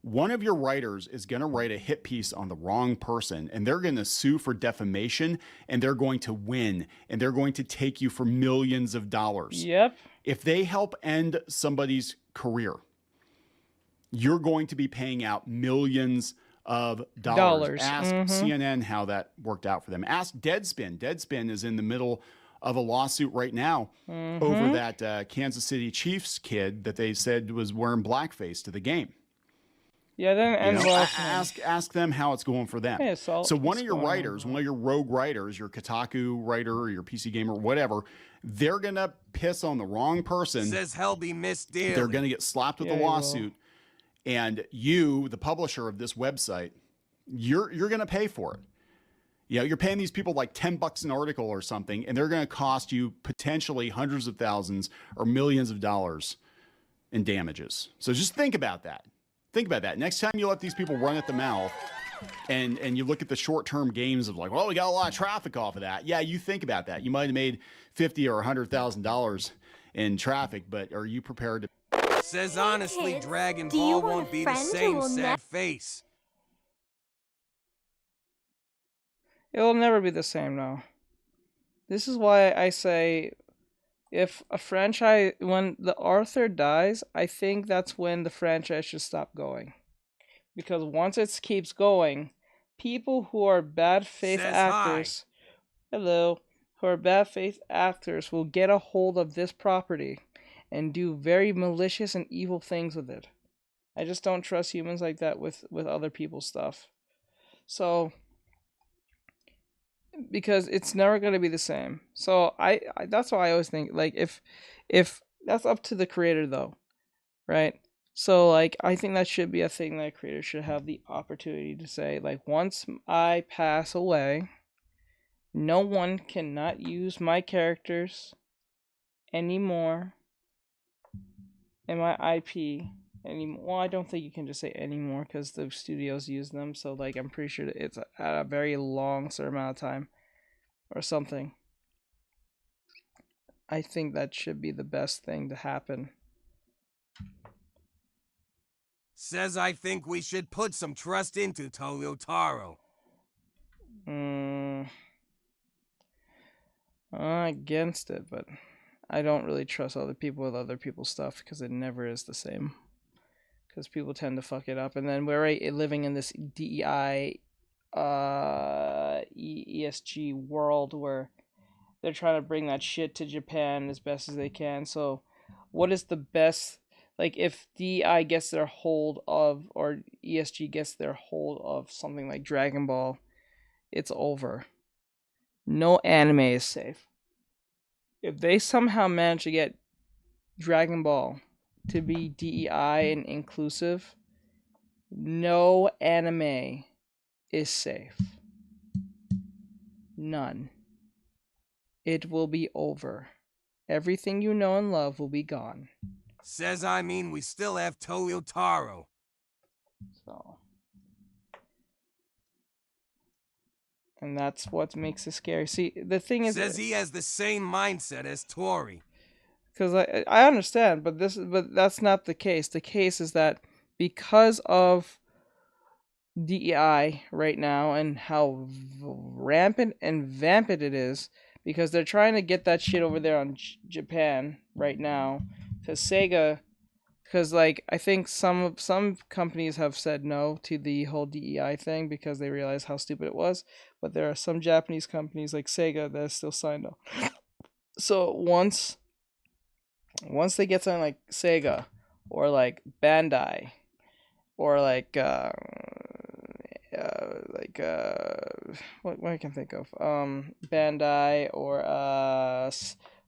one of your writers is going to write a hit piece on the wrong person, and they're going to sue for defamation, and they're going to win, and they're going to take you for millions of dollars. Yep. If they help end somebody's career, you're going to be paying out millions of dollars. Ask CNN how that worked out for them. Ask Deadspin. Deadspin is in the middle of a lawsuit right now over that Kansas City Chiefs kid that they said was wearing blackface to the game. Yeah, then end well. Ask them how it's going for them. Hey, so one of your writers, one of your rogue writers, your Kotaku writer or your PC Gamer, whatever, they're gonna piss on the wrong person. Says hell be missed dearly. They're gonna get slapped with a lawsuit, and you, the publisher of this website, you're gonna pay for it. You know, you're paying these people like $10 an article or something, and they're gonna cost you potentially hundreds of thousands or millions of dollars in damages. So just think about that. Think about that. Next time you let these people run at the mouth and you look at the short-term games of like, well, we got a lot of traffic off of that. Yeah, you think about that. You might have made $50,000 or $100,000 in traffic, but are you prepared to... Says honestly, kids, Dragon Ball won't be the same sad face. It will never be the same now. This is why I say... If a franchise, when the author dies, I think that's when the franchise should stop going. Because once it keeps going, people who are bad faith actors, who are bad faith actors will get a hold of this property and do very malicious and evil things with it. I just don't trust humans like that with other people's stuff. So... because it's never going to be the same. So I that's why I always think, like, if that's up to the creator though, right? So like I think that should be a thing that creators should have the opportunity to say, like, once I pass away, no one cannot use my characters anymore and my IP anymore. Well, I don't think you can just say anymore because the studios use them. So like I'm pretty sure that it's at a very long certain amount of time or something. I think that should be the best thing to happen. Says I think we should put some trust into Toyotaro. I'm against it, but I don't really trust other people with other people's stuff because it never is the same. Because people tend to fuck it up, and then we're living in this DEI, ESG world where they're trying to bring that shit to Japan as best as they can. So, what is the best? Like, if DEI gets their hold of, or ESG gets their hold of something like Dragon Ball, it's over. No anime is safe. If they somehow manage to get Dragon Ball to be DEI and inclusive, no anime is safe. None. It will be over. Everything you know and love will be gone. Says I mean we still have Toyotaro. So. And that's what makes it scary. See, the thing is... Says he has the same mindset as Tori. Because I understand, but that's not the case. The case is that because of DEI right now and how rampant and vampant it is, because they're trying to get that shit over there on Japan right now, because Sega, because like I think some companies have said no to the whole DEI thing because they realize how stupid it was, but there are some Japanese companies like Sega that are still signed up. So once they get something like Sega or like Bandai or like what I can think of, Bandai or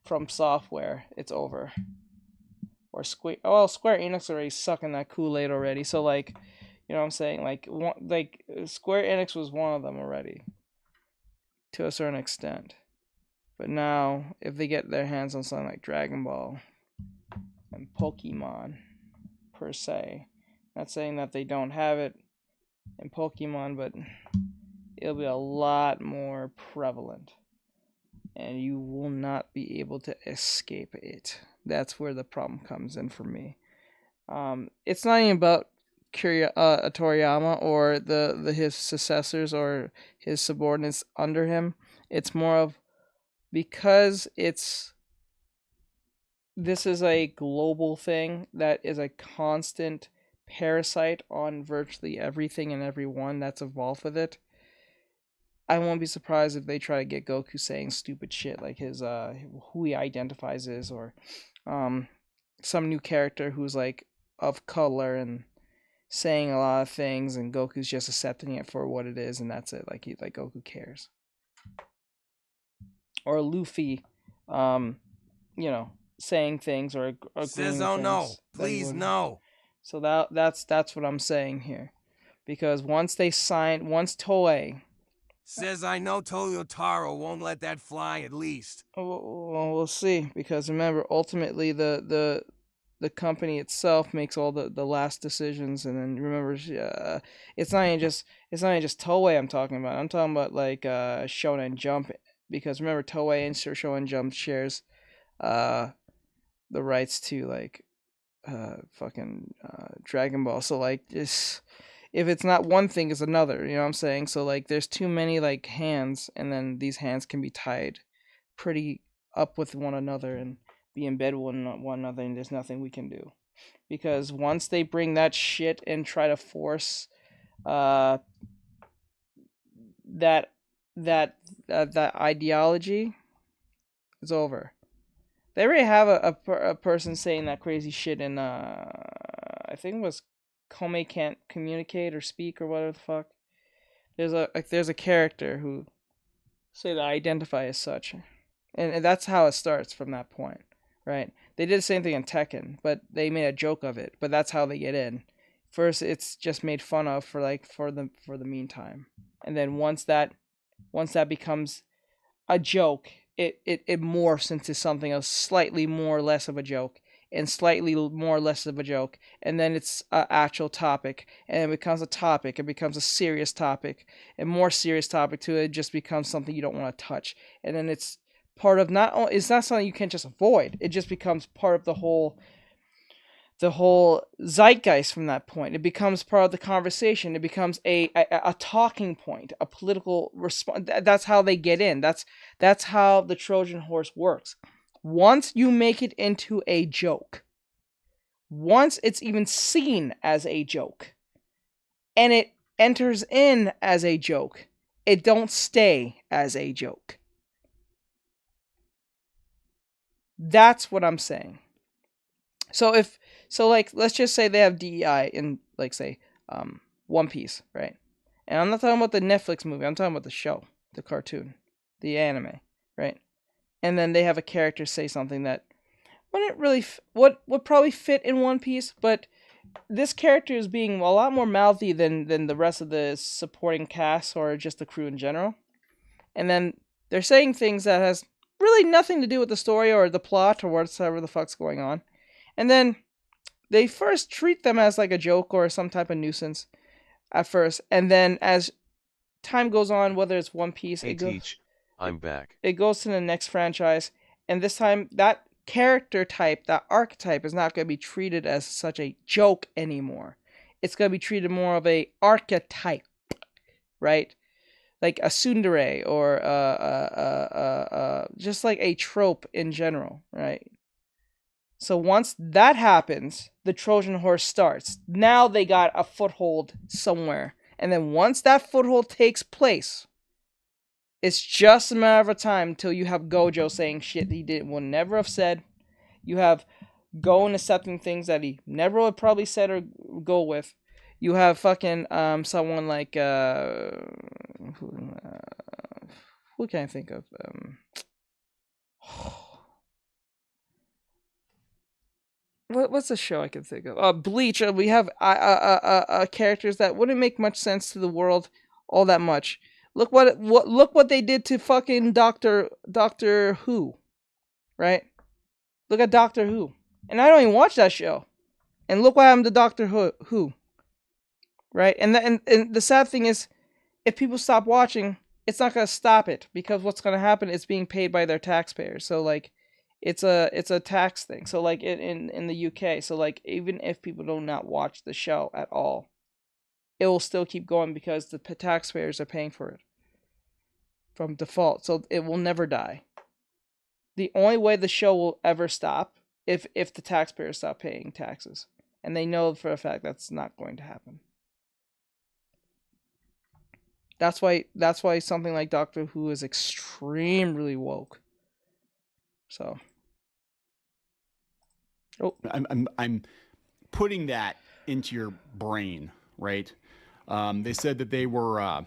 From Software, it's over. Or Square Enix already sucking that Kool-Aid already. So like, you know what I'm saying? Like Square Enix was one of them already, to a certain extent. But now, if they get their hands on something like Dragon Ball and Pokemon, per se, not saying that they don't have it in Pokemon, but it'll be a lot more prevalent. And you will not be able to escape it. That's where the problem comes in for me. It's not even about Toriyama or his successors or his subordinates under him. It's more of because it's this is a global thing that is a constant parasite on virtually everything and everyone that's involved with it. I won't be surprised if they try to get Goku saying stupid shit like his who he identifies as, or some new character who's like of color and saying a lot of things, and Goku's just accepting it for what it is, and that's it. Like Goku cares. Or Luffy, saying things or agreeing Says, with oh things no, that he please wouldn't. no. So that's what I'm saying here, because once Toei Says I know Toyotaro won't let that fly at least. well, we'll see, because remember, ultimately the company itself makes all the last decisions, and then remember, it's not even just Toei I'm talking about. I'm talking about like Shonen Jump, because remember, Toei and Shonen Jump shares the rights to like Dragon Ball. So like this, if it's not one thing, it's another. You know what I'm saying? So like, there's too many like hands, and then these hands can be tied pretty up with one another and be in bed with one another, and there's nothing we can do, because once they bring that shit and try to force that ideology, it's over. They already have a person saying that crazy shit in I think it was Kome Can't Communicate or Speak or whatever the fuck. There's a character who say that I identify as such, and that's how it starts from that point, right? They did the same thing in Tekken, but they made a joke of it. But that's how they get in. First, it's just made fun of for the meantime, and then once that becomes a joke, it morphs into something else, slightly more or less of a joke, and slightly more or less of a joke, and then it's an actual topic, and it becomes a topic, it becomes a serious topic, and more serious topic to it just becomes something you don't want to touch, and then it's part of it's not something you can't just avoid, it just becomes part of the whole zeitgeist from that point. It becomes part of the conversation. It becomes a talking point, a political response. That's how they get in. That's how the Trojan horse works. Once you make it into a joke, once it's even seen as a joke, and it enters in as a joke, it don't stay as a joke. That's what I'm saying. So let's just say they have DEI in, like, say, One Piece, right? And I'm not talking about the Netflix movie. I'm talking about the show, the cartoon, the anime, right? And then they have a character say something that wouldn't really would probably fit in One Piece, but this character is being a lot more mouthy than the rest of the supporting cast or just the crew in general. And then they're saying things that has really nothing to do with the story or the plot or whatever the fuck's going on. And then they first treat them as like a joke or some type of nuisance at first, and then as time goes on, whether it's One Piece, I'm back. It goes to the next franchise, and this time that character type, that archetype, is not going to be treated as such a joke anymore. It's going to be treated more of a archetype, right? Like a tsundere, or just like a trope in general, right? So once that happens, the Trojan horse starts. Now they got a foothold somewhere. And then once that foothold takes place, it's just a matter of time until you have Gojo saying shit he would never have said. You have Gon accepting things that he never would probably said or go with. You have fucking someone like who can I think of? What's the show I can think of? Bleach. We have characters that wouldn't make much sense to the world all that much. Look what they did to fucking Doctor Who, right? Look at Doctor Who, and I don't even watch that show. And look what happened to Doctor Who, right? And the sad thing is, if people stop watching, it's not gonna stop it, because what's gonna happen is being paid by their taxpayers. So like, it's a tax thing. So like in the UK, so like even if people do not watch the show at all, it will still keep going because the taxpayers are paying for it from default. So it will never die. The only way the show will ever stop if the taxpayers stop paying taxes, and they know for a fact that's not going to happen. That's why something like Doctor Who is extremely woke. So, I'm putting that into your brain, right? They said that they were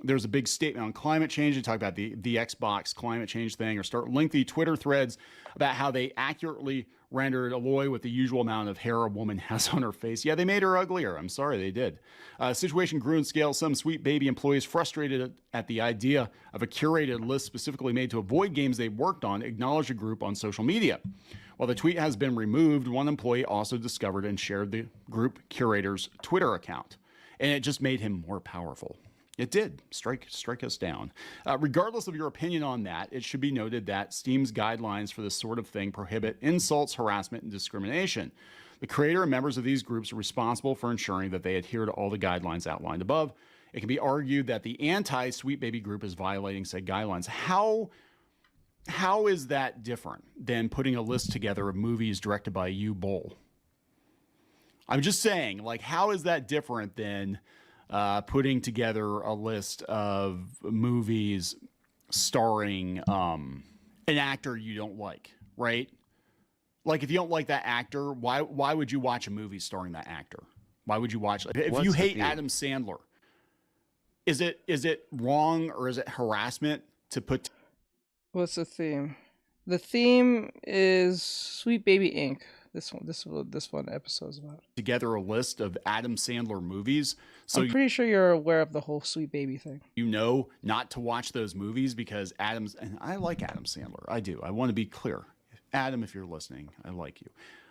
there's a big statement on climate change. They talk about the Xbox climate change thing, or start lengthy Twitter threads about how they accurately rendered Aloy with the usual amount of hair a woman has on her face. Yeah, they made her uglier. I'm sorry, they did. Situation grew in scale. Some Sweet Baby employees, frustrated at the idea of a curated list specifically made to avoid games they worked on, acknowledged the group on social media. While the tweet has been removed, one employee also discovered and shared the group curator's Twitter account, and it just made him more powerful. It did strike us down. Regardless of your opinion on that, it should be noted that Steam's guidelines for this sort of thing prohibit insults, harassment, and discrimination. The creator and members of these groups are responsible for ensuring that they adhere to all the guidelines outlined above. It can be argued that the anti-Sweet Baby group is violating said guidelines. How is that different than putting a list together of movies directed by you, Bull? I'm just saying, like, how is that different than putting together a list of movies starring an actor you don't like, right? Like, if you don't like that actor, why would you watch a movie starring that actor? Why would you watch? If you hate Adam Sandler, is it wrong or is it harassment to put? What's the theme? The theme is Sweet Baby Inc. This one episode is about. Together a list of Adam Sandler movies. So I'm pretty sure you're aware of the whole Sweet Baby thing. You know not to watch those movies because and I like Adam Sandler. I do. I want to be clear. Adam, if you're listening, I like you.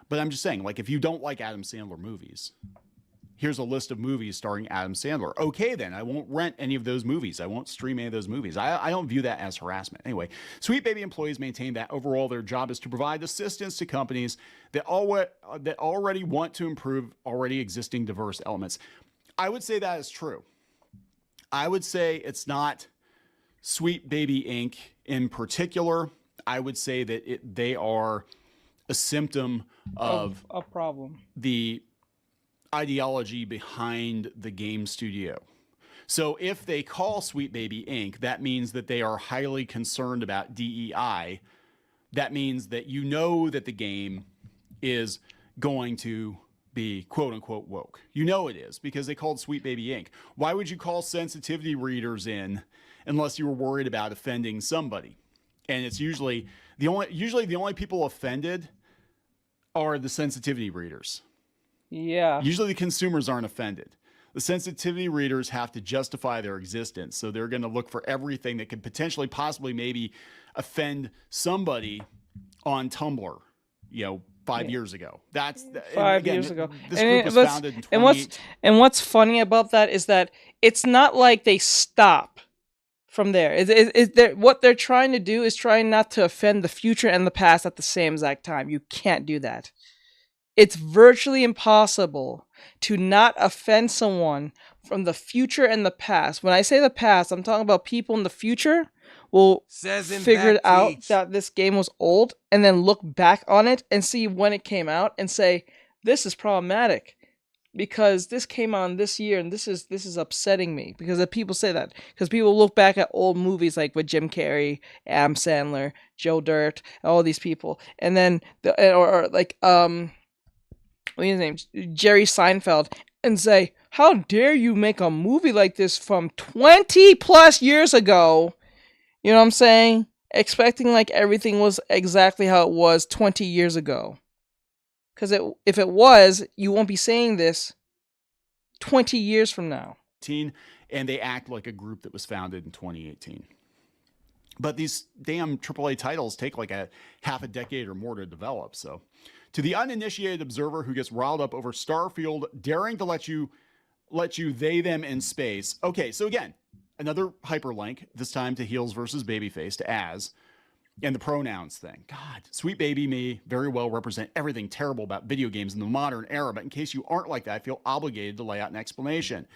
But I'm just saying, like, if you don't like Adam Sandler movies, here's a list of movies starring Adam Sandler. Okay, then I won't rent any of those movies. I won't stream any of those movies. I don't view that as harassment. Anyway, Sweet Baby employees maintain that overall their job is to provide assistance to companies that already want to improve already existing diverse elements. I would say that is true. I would say it's not Sweet Baby Inc. in particular. I would say that they are a symptom of a problem. The ideology behind the game studio. So if they call Sweet Baby Inc., that means that they are highly concerned about DEI. That means that you know that the game is going to be quote unquote woke. You know it is because they called Sweet Baby Inc. Why would you call sensitivity readers in unless you were worried about offending somebody? And it's usually the only people offended are the sensitivity readers. Yeah. Usually the consumers aren't offended. The sensitivity readers have to justify their existence. So they're going to look for everything that could potentially, possibly, maybe offend somebody on Tumblr, 5 years ago. That's 5 years ago. This group was founded in 2018. And what's funny about that is that it's not like they stop from there. What they're trying to do is trying not to offend the future and the past at the same exact time. You can't do that. It's virtually impossible to not offend someone from the future and the past. When I say the past, I'm talking about people in the future will figure out that this game was old and then look back on it and see when it came out and say, this is problematic because this came on this year and this is upsetting me. Because the people say that. Because people look back at old movies like with Jim Carrey, Adam Sandler, Joe Dirt, all these people. And then, what's his name? Jerry Seinfeld, and say, how dare you make a movie like this from 20 plus years ago? You know what I'm saying? Expecting like everything was exactly how it was 20 years ago. Because if it was, you won't be saying this 20 years from now. And they act like a group that was founded in 2018. But these damn AAA titles take like a half a decade or more to develop, so... To the uninitiated observer who gets riled up over Starfield daring to let you they them in space. Okay, so again, another hyperlink, this time to Heels versus Babyface, to As, and the pronouns thing. God, Sweet Baby may very well represent everything terrible about video games in the modern era, but in case you aren't like that, I feel obligated to lay out an explanation.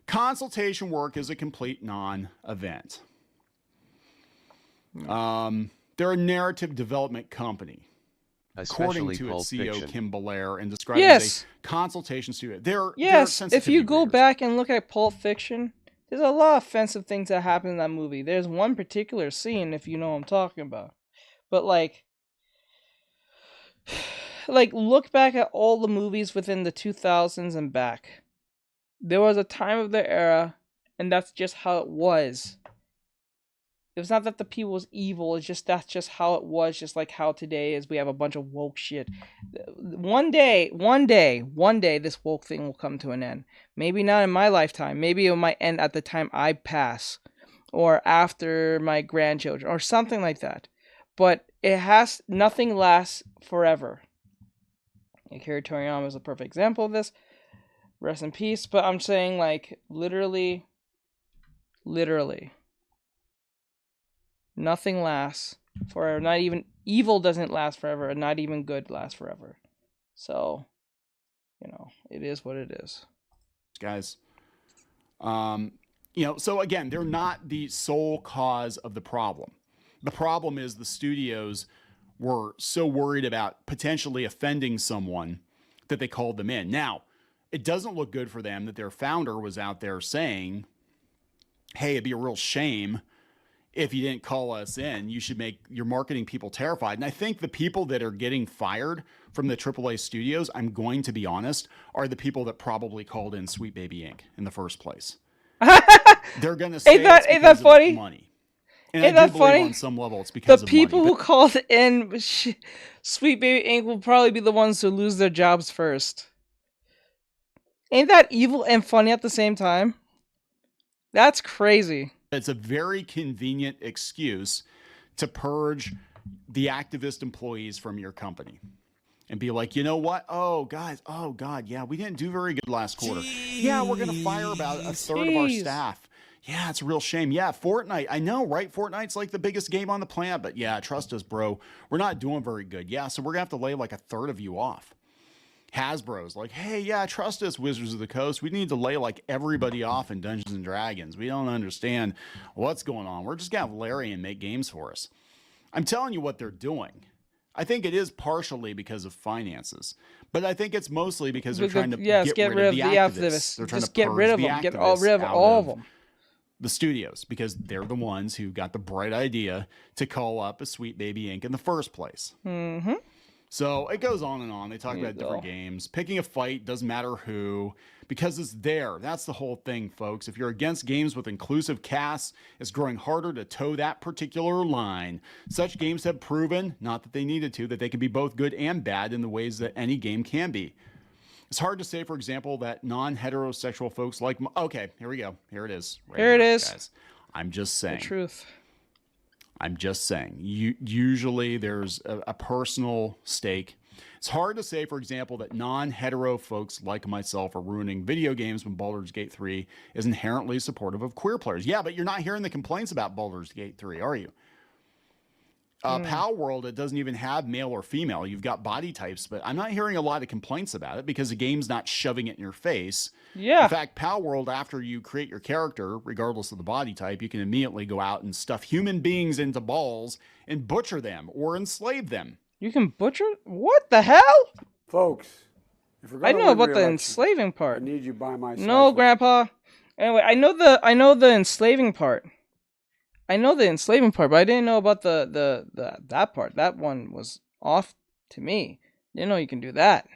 Consultation work is a complete non-event. They're a narrative development company. according especially to Pulp its CEO, Fiction. Kim Belair, and described Yes. as a consultation studio. They're Yes, if sensitivity you go readers. back and look at Pulp Fiction, there's a lot of offensive things that happen in that movie. There's one particular scene, if you know what I'm talking about. But like look back at all the movies within the 2000s and back. There was a time of their era, and that's just how it was. It was not that the people was evil, it's just that's just how it was, just like how today is we have a bunch of woke shit. One day, this woke thing will come to an end. Maybe not in my lifetime. Maybe it might end at the time I pass, or after my grandchildren, or something like that. But nothing lasts forever. Akira Toriyama is a perfect example of this. Rest in peace. But I'm saying, like, literally, nothing lasts forever. Not even evil doesn't last forever, and not even good lasts forever. So, it is what it is. Guys, so again, they're not the sole cause of the problem. The problem is the studios were so worried about potentially offending someone that they called them in. Now, it doesn't look good for them that their founder was out there saying, hey, it'd be a real shame if you didn't call us in. You should make your marketing people terrified. And I think the people that are getting fired from the AAA studios, I'm going to be honest, are the people that probably called in Sweet Baby Inc. in the first place. They're going to say ain't that funny? Money. And Ain't I do that believe funny? on some level it's because the of people money. who called in Sweet Baby Inc. will probably be the ones who lose their jobs first. Ain't that evil and funny at the same time? That's crazy. It's a very convenient excuse to purge the activist employees from your company and be like, you know what? Oh, guys. Oh, God. Yeah, we didn't do very good last quarter. Yeah, we're going to fire about a third of our staff. Yeah, it's a real shame. Yeah, Fortnite. I know, right? Fortnite's like the biggest game on the planet, but yeah, trust us, bro. We're not doing very good. Yeah, so we're going to have to lay like a third of you off. Hasbro's like, hey, yeah, trust us, Wizards of the Coast. We need to lay like everybody off in Dungeons and Dragons. We don't understand what's going on. We're just going to have Larian make games for us. I'm telling you what they're doing. I think it is partially because of finances, but I think it's mostly because they're trying to get rid of the activists. They're trying to get rid of them. Get rid of all of them. The studios, because they're the ones who got the bright idea to call up a Sweet Baby Inc. in the first place. Mm-hmm. So it goes on and on. They talk about different games. Picking a fight doesn't matter who, because it's there. That's the whole thing, folks. If you're against games with inclusive casts, it's growing harder to toe that particular line. Such games have proven, not that they needed to, that they can be both good and bad in the ways that any game can be. It's hard to say, for example, that non-heterosexual folks like... Okay, here we go. Here it is. Here it is. Guys. I'm just saying. The truth. I'm just saying. Usually there's a personal stake. It's hard to say, for example, that non-hetero folks like myself are ruining video games when Baldur's Gate 3 is inherently supportive of queer players. Yeah, but you're not hearing the complaints about Baldur's Gate 3, are you? Pal World, it doesn't even have male or female. You've got body types, but I'm not hearing a lot of complaints about it because the game's not shoving it in your face. Yeah. In fact, Pal World, after you create your character, regardless of the body type, you can immediately go out and stuff human beings into balls and butcher them or enslave them. You can butcher? What the hell? Folks, if we're I gonna know win about the re-election, enslaving part. I need you by my side. No, Grandpa. Anyway, I know the enslaving part. I know the enslaving part, but I didn't know about that part. That one was off to me. Didn't know you can do that.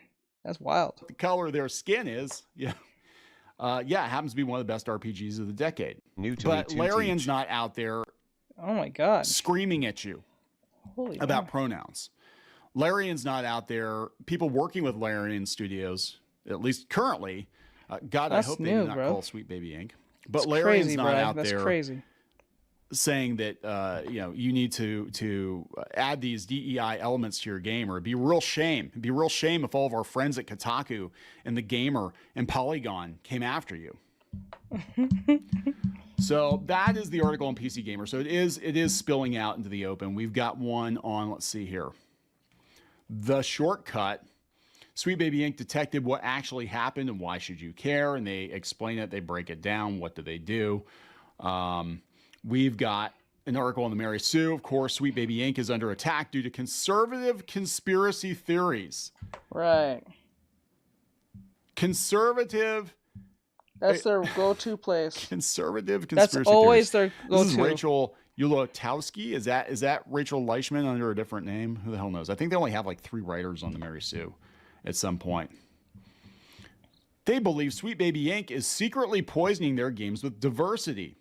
That's wild. The color of their skin is, it happens to be one of the best RPGs of the decade. But Larian's not out there. Oh my God! Screaming at you about pronouns. Larian's not out there. People working with Larian Studios, at least currently, God, I hope they do not call Sweet Baby Inc. But Larian's not out there. That's crazy. Saying that you need to add these DEI elements to your game, or it'd be a real shame. It'd be a real shame if all of our friends at Kotaku and The Gamer and Polygon came after you. So that is the article on PC Gamer. So it is spilling out into the open. We've got one on, let's see here. The Shortcut. Sweet Baby Inc. detected what actually happened and why should you care? And they explain it. They break it down. What do they do? We've got an article on the Mary Sue. Of course, Sweet Baby Inc. is under attack due to conservative conspiracy theories. Right. Conservative. That's their go-to place. Conservative conspiracy That's always theories. their go-to. This is Rachel Ulotowski. Is that Rachel Leichman under a different name? Who the hell knows? I think they only have like 3 writers on the Mary Sue at some point. They believe Sweet Baby Inc. is secretly poisoning their games with diversity.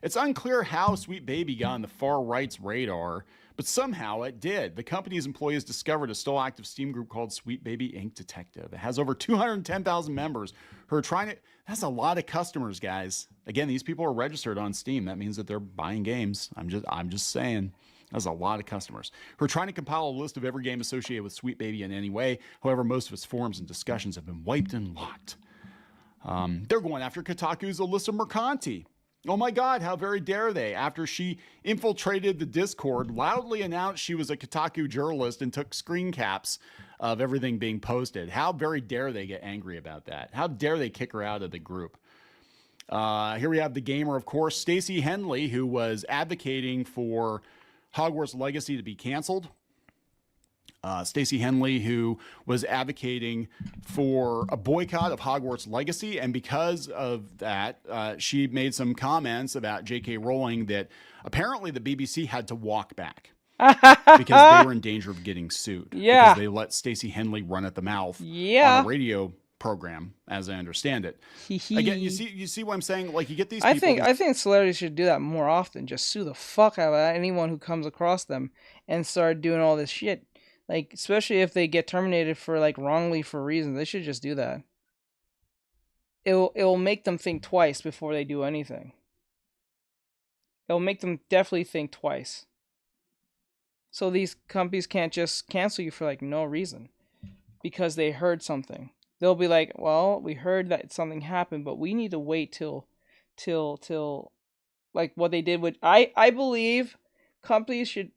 It's unclear how Sweet Baby got on the far right's radar, but somehow it did. The company's employees discovered a still active Steam group called Sweet Baby Inc. Detective. It has over 210,000 members who are trying to... That's a lot of customers, guys. Again, these people are registered on Steam. That means that they're buying games. I'm just saying. That's a lot of customers who are trying to compile a list of every game associated with Sweet Baby in any way. However, most of its forums and discussions have been wiped and locked. They're going after Kotaku's Alyssa Mercanti. Oh my God, how very dare they? After she infiltrated the Discord, loudly announced she was a Kotaku journalist and took screen caps of everything being posted. How very dare they get angry about that? How dare they kick her out of the group? Here we have the gamer, of course, Stacey Henley, who was advocating for Hogwarts Legacy to be canceled. Stacey Henley, who was advocating for a boycott of Hogwarts Legacy, and because of that, she made some comments about J.K. Rowling that apparently the BBC had to walk back because they were in danger of getting sued. Yeah, because they let Stacey Henley run at the mouth on a radio program, as I understand it. Again, you see what I'm saying? Like, you get these people. I think celebrities should do that more often. Just sue the fuck out of anyone who comes across them and start doing all this shit. Like, especially if they get terminated for, like, wrongly for reasons, they should just do that. It'll make them think twice before they do anything. It'll make them definitely think twice. So these companies can't just cancel you for, like, no reason. Because they heard something. They'll be like, well, we heard that something happened, but we need to wait till like, what they did with... I believe companies should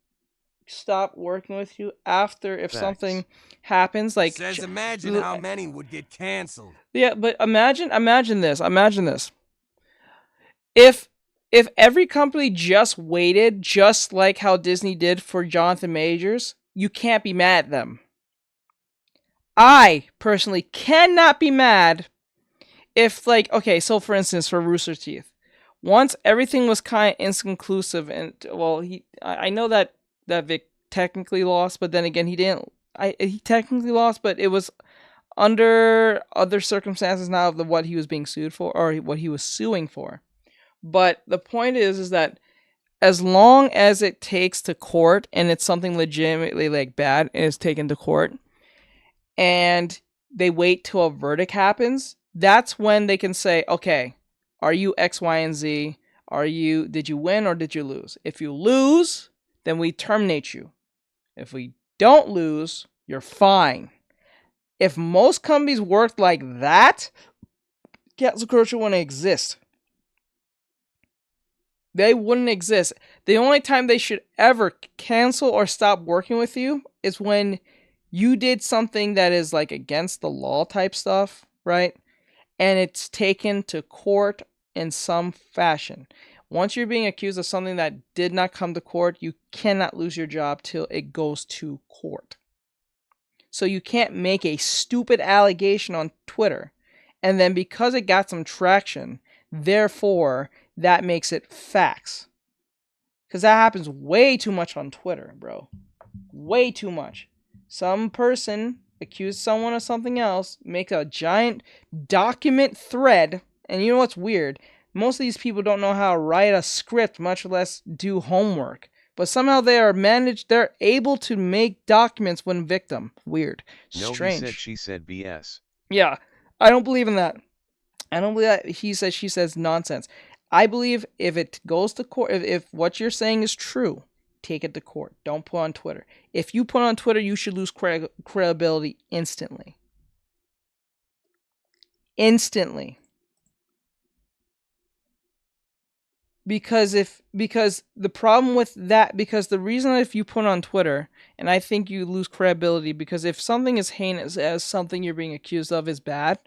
stop working with you after if something happens, like says imagine how many would get canceled. Yeah, but imagine this. If every company just waited, just like how Disney did for Jonathan Majors, you can't be mad at them. I personally cannot be mad if, like, okay, so for instance, for Rooster Teeth, once everything was kind of inconclusive, and well, I know that Vic technically lost, but then again, he didn't. He technically lost, but it was under other circumstances now of what he was being sued for, or what he was suing for. But the point is that as long as it takes to court, and it's something legitimately, like, bad, and it's taken to court, and they wait till a verdict happens, that's when they can say, okay, are you X, Y, and Z? Did you win or did you lose? If you lose, then we terminate you. If we don't lose, you're fine. If most companies worked like that, cancel culture wouldn't exist. They wouldn't exist. The only time they should ever cancel or stop working with you is when you did something that is, like, against the law type stuff, right? And it's taken to court in some fashion. Once you're being accused of something that did not come to court, you cannot lose your job till it goes to court. So you can't make a stupid allegation on Twitter, and then because it got some traction, therefore, that makes it facts. Because that happens way too much on Twitter, bro. Way too much. Some person accused someone of something else, make a giant document thread, and you know what's weird? Most of these people don't know how to write a script, much less do homework. But somehow they're able to make documents when victim. Weird. Strange. No, he said, she said BS. Yeah, I don't believe in that. I don't believe that he says, she says nonsense. I believe if it goes to court, if what you're saying is true, take it to court. Don't put on Twitter. If you put on Twitter, you should lose credibility instantly. Instantly. Because the problem with that, because the reason if you put on Twitter, and I think you lose credibility, because if something is heinous as something you're being accused of is bad,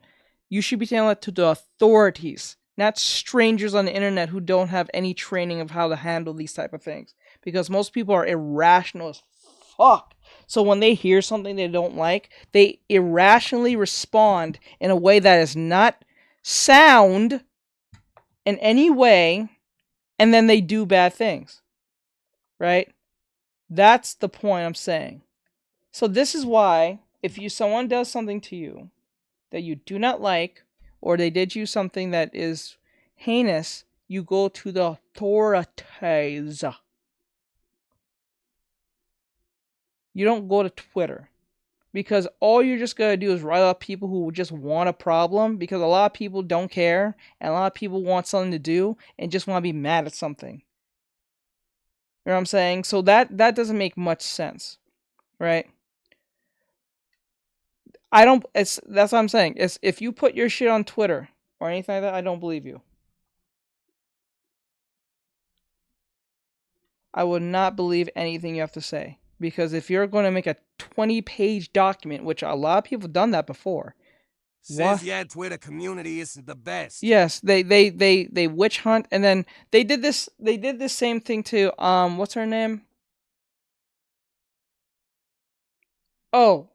you should be telling it to the authorities, not strangers on the internet who don't have any training of how to handle these type of things. Because most people are irrational as fuck. So when they hear something they don't like, they irrationally respond in a way that is not sound in any way, and then they do bad things. Right? That's the point I'm saying. So this is why, if someone does something to you that you do not like, or they did you something that is heinous, you go to the authorities. You don't go to Twitter. Because all you're just going to do is write up people who just want a problem, because a lot of people don't care, and a lot of people want something to do, and just want to be mad at something. You know what I'm saying? So that doesn't make much sense. Right? That's what I'm saying. If you put your shit on Twitter or anything like that, I don't believe you. I would not believe anything you have to say. Because if you're going to make a 20-page document, which a lot of people have done that before. Says yeah, Twitter community isn't the best. Yes, they witch hunt, and then they did this same thing to what's her name? Oh,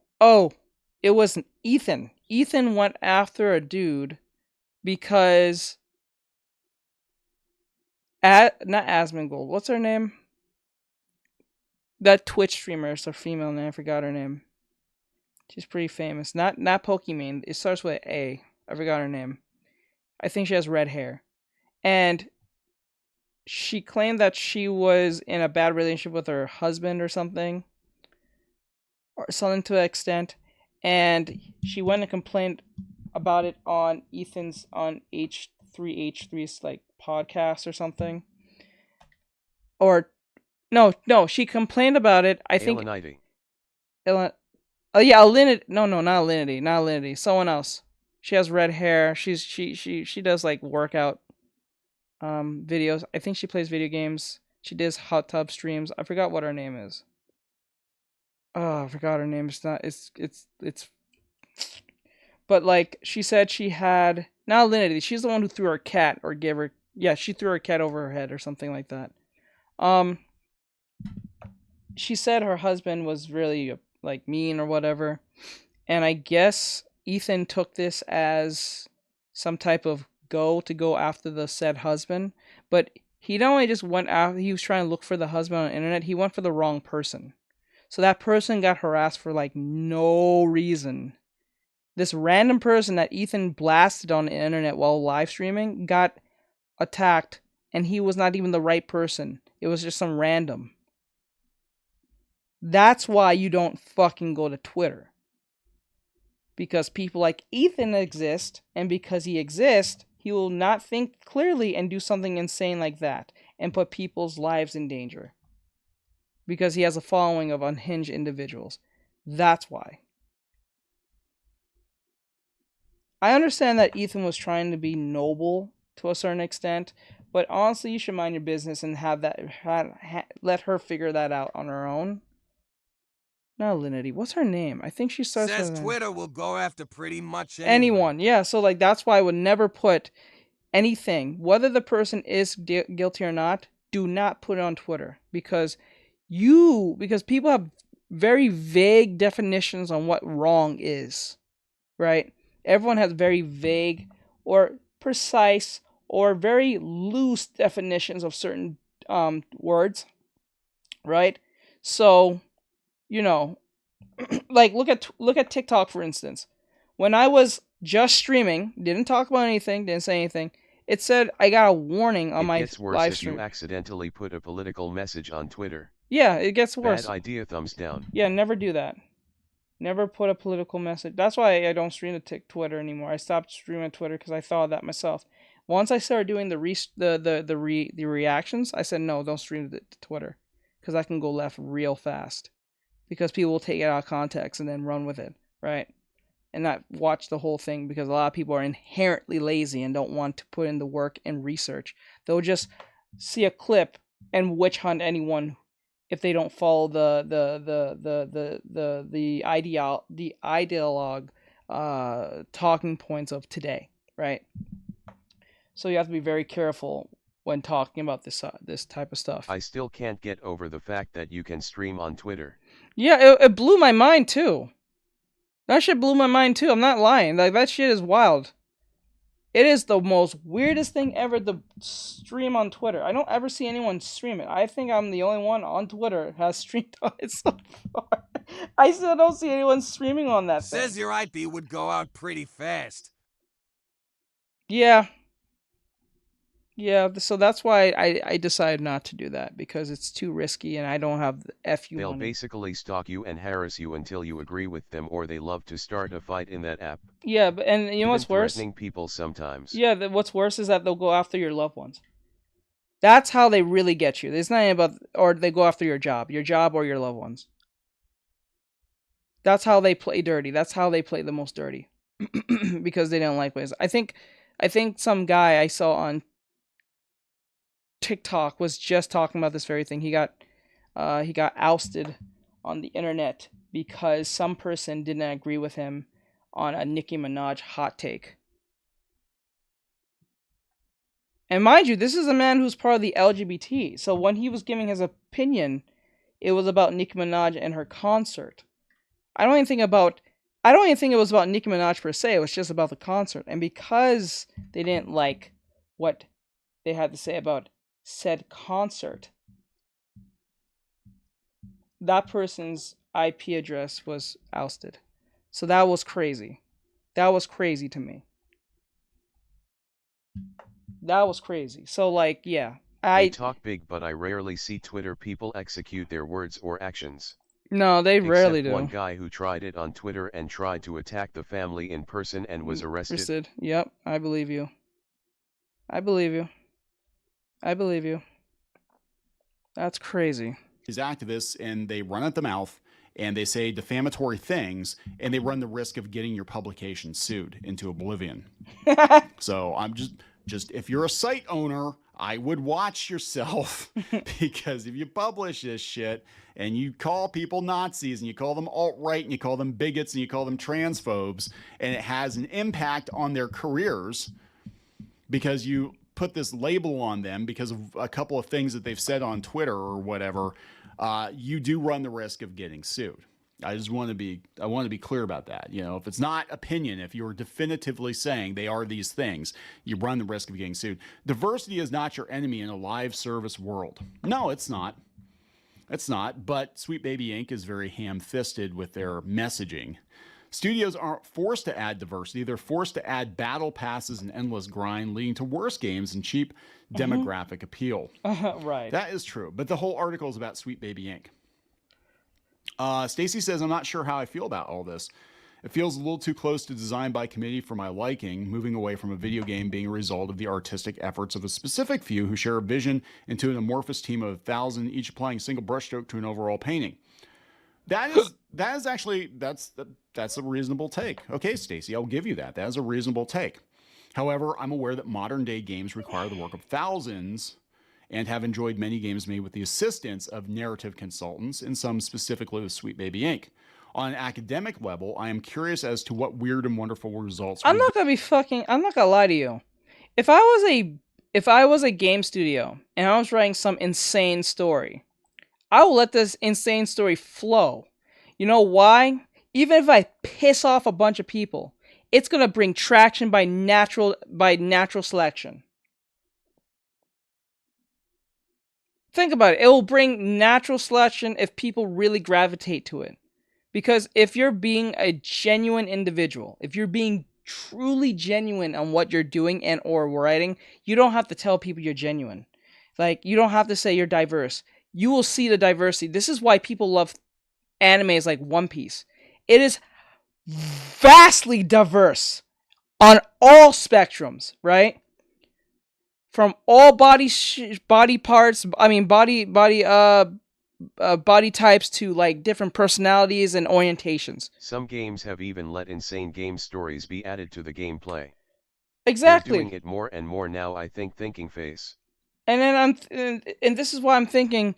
it was Ethan. Ethan went after a dude because not Asmongold. What's her name? That Twitch streamer is a female name. I forgot her name. She's pretty famous. Not Pokimane. It starts with A. I forgot her name. I think she has red hair. And she claimed that she was in a bad relationship with her husband or something. Or something to that extent. And she went and complained about it on Ethan's, on H3H3's like podcast or something. Or no, she complained about it. I think Alinity. Oh yeah, Alinity. No, not Alinity. Someone else. She has red hair. She does like workout videos. I think she plays video games. She does hot tub streams. I forgot what her name is. Oh, I forgot her name. It's but like she said she had not Alinity. She's the one who threw her cat or gave her she threw her cat over her head or something like that. She said her husband was really like mean or whatever, and I guess Ethan took this as some type of go after the said husband, but he not only just went out, he was trying to look for the husband on the internet, he went for the wrong person. So that person got harassed for like no reason. This random person that Ethan blasted on the internet while live streaming got attacked, and he was not even the right person. It was just some random. That's why you don't fucking go to Twitter. Because people like Ethan exist, and because he exists, he will not think clearly and do something insane like that, and put people's lives in danger. Because he has a following of unhinged individuals. That's why. I understand that Ethan was trying to be noble to a certain extent, but honestly, you should mind your business and have that let her figure that out on her own. Not Alinity. What's her name? I think she starts Says with Twitter will go after pretty much anyone. Yeah, so like that's why I would never put anything, whether the person is guilty or not, do not put it on Twitter because people have very vague definitions on what wrong is, right? Everyone has very vague or precise or very loose definitions of certain words, right? So, like look at TikTok for instance. When I was just streaming, didn't talk about anything, didn't say anything. It said I got a warning on my live stream. It gets worse if you accidentally put a political message on Twitter. Yeah, it gets worse. Bad idea, thumbs down. Yeah, never do that. Never put a political message. That's why I don't stream to Twitter anymore. I stopped streaming Twitter because I thought of that myself. Once I started doing the reactions, I said no, don't stream to Twitter because I can go left real fast. Because people will take it out of context and then run with it, right? And not watch the whole thing because a lot of people are inherently lazy and don't want to put in the work and research. They'll just see a clip and witch hunt anyone if they don't follow the ideologue talking points of today, right? So you have to be very careful when talking about this type of stuff. I still can't get over the fact that you can stream on Twitter. Yeah, it blew my mind too. That shit blew my mind too. I'm not lying. Like, that shit is wild. It is the most weirdest thing ever to stream on Twitter. I don't ever see anyone stream it. I think I'm the only one on Twitter has streamed on it so far. I still don't see anyone streaming on that thing. Says your IP would go out pretty fast. Yeah. Yeah, so that's why I decided not to do that, because it's too risky and I don't have the FU They'll money. basically stalk you and harass you until you agree with them, or they love to start a fight in that app. Yeah, but and you know what's worse? Threatening people sometimes. Yeah, what's worse is that they'll go after your loved ones. That's how they really get you. It's not about, or they go after your job or your loved ones. That's how they play dirty. That's how they play the most dirty, because they don't like ways. I think some guy I saw on TikTok was just talking about this very thing. He got ousted on the internet because some person didn't agree with him on a Nicki Minaj hot take. And mind you, this is a man who's part of the LGBT. So when he was giving his opinion, it was about Nicki Minaj and her concert. I don't even think it was about Nicki Minaj per se. It was just about the concert. And because they didn't like what they had to say about said concert, that person's IP address was ousted. So that was crazy. That was crazy to me. That was crazy. So, like, yeah. They talk big, but I rarely see Twitter people execute their words or actions. No, they rarely do. One guy who tried it on Twitter and tried to attack the family in person and was arrested. Yep, I believe you. I believe you. I believe you. That's crazy. These activists, and they run at the mouth, and they say defamatory things, and they run the risk of getting your publication sued into oblivion. So I'm just if you're a site owner, I would watch yourself, because if you publish this shit and you call people Nazis and you call them alt-right and you call them bigots and you call them transphobes, and it has an impact on their careers because you put this label on them because of a couple of things that they've said on Twitter or whatever, you do run the risk of getting sued. I want to be clear about that. You know, if it's not opinion, if you're definitively saying they are these things, you run the risk of getting sued. Diversity is not your enemy in a live service world. No, it's not. It's not. But Sweet Baby Inc. is very ham-fisted with their messaging. Studios aren't forced to add diversity. They're forced to add battle passes and endless grind, leading to worse games and cheap demographic appeal. Right. That is true. But the whole article is about Sweet Baby Inc. Stacy says, I'm not sure how I feel about all this. It feels a little too close to design by committee for my liking, moving away from a video game being a result of the artistic efforts of a specific few who share a vision into an amorphous team of 1,000, each applying a single brushstroke to an overall painting. That's a reasonable take. Okay, Stacy, I'll give you that. That is a reasonable take. However, I'm aware that modern day games require the work of thousands and have enjoyed many games made with the assistance of narrative consultants, and some specifically with Sweet Baby Inc. On an academic level, I am curious as to what weird and wonderful results. I'm not gonna lie to you. If I was a game studio and I was writing some insane story, I will let this insane story flow. You know why? Even if I piss off a bunch of people, it's gonna bring traction by natural selection. Think about it. It will bring natural selection if people really gravitate to it. Because if you're being a genuine individual, if you're being truly genuine on what you're doing and or writing, you don't have to tell people you're genuine. Like, you don't have to say you're diverse. You will see the diversity. This is why people love animes like One Piece. It is vastly diverse on all spectrums, right? From all body parts, body types to like different personalities and orientations. Some games have even let insane game stories be added to the gameplay. Exactly. They're doing it more and more now, I think. Thinking face. And then and this is why I'm thinking,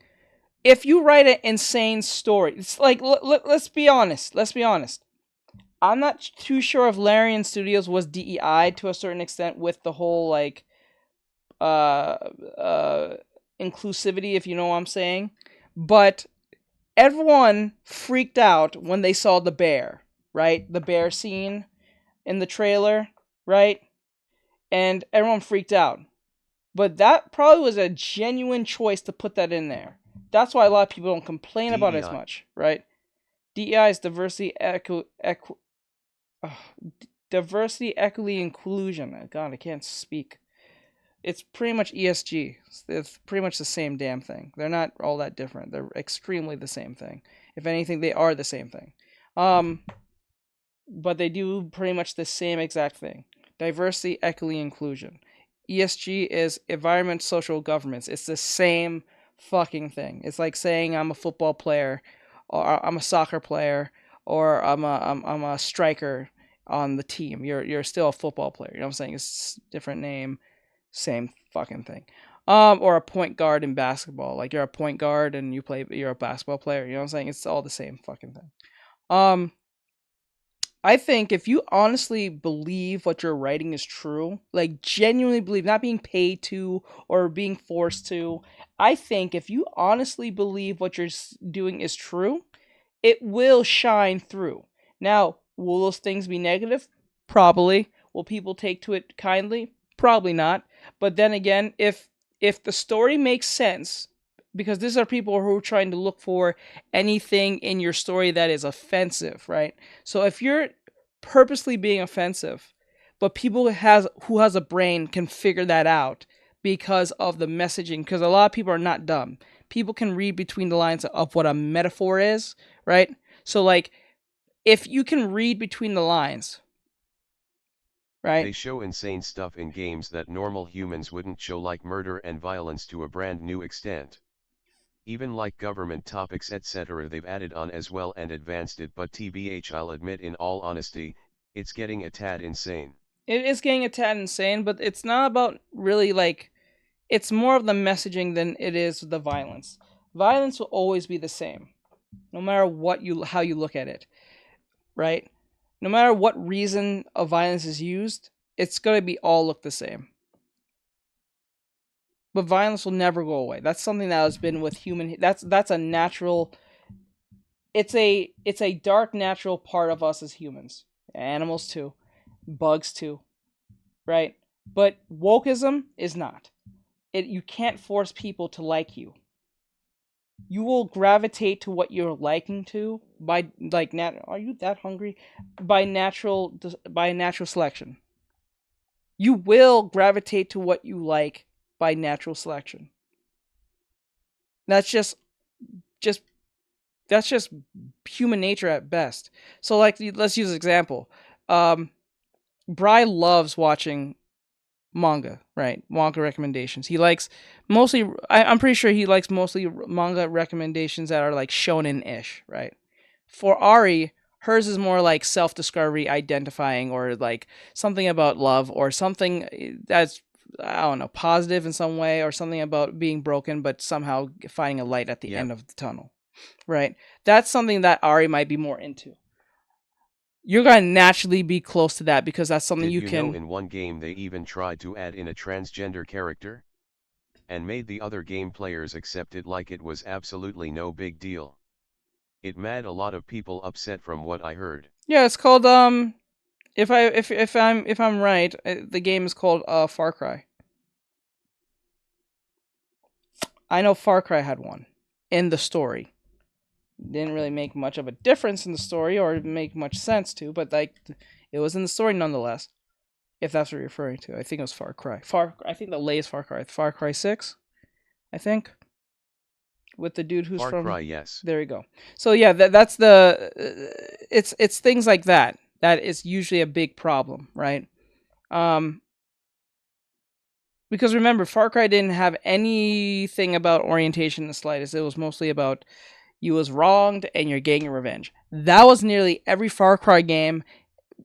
if you write an insane story, it's like, let's be honest. I'm not too sure if Larian Studios was DEI to a certain extent with the whole like inclusivity, if you know what I'm saying. But everyone freaked out when they saw the bear, right? The bear scene in the trailer, right? And everyone freaked out. But that probably was a genuine choice to put that in there. That's why a lot of people don't complain about it as much, right? DEI is diversity, diversity, equity, inclusion. God, I can't speak. It's pretty much ESG. It's pretty much the same damn thing. They're not all that different. They're extremely the same thing. If anything, they are the same thing. But they do pretty much the same exact thing. Diversity, equity, inclusion. ESG is environment, social governments. It's the same fucking thing. It's like saying I'm a football player, or I'm a soccer player, or I'm a striker on the team. You're still a football player. You know what I'm saying? It's a different name, same fucking thing. Or a point guard in basketball. Like you're a point guard and you're a basketball player. You know what I'm saying? It's all the same fucking thing. I think if you honestly believe what you're writing is true, like genuinely believe, not being paid to or being forced to, I think if you honestly believe what you're doing is true, it will shine through. Now, will those things be negative? Probably. Will people take to it kindly? Probably not. But then again, if the story makes sense, because these are people who are trying to look for anything in your story that is offensive, right? So if you're purposely being offensive, but people who has a brain can figure that out because of the messaging, because a lot of people are not dumb. People can read between the lines of what a metaphor is, right? So like, if you can read between the lines, right? They show insane stuff in games that normal humans wouldn't show, like murder and violence to a brand new extent. Even like government topics etc. they've added on as well and advanced it, but TBH, I'll admit in all honesty, it's getting a tad insane. It is getting a tad insane, but it's not about really like, it's more of the messaging than it is the violence. Violence will always be the same, no matter how you look at it, right? No matter what reason of violence is used, it's going to be all look the same. But violence will never go away. That's something that has been with human. That's a natural. It's a dark natural part of us as humans. Animals too, bugs too, right? But wokeism is not. You can't force people to like you. You will gravitate to what you're liking to by like are you that hungry? By natural selection. You will gravitate to what you like by natural selection. That's just human nature at best. So like, let's use an example. Bry loves watching manga, right? Manga recommendations. He likes mostly, I'm pretty sure he likes mostly manga recommendations that are like shonen-ish, right? For Ari, hers is more like self-discovery, identifying, or like something about love, or something that's, I don't know, positive in some way, or something about being broken but somehow finding a light at the end of the tunnel, right? That's something that Ari might be more into. You're going to naturally be close to that because that's something you can... know in one game they even tried to add in a transgender character? And made the other game players accept it like it was absolutely no big deal. It made a lot of people upset from what I heard. Yeah, it's called, if I'm right, the game is called Far Cry. I know Far Cry had one in the story. Didn't really make much of a difference in the story or make much sense to, but like it was in the story nonetheless. If that's what you're referring to, I think it was Far Cry. I think the latest Far Cry 6, I think, with the dude who's Far from Cry, yes. There you go. So yeah, that's the it's things like that is usually a big problem, right? Because remember, Far Cry didn't have anything about orientation in the slightest. It was mostly about you was wronged and you're getting revenge. That was nearly every Far Cry game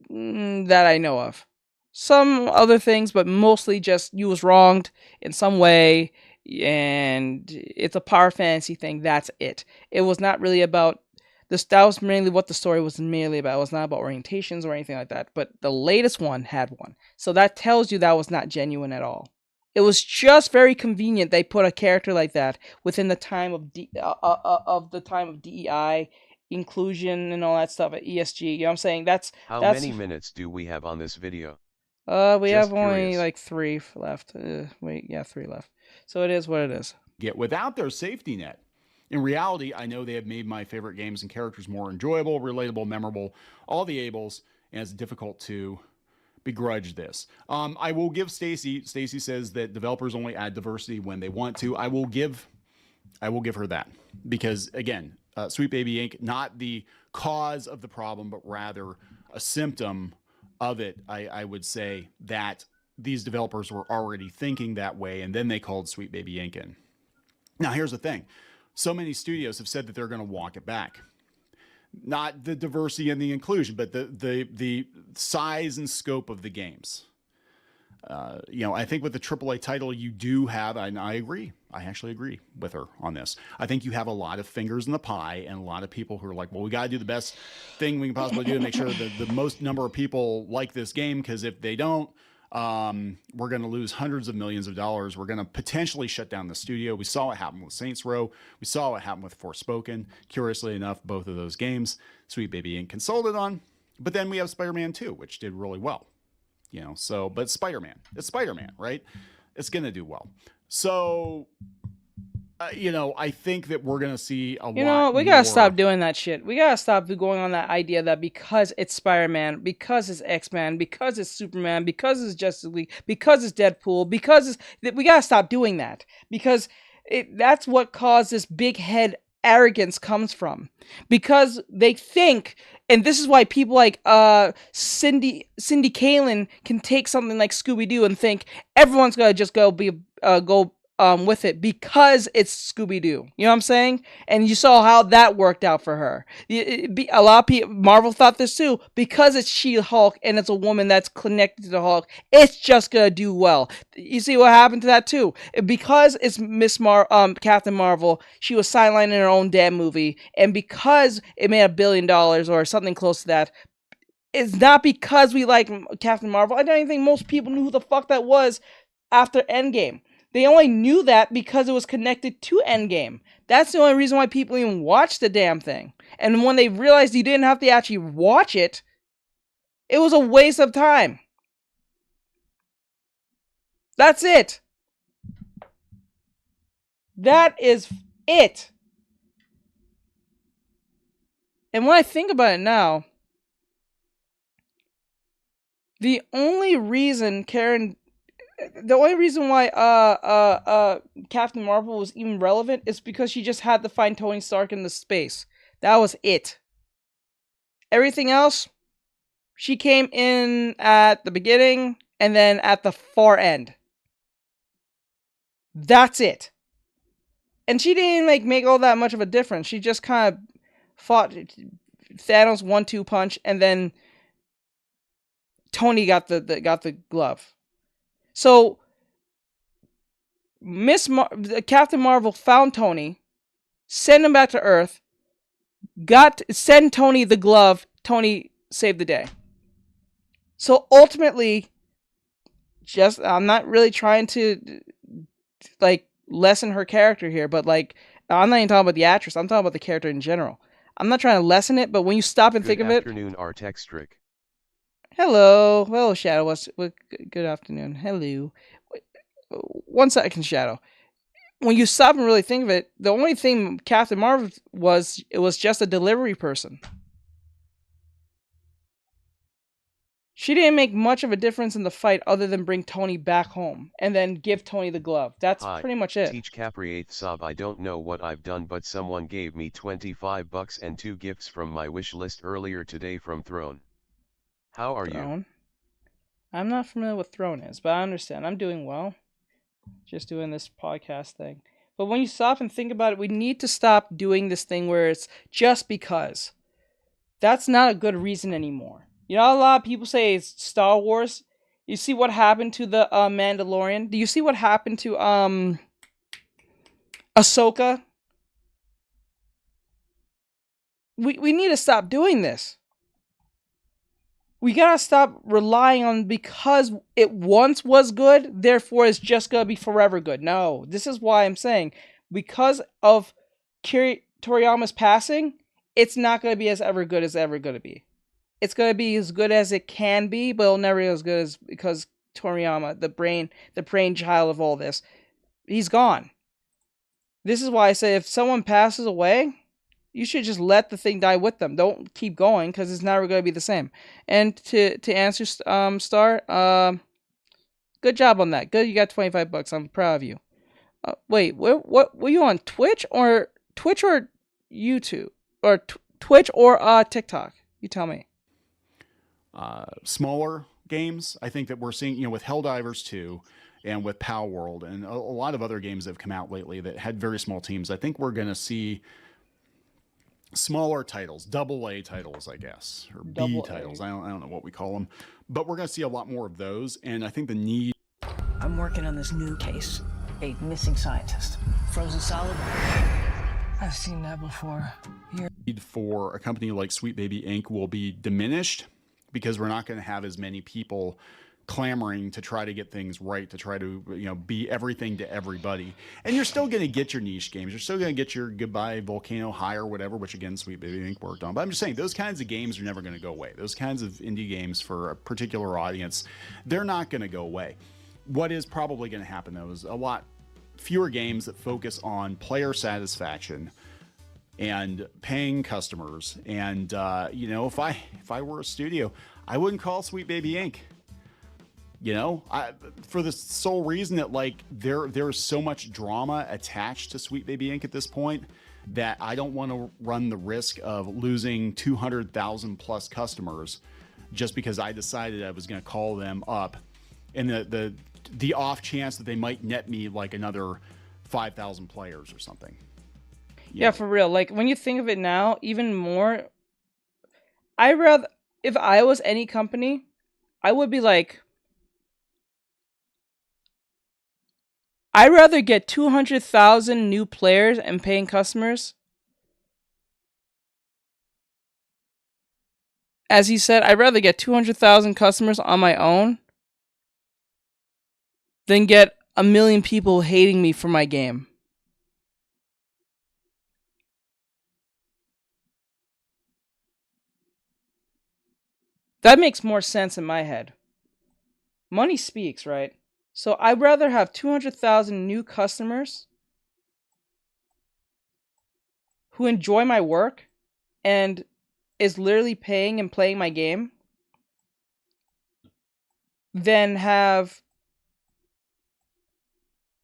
that I know of. Some other things, but mostly just you was wronged in some way, and it's a power fantasy thing. That's it. It was not really about this. That was mainly what the story was mainly about. It was not about orientations or anything like that. But the latest one had one, so that tells you that was not genuine at all. It was just very convenient they put a character like that within the time of the time of DEI inclusion and all that stuff at ESG. You know what I'm saying? That's How many minutes do we have on this video? We Just have only curious. like 3 left. Wait, yeah, 3 left. So it is what it is. Get without their safety net. In reality, I know they have made my favorite games and characters more enjoyable, relatable, memorable, all the ables, and it's difficult to begrudge this. I will give Stacy says that developers only add diversity when they want to. I will give her that, because again, Sweet Baby Inc., not the cause of the problem, but rather a symptom of it. I would say that these developers were already thinking that way, and then they called Sweet Baby Inc. in. Now, here's the thing. So many studios have said that they're going to walk it back. Not the diversity and the inclusion, but the size and scope of the games. I think with the AAA title, you do have, and I agree. I actually agree with her on this. I think you have a lot of fingers in the pie and a lot of people who are like, well, we got to do the best thing we can possibly do to make sure that the most number of people like this game, because if they don't, we're going to lose hundreds of millions of dollars. We're going to potentially shut down the studio. We saw what happened with Saints Row. We saw what happened with Forspoken. Curiously enough, both of those games, Sweet Baby Inc. consulted on. But then we have Spider-Man 2, which did really well. But Spider-Man, it's Spider-Man, right? It's going to do well. So, I think that we're going to see a lot we got to stop doing that shit. We got to stop going on that idea that because it's Spider-Man, because it's X-Men, because it's Superman, because it's Justice League, because it's Deadpool, we got to stop doing that. Because that's what caused this big head arrogance comes from. Because they think, and this is why people like Cindy Kalin can take something like Scooby-Doo and think everyone's gonna just go with it because it's Scooby-Doo. You know what I'm saying? And you saw how that worked out for her. A lot of people, Marvel thought this too, because it's She-Hulk and it's a woman that's connected to the Hulk, it's just gonna do well. You see what happened to that too? Because it's Captain Marvel, she was sidelined in her own damn movie, and because it made $1 billion or something close to that, it's not because we like Captain Marvel. I don't even think most people knew who the fuck that was after Endgame. They only knew that because it was connected to Endgame. That's the only reason why people even watched the damn thing. And when they realized you didn't have to actually watch it, it was a waste of time. That's it. That is it. And when I think about it now, the only reason why Captain Marvel was even relevant is because she just had to find Tony Stark in the space. That was it. Everything else, she came in at the beginning and then at the far end. That's it. And she didn't make all that much of a difference. She just kind of fought Thanos 1-2 punch, and then Tony got the glove. So, Captain Marvel found Tony, sent him back to Earth, send Tony the glove. Tony saved the day. So ultimately, I'm not really trying to lessen her character here, but I'm not even talking about the actress. I'm talking about the character in general. I'm not trying to lessen it, but when you stop and think of it. Good afternoon, Artextric. Hello, Shadow. Good afternoon. Hello. 1 second, Shadow. When you stop and really think of it, the only thing Captain Marvel was just a delivery person. She didn't make much of a difference in the fight other than bring Tony back home and then give Tony the glove. That's pretty much it. Teach Capri 8th sub. I don't know what I've done, but someone gave me $25 and 2 gifts from my wish list earlier today from Throne. How are you? I'm not familiar with Throne is, but I understand. I'm doing well. Just doing this podcast thing. But when you stop and think about it, we need to stop doing this thing where it's just because. That's not a good reason anymore. You know, a lot of people say it's Star Wars. You see what happened to the Mandalorian? Do you see what happened to Ahsoka? We need to stop doing this. We gotta stop relying on because it once was good, therefore it's just gonna be forever good. No, this is why I'm saying because of Toriyama's passing, it's not gonna be as ever good as ever gonna be. It's gonna be as good as it can be, but it'll never be as good as because Toriyama, the brainchild of all this, he's gone. This is why I say if someone passes away, you should just let the thing die with them. Don't keep going because it's never going to be the same. And to answer Star, good job on that. Good, you got $25. I'm proud of you. Wait, what were you on Twitch or YouTube or Twitch or TikTok? You tell me. Smaller games, I think that we're seeing, with Helldivers 2 and with Pow World and a lot of other games that have come out lately that had very small teams. I think we're going to see smaller titles, AA titles, I guess, or B titles. I don't know what we call them, but we're going to see a lot more of those. And I think the need. I'm working on this new case, a missing scientist, frozen solid. I've seen that before. Need for a company like Sweet Baby Inc. will be diminished because we're not going to have as many people clamoring to try to get things right, to try to be everything to everybody. And you're still going to get your niche games. You're still going to get your Goodbye Volcano High or whatever, which again Sweet Baby Inc. worked on. But I'm just saying those kinds of games are never going to go away. Those kinds of indie games for a particular audience, they're not going to go away. What is probably going to happen though is a lot fewer games that focus on player satisfaction and paying customers. And if I were a studio, I wouldn't call Sweet Baby Inc. For the sole reason that there's so much drama attached to Sweet Baby Inc. at this point that I don't want to run the risk of losing 200,000 plus customers just because I decided I was going to call them up, and the off chance that they might net me like another 5,000 players or something. Yeah, for real. Like when you think of it now, even more, if I was any company, I would be like, I'd rather get 200,000 new players and paying customers. As he said, I'd rather get 200,000 customers on my own than get 1 million people hating me for my game. That makes more sense in my head. Money speaks, right? So I'd rather have 200,000 new customers who enjoy my work and is literally paying and playing my game than have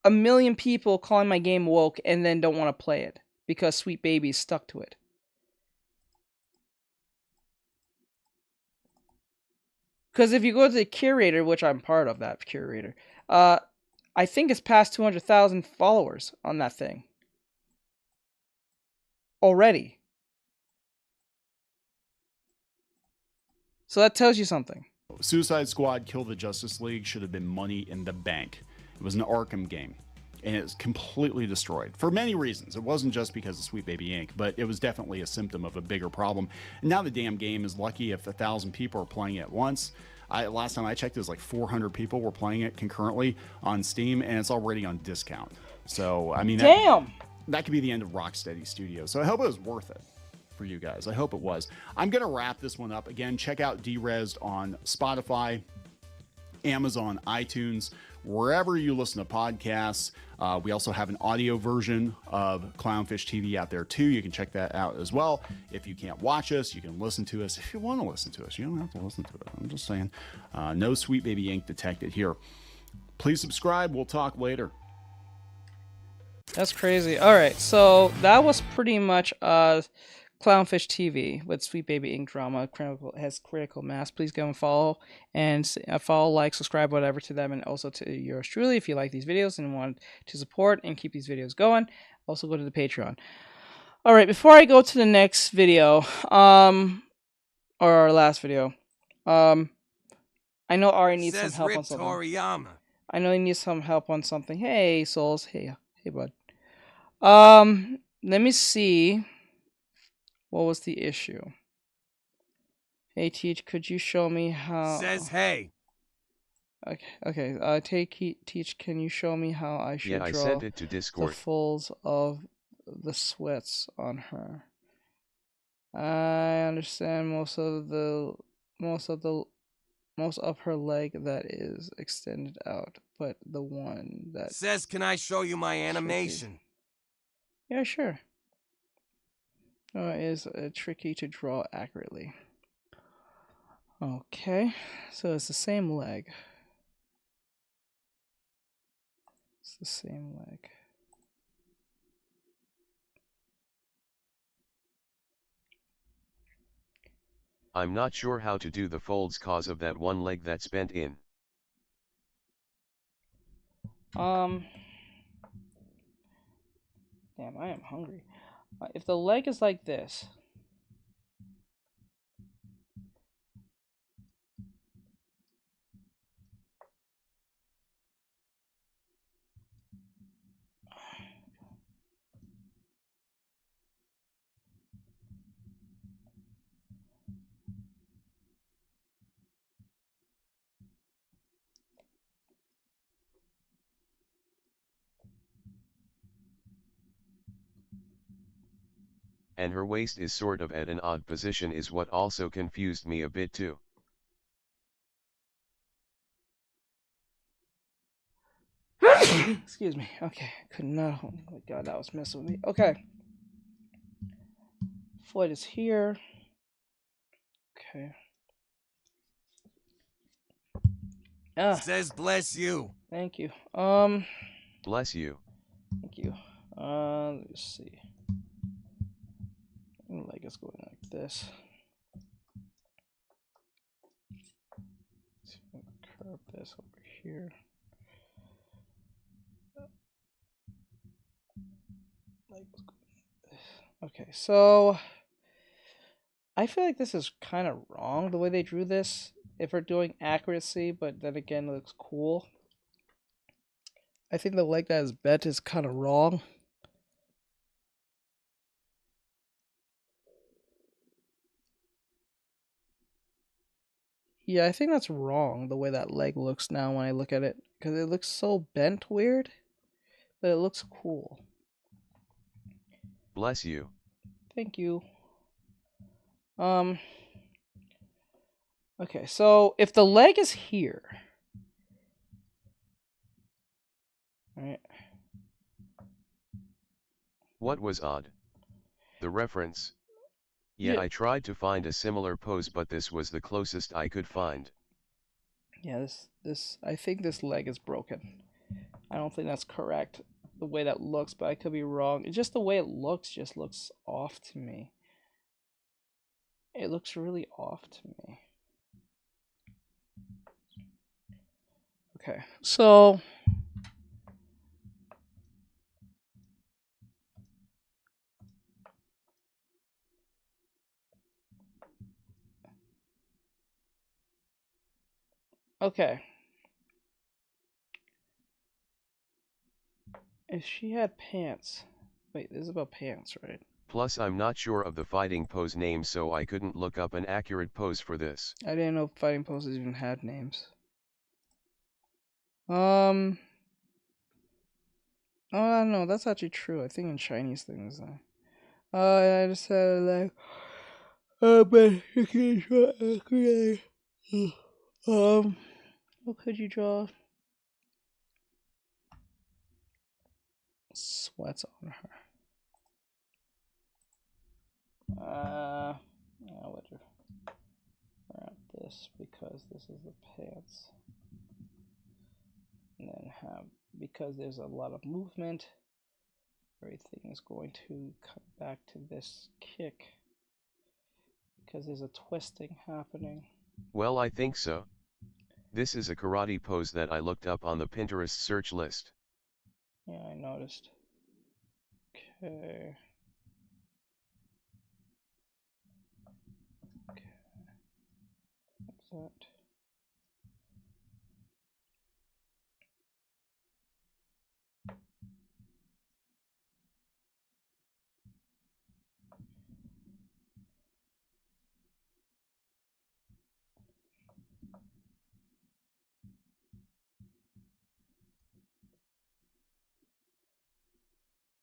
1 million people calling my game woke and then don't want to play it because Sweet Baby is stuck to it. Because if you go to the curator, which I'm part of that curator, I think it's past 200,000 followers on that thing already. So that tells you something. Suicide Squad Kill the Justice League should have been money in the bank. It was an Arkham game, and it was completely destroyed for many reasons. It wasn't just because of Sweet Baby Inc., but it was definitely a symptom of a bigger problem. And now the damn game is lucky if 1,000 people are playing it at once. Last time I checked, it was like 400 people were playing it concurrently on Steam, and it's already on discount. So, I mean, that could be the end of Rocksteady Studios. So I hope it was worth it for you guys. I hope it was. I'm going to wrap this one up. Again, check out Derezed on Spotify, Amazon, iTunes, wherever you listen to podcasts. We also have an audio version of Clownfish TV out there too. You can check that out as well. If you can't watch us, you can listen to us. If you want to listen to us, you don't have to listen to it. I'm just saying. No Sweet Baby Inc. detected here. Please subscribe. We'll talk later. That's crazy. All right, so that was pretty much Clownfish TV with Sweet Baby Inc. drama. Has critical mass. Please go and follow, like, subscribe, whatever to them, and also to yours truly if you like these videos and want to support and keep these videos going. Also go to the Patreon. All right, before I go to the next video, or our last video, I know Ari needs some help on something. Toriyama. I know he needs some help on something. Hey, Souls. Hey, bud. Let me see. What was the issue? Hey, Teach, could you show me how... Says hey. Okay. Teach, can you show me how I should I draw sent it to the Discord. folds of the sweats on her? I understand most of her leg that is extended out, but the one that says, can I show you my animation? Yeah, sure. It is tricky to draw accurately. Okay, so it's the same leg. It's the same leg. I'm not sure how to do the folds cause of that one leg that's bent in. Damn, I am hungry. If the leg is like this. And her waist is sort of at an odd position is what also confused me a bit too. Excuse me. Okay, could not. Oh my god, that was messing with me. Okay. Foot is here. Okay. Says bless you. Thank you. Bless you. Thank you. Let's see. Leg is going like this. Let's see if I can curve this over here. Okay, so I feel like this is kind of wrong the way they drew this. If we're doing accuracy, but then again, it looks cool. I think the leg that is bent is kind of wrong. Yeah, I think that's wrong, the way that leg looks now when I look at it. Because it looks so bent weird, but it looks cool. Bless you. Thank you. Okay, so if the leg is here, right? What was odd? The reference. Yeah, I tried to find a similar pose, but this was the closest I could find. Yeah, I think this leg is broken. I don't think that's correct, the way that looks, but I could be wrong. It's just the way it looks just looks off to me. It looks really off to me. Okay, so okay. If she had pants, wait, this is about pants, right? Plus I'm not sure of the fighting pose name, so I couldn't look up an accurate pose for this. I didn't know fighting poses even had names. Oh, no, that's actually true. I think in Chinese things, I just said like, but you can't draw accurately. What could you draw? Sweats on her. I would wrap this because this is the pants. And then because there's a lot of movement, everything is going to come back to this kick. Because there's a twisting happening. Well, I think so. This is a karate pose that I looked up on the Pinterest search list. Yeah, I noticed. Okay. What's that?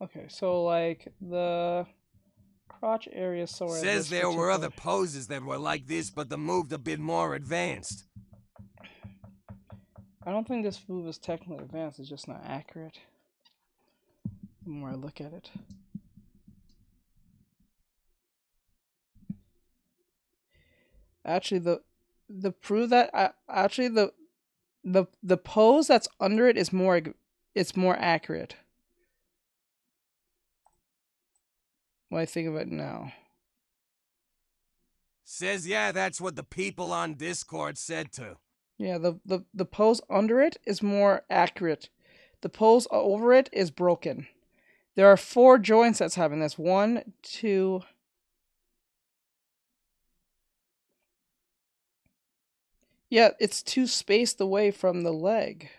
Okay, so like the crotch area somewhere. Says there were other poses that were like this, but the move a bit more advanced. I don't think this move is technically advanced, it's just not accurate. The more I look at it. Actually, the prove that actually the pose that's under it is more accurate. When I think of it now. Says yeah, that's what the people on Discord said too. Yeah, the pose under it is more accurate. The pose over it is broken. There are 4 joints that's having this. 1, 2. Yeah, it's too spaced away from the leg.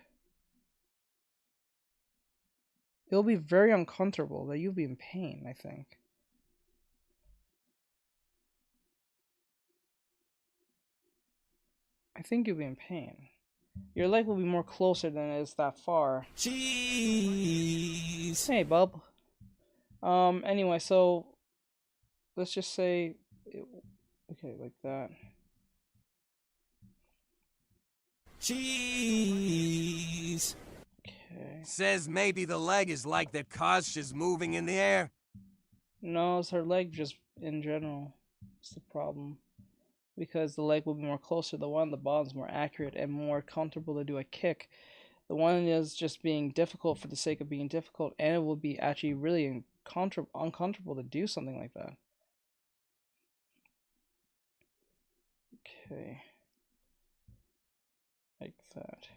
It'll be very uncomfortable. That you'll be in pain, I think. I think you'll be in pain. Your leg will be more closer than it is that far. Jeez. Hey, bub. Anyway, so let's just say, okay, like that. Jeez. Okay. Says maybe the leg is like the cause is moving in the air. No, it's her leg just in general. It's the problem. Because the leg will be more closer. The one on the bottom is more accurate and more comfortable to do a kick. The one is just being difficult for the sake of being difficult, and it will be actually really uncomfortable to do something like that. Okay. Like that.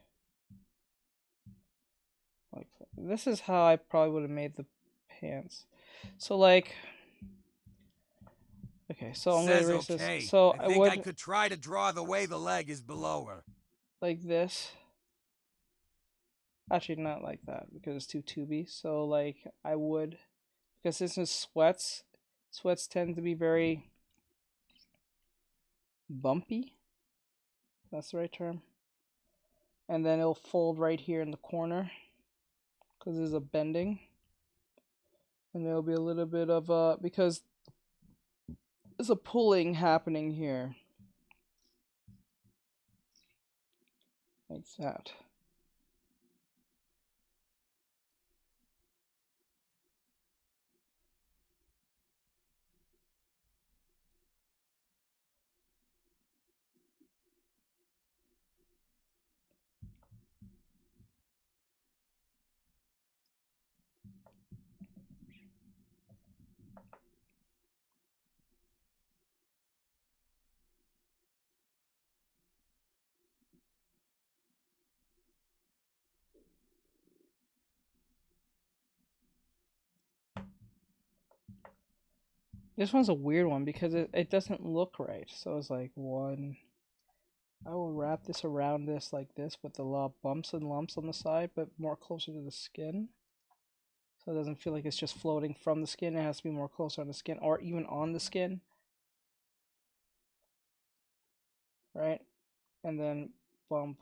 Like that. This is how I probably would have made the pants. So like... Okay, so I'm going to erase okay. this. So I think I could try to draw the way the leg is below her. Like this. Actually, not like that, because it's too tubey. So, like, I would... Because this is sweats. Sweats tend to be very... bumpy. That's the right term. And then it'll fold right here in the corner. Because there's a bending. And there'll be a little bit of a... Because... there's a pulling happening here. Like that. This one's a weird one because it doesn't look right. So it's like one. I will wrap this around this like this with a lot of bumps and lumps on the side, but more closer to the skin. So it doesn't feel like it's just floating from the skin. It has to be more closer on the skin or even on the skin. Right? And then bump.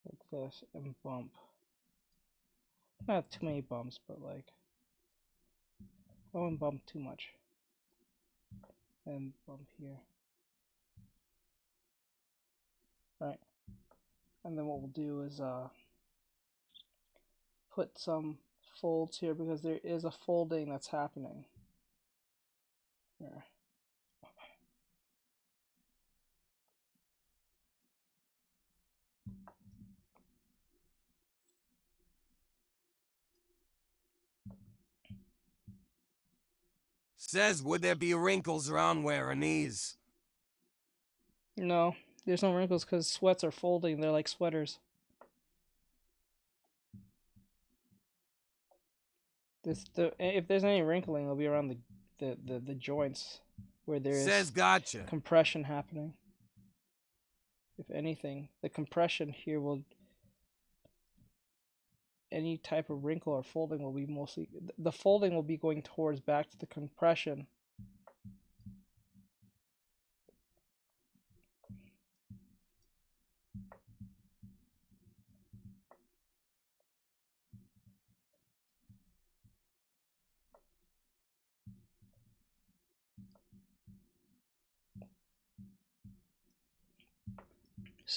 Like this and bump. Not too many bumps, but like... I won't bump too much. And bump here. Right. And then what we'll do is put some folds here because there is a folding that's happening. Here. Says would there be wrinkles around where her knees? No, there's no wrinkles because sweats are folding. They're like sweaters. If there's any wrinkling, it'll be around the joints where there is gotcha. Compression happening. If anything, the compression here will... Any type of wrinkle or folding will be mostly... The folding will be going towards back to the compression.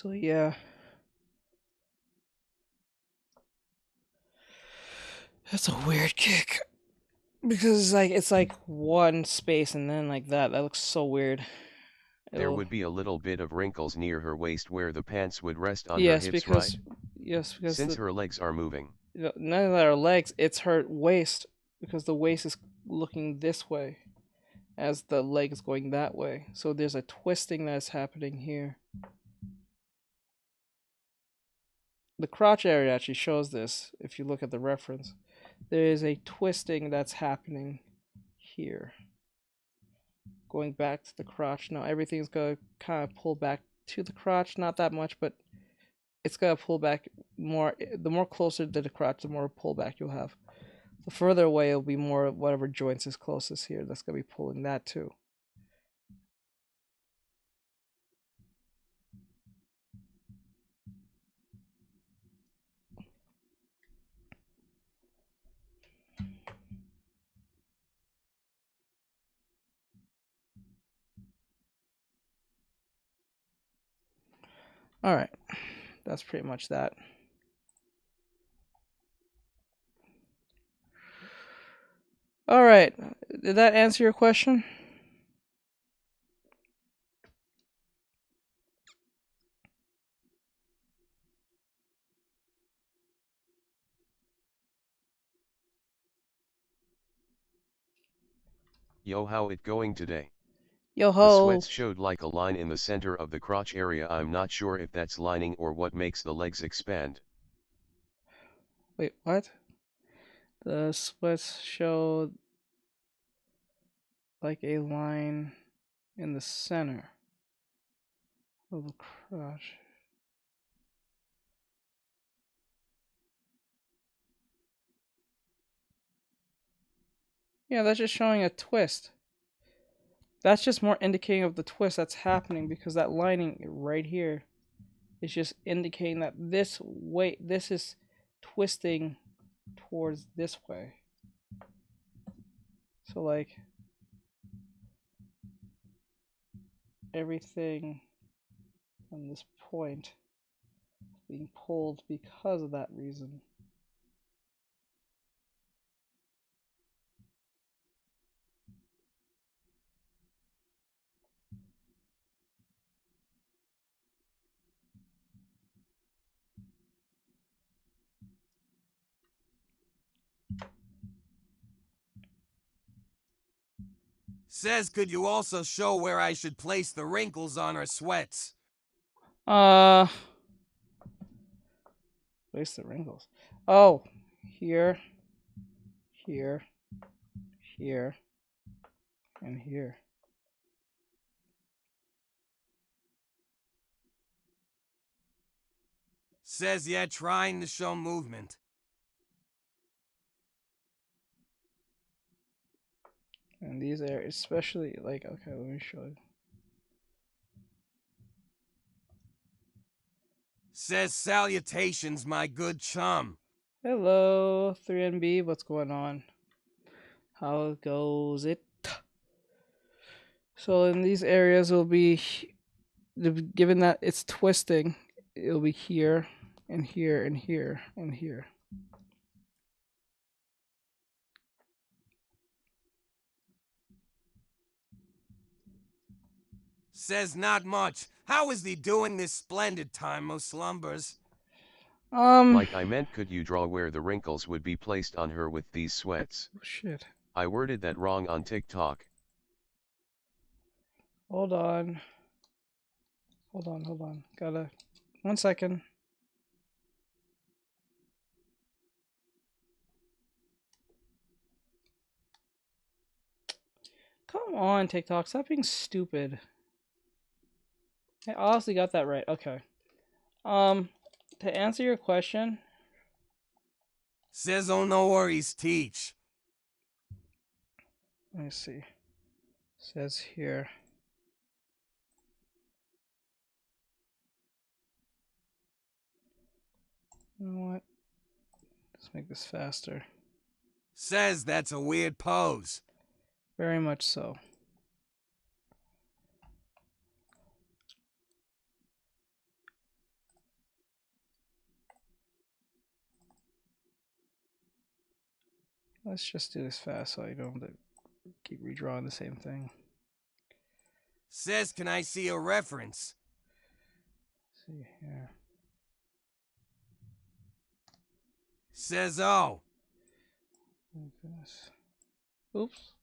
So yeah. That's a weird kick. Because it's like one space and then like that. That looks so weird. There would be a little bit of wrinkles near her waist where the pants would rest on yes, her hips, because, right? Yes, because since her legs are moving. None of that are legs, it's her waist, because the waist is looking this way as the leg is going that way. So there's a twisting that's happening here. The crotch area actually shows this if you look at the reference. There is a twisting that's happening here. Going back to the crotch. Now everything's going to kind of pull back to the crotch. Not that much, but it's going to pull back more. The more closer to the crotch, the more pullback you'll have. The further away, it'll be more whatever joints is closest here. That's going to be pulling that too. All right, that's pretty much that. All right, did that answer your question? Yo, how it going today? Yo ho. The sweats showed like a line in the center of the crotch area. I'm not sure if that's lining or what makes the legs expand. Wait, what? The sweats showed like a line in the center of the crotch. Yeah, that's just showing a twist. That's just more indicating of the twist that's happening, because that lining right here is just indicating that this is twisting towards this way. So like everything from this point is being pulled because of that reason. Says, could you also show where I should place the wrinkles on her sweats? Place the wrinkles. Oh, here, here, here, and here. Says, yeah, trying to show movement. And these are especially like, okay, let me show you. Says, salutations, my good chum. Hello, 3NB, what's going on? How goes it? So in these areas, it'll be, given that it's twisting, it'll be here, and here, and here, and here. Says, not much. How is thee doing this splendid time, O slumbers? Like I meant, could you draw where the wrinkles would be placed on her with these sweats? Oh, shit. I worded that wrong on TikTok. Hold on. Hold on. Gotta, 1 second. Come on, TikTok, stop being stupid. I honestly got that right. Okay. To answer your question. Says, oh, no worries, teach. Let me see. Says here. You know what? Let's make this faster. Says that's a weird pose. Very much so. Let's just do this fast so I don't have to keep redrawing the same thing. Says, can I see a reference? Let's see here. Says, oh. Like this. Oops.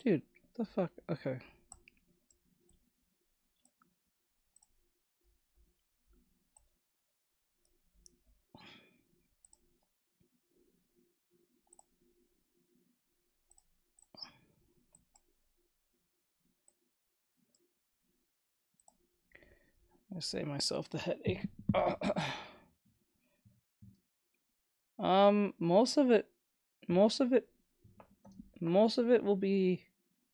Dude, what the fuck? Okay. I save myself the headache. Most of it will be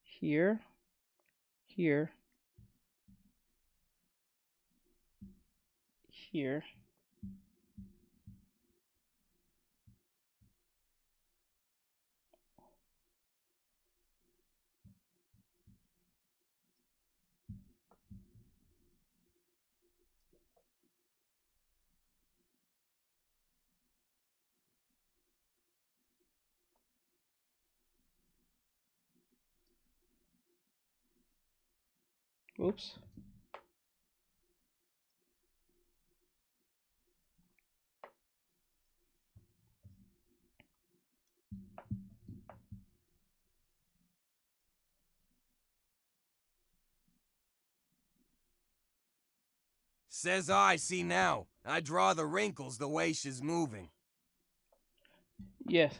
here, here, here. Oops. Says, I see now. I draw the wrinkles the way she's moving. Yes.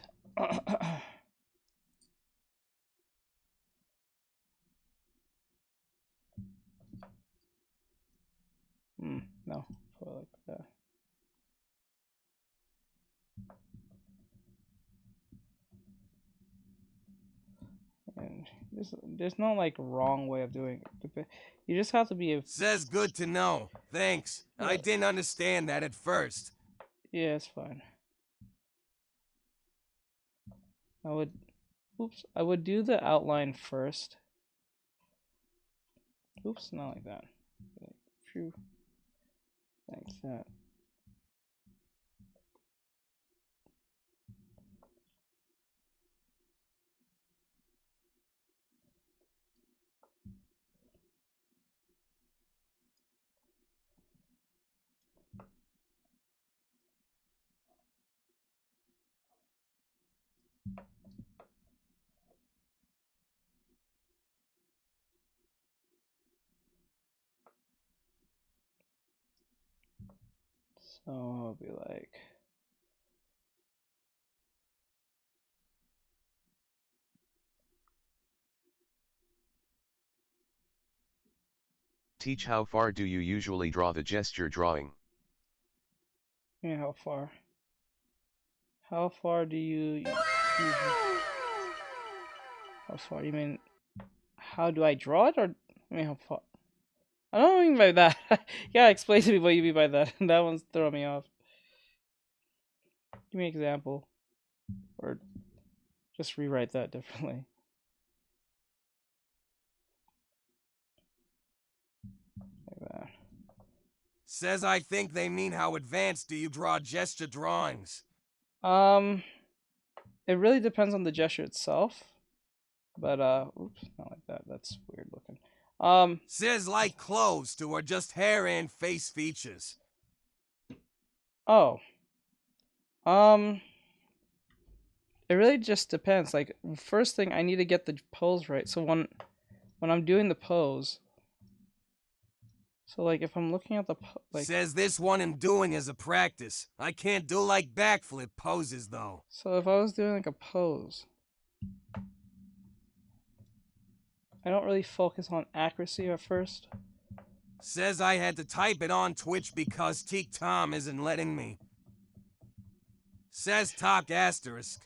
No. Put it like that. And there's no like wrong way of doing it. You just have to be Says good to know. Thanks. I didn't understand that at first. Yeah, it's fine. I would do the outline first. Oops, not like that. Phew. Like that. So I'll be like, Teach how far do you usually draw the gesture drawing? yeah, how far? How far do you usually? How far? You mean, how do I draw it, or I mean how far? I don't mean by that. Yeah, explain to me what you mean by that. That one's throwing me off. Give me an example, or just rewrite that differently. Like that. Says I think they mean how advanced do you draw gesture drawings? It really depends on the gesture itself. But oops, not like that. That's weird looking. Says like clothes to or just hair and face features. Oh. It really just depends. Like, first thing, I need to get the pose right. So when I'm doing the pose, so like if I'm looking at the like, says this one I'm doing is a practice. I can't do like backflip poses though. So if I was doing like a pose, I don't really focus on accuracy at first. Says I had to type it on Twitch because Teak Tom isn't letting me. Says talk asterisk.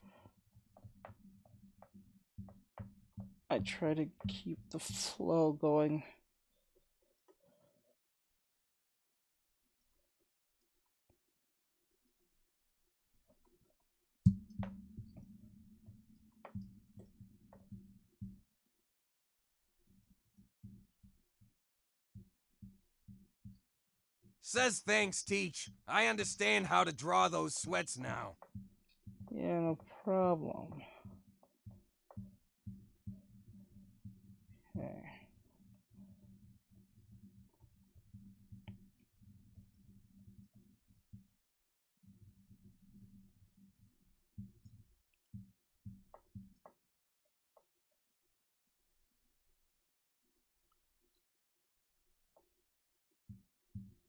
I try to keep the flow going. Says thanks, Teach. I understand how to draw those sweats now. Yeah, no problem. Okay.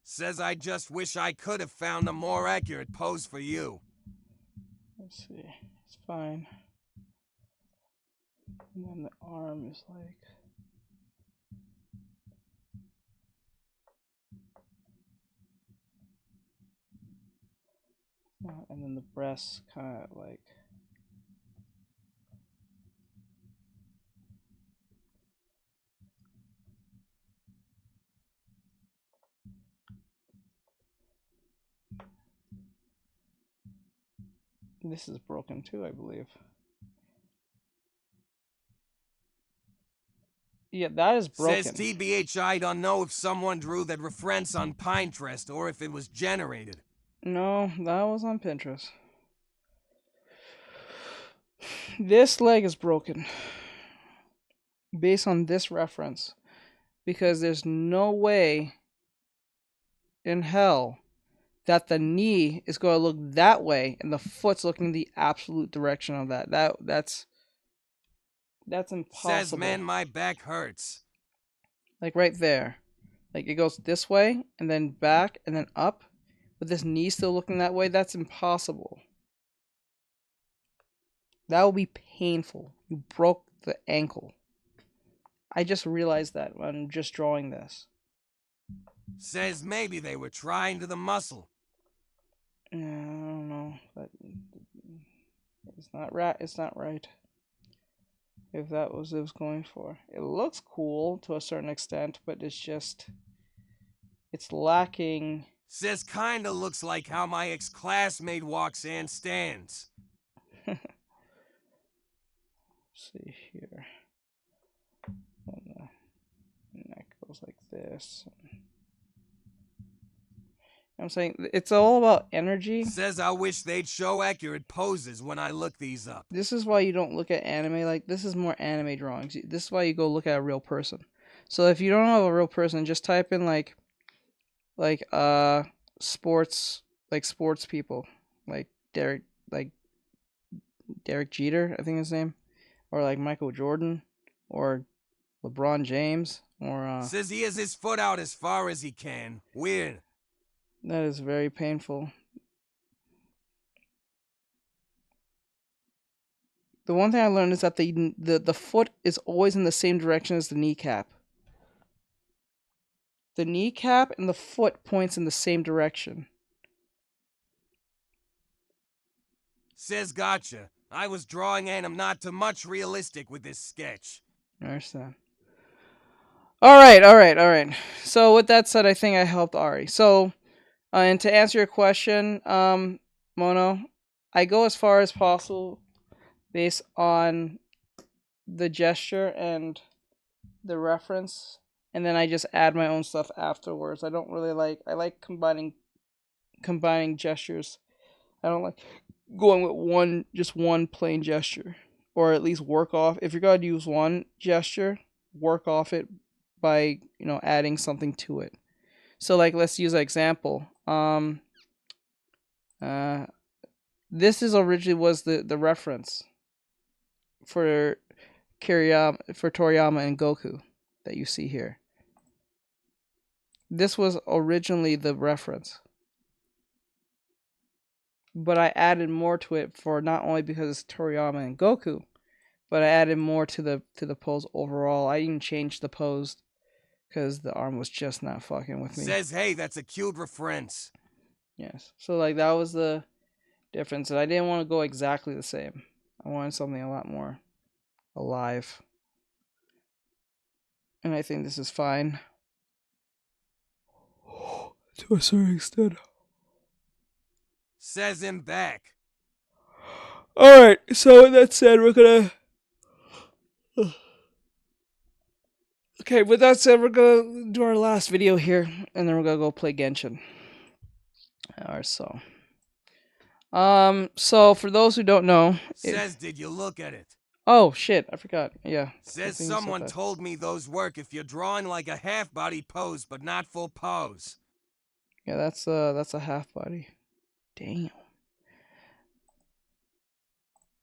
Says I just wish I could have found a more accurate pose for you. Let's see. It's fine. And then the arm is like... and then the breasts kind of like... This is broken too, I believe. Yeah, that is broken. Says TBH, I don't know if someone drew that reference on Pinterest or if it was generated. No, that was on Pinterest. This leg is broken. Based on this reference. Because there's no way in hell that the knee is going to look that way and the foot's looking the absolute direction of that. That's impossible. Says, man, my back hurts. Like right there. Like it goes this way and then back and then up. With this knee still looking that way, that's impossible. That would be painful. You broke the ankle. I just realized that when I'm just drawing this. Says maybe they were trying to the muscle. Yeah, I don't know, but it's not right. It's not right. If that was what it was going for, it looks cool to a certain extent, but it's lacking. Says kinda looks like how my ex-classmate walks and stands. See here, and the neck goes like this. I'm saying it's all about energy. Says I wish they'd show accurate poses when I look these up. This is why you don't look at anime. Like, this is more anime drawings. This is why you go look at a real person. So if you don't have a real person, just type in like sports people, like Derek Jeter, I think his name, or like Michael Jordan, or LeBron James, or says he has his foot out as far as he can. Weird. That is very painful. The one thing I learned is that the foot is always in the same direction as the kneecap. The kneecap and the foot points in the same direction. Says gotcha. I was drawing and I'm not too much realistic with this sketch. I understand. Alright. So with that said, I think I helped Ari. So, and to answer your question, Mono, I go as far as possible based on the gesture and the reference, and then I just add my own stuff afterwards. I don't really I like combining gestures. I don't like going with just one plain gesture, or at least work off. If you're going to use one gesture, work off it by, adding something to it. So like, let's use an example. This is originally was the reference for Toriyama and Goku that you see here. This was originally the reference, but I added more to it for not only because it's Toriyama and Goku, but I added more to the pose overall. I even changed the pose because the arm was just not fucking with me. Says, hey, that's a cute reference. Yes. So like that was the difference. And I didn't want to go exactly the same. I wanted something a lot more alive. And I think this is fine. To a certain extent. Says him back. Alright, so with that said, we're gonna Okay, with that said, we're gonna do our last video here, and then we're gonna go play Genshin. Or so. So for those who don't know, Says, did you look at it? Oh shit, I forgot. Yeah. Says someone told me those work if you're drawing like a half body pose, but not full pose. Yeah, that's a half body. Damn.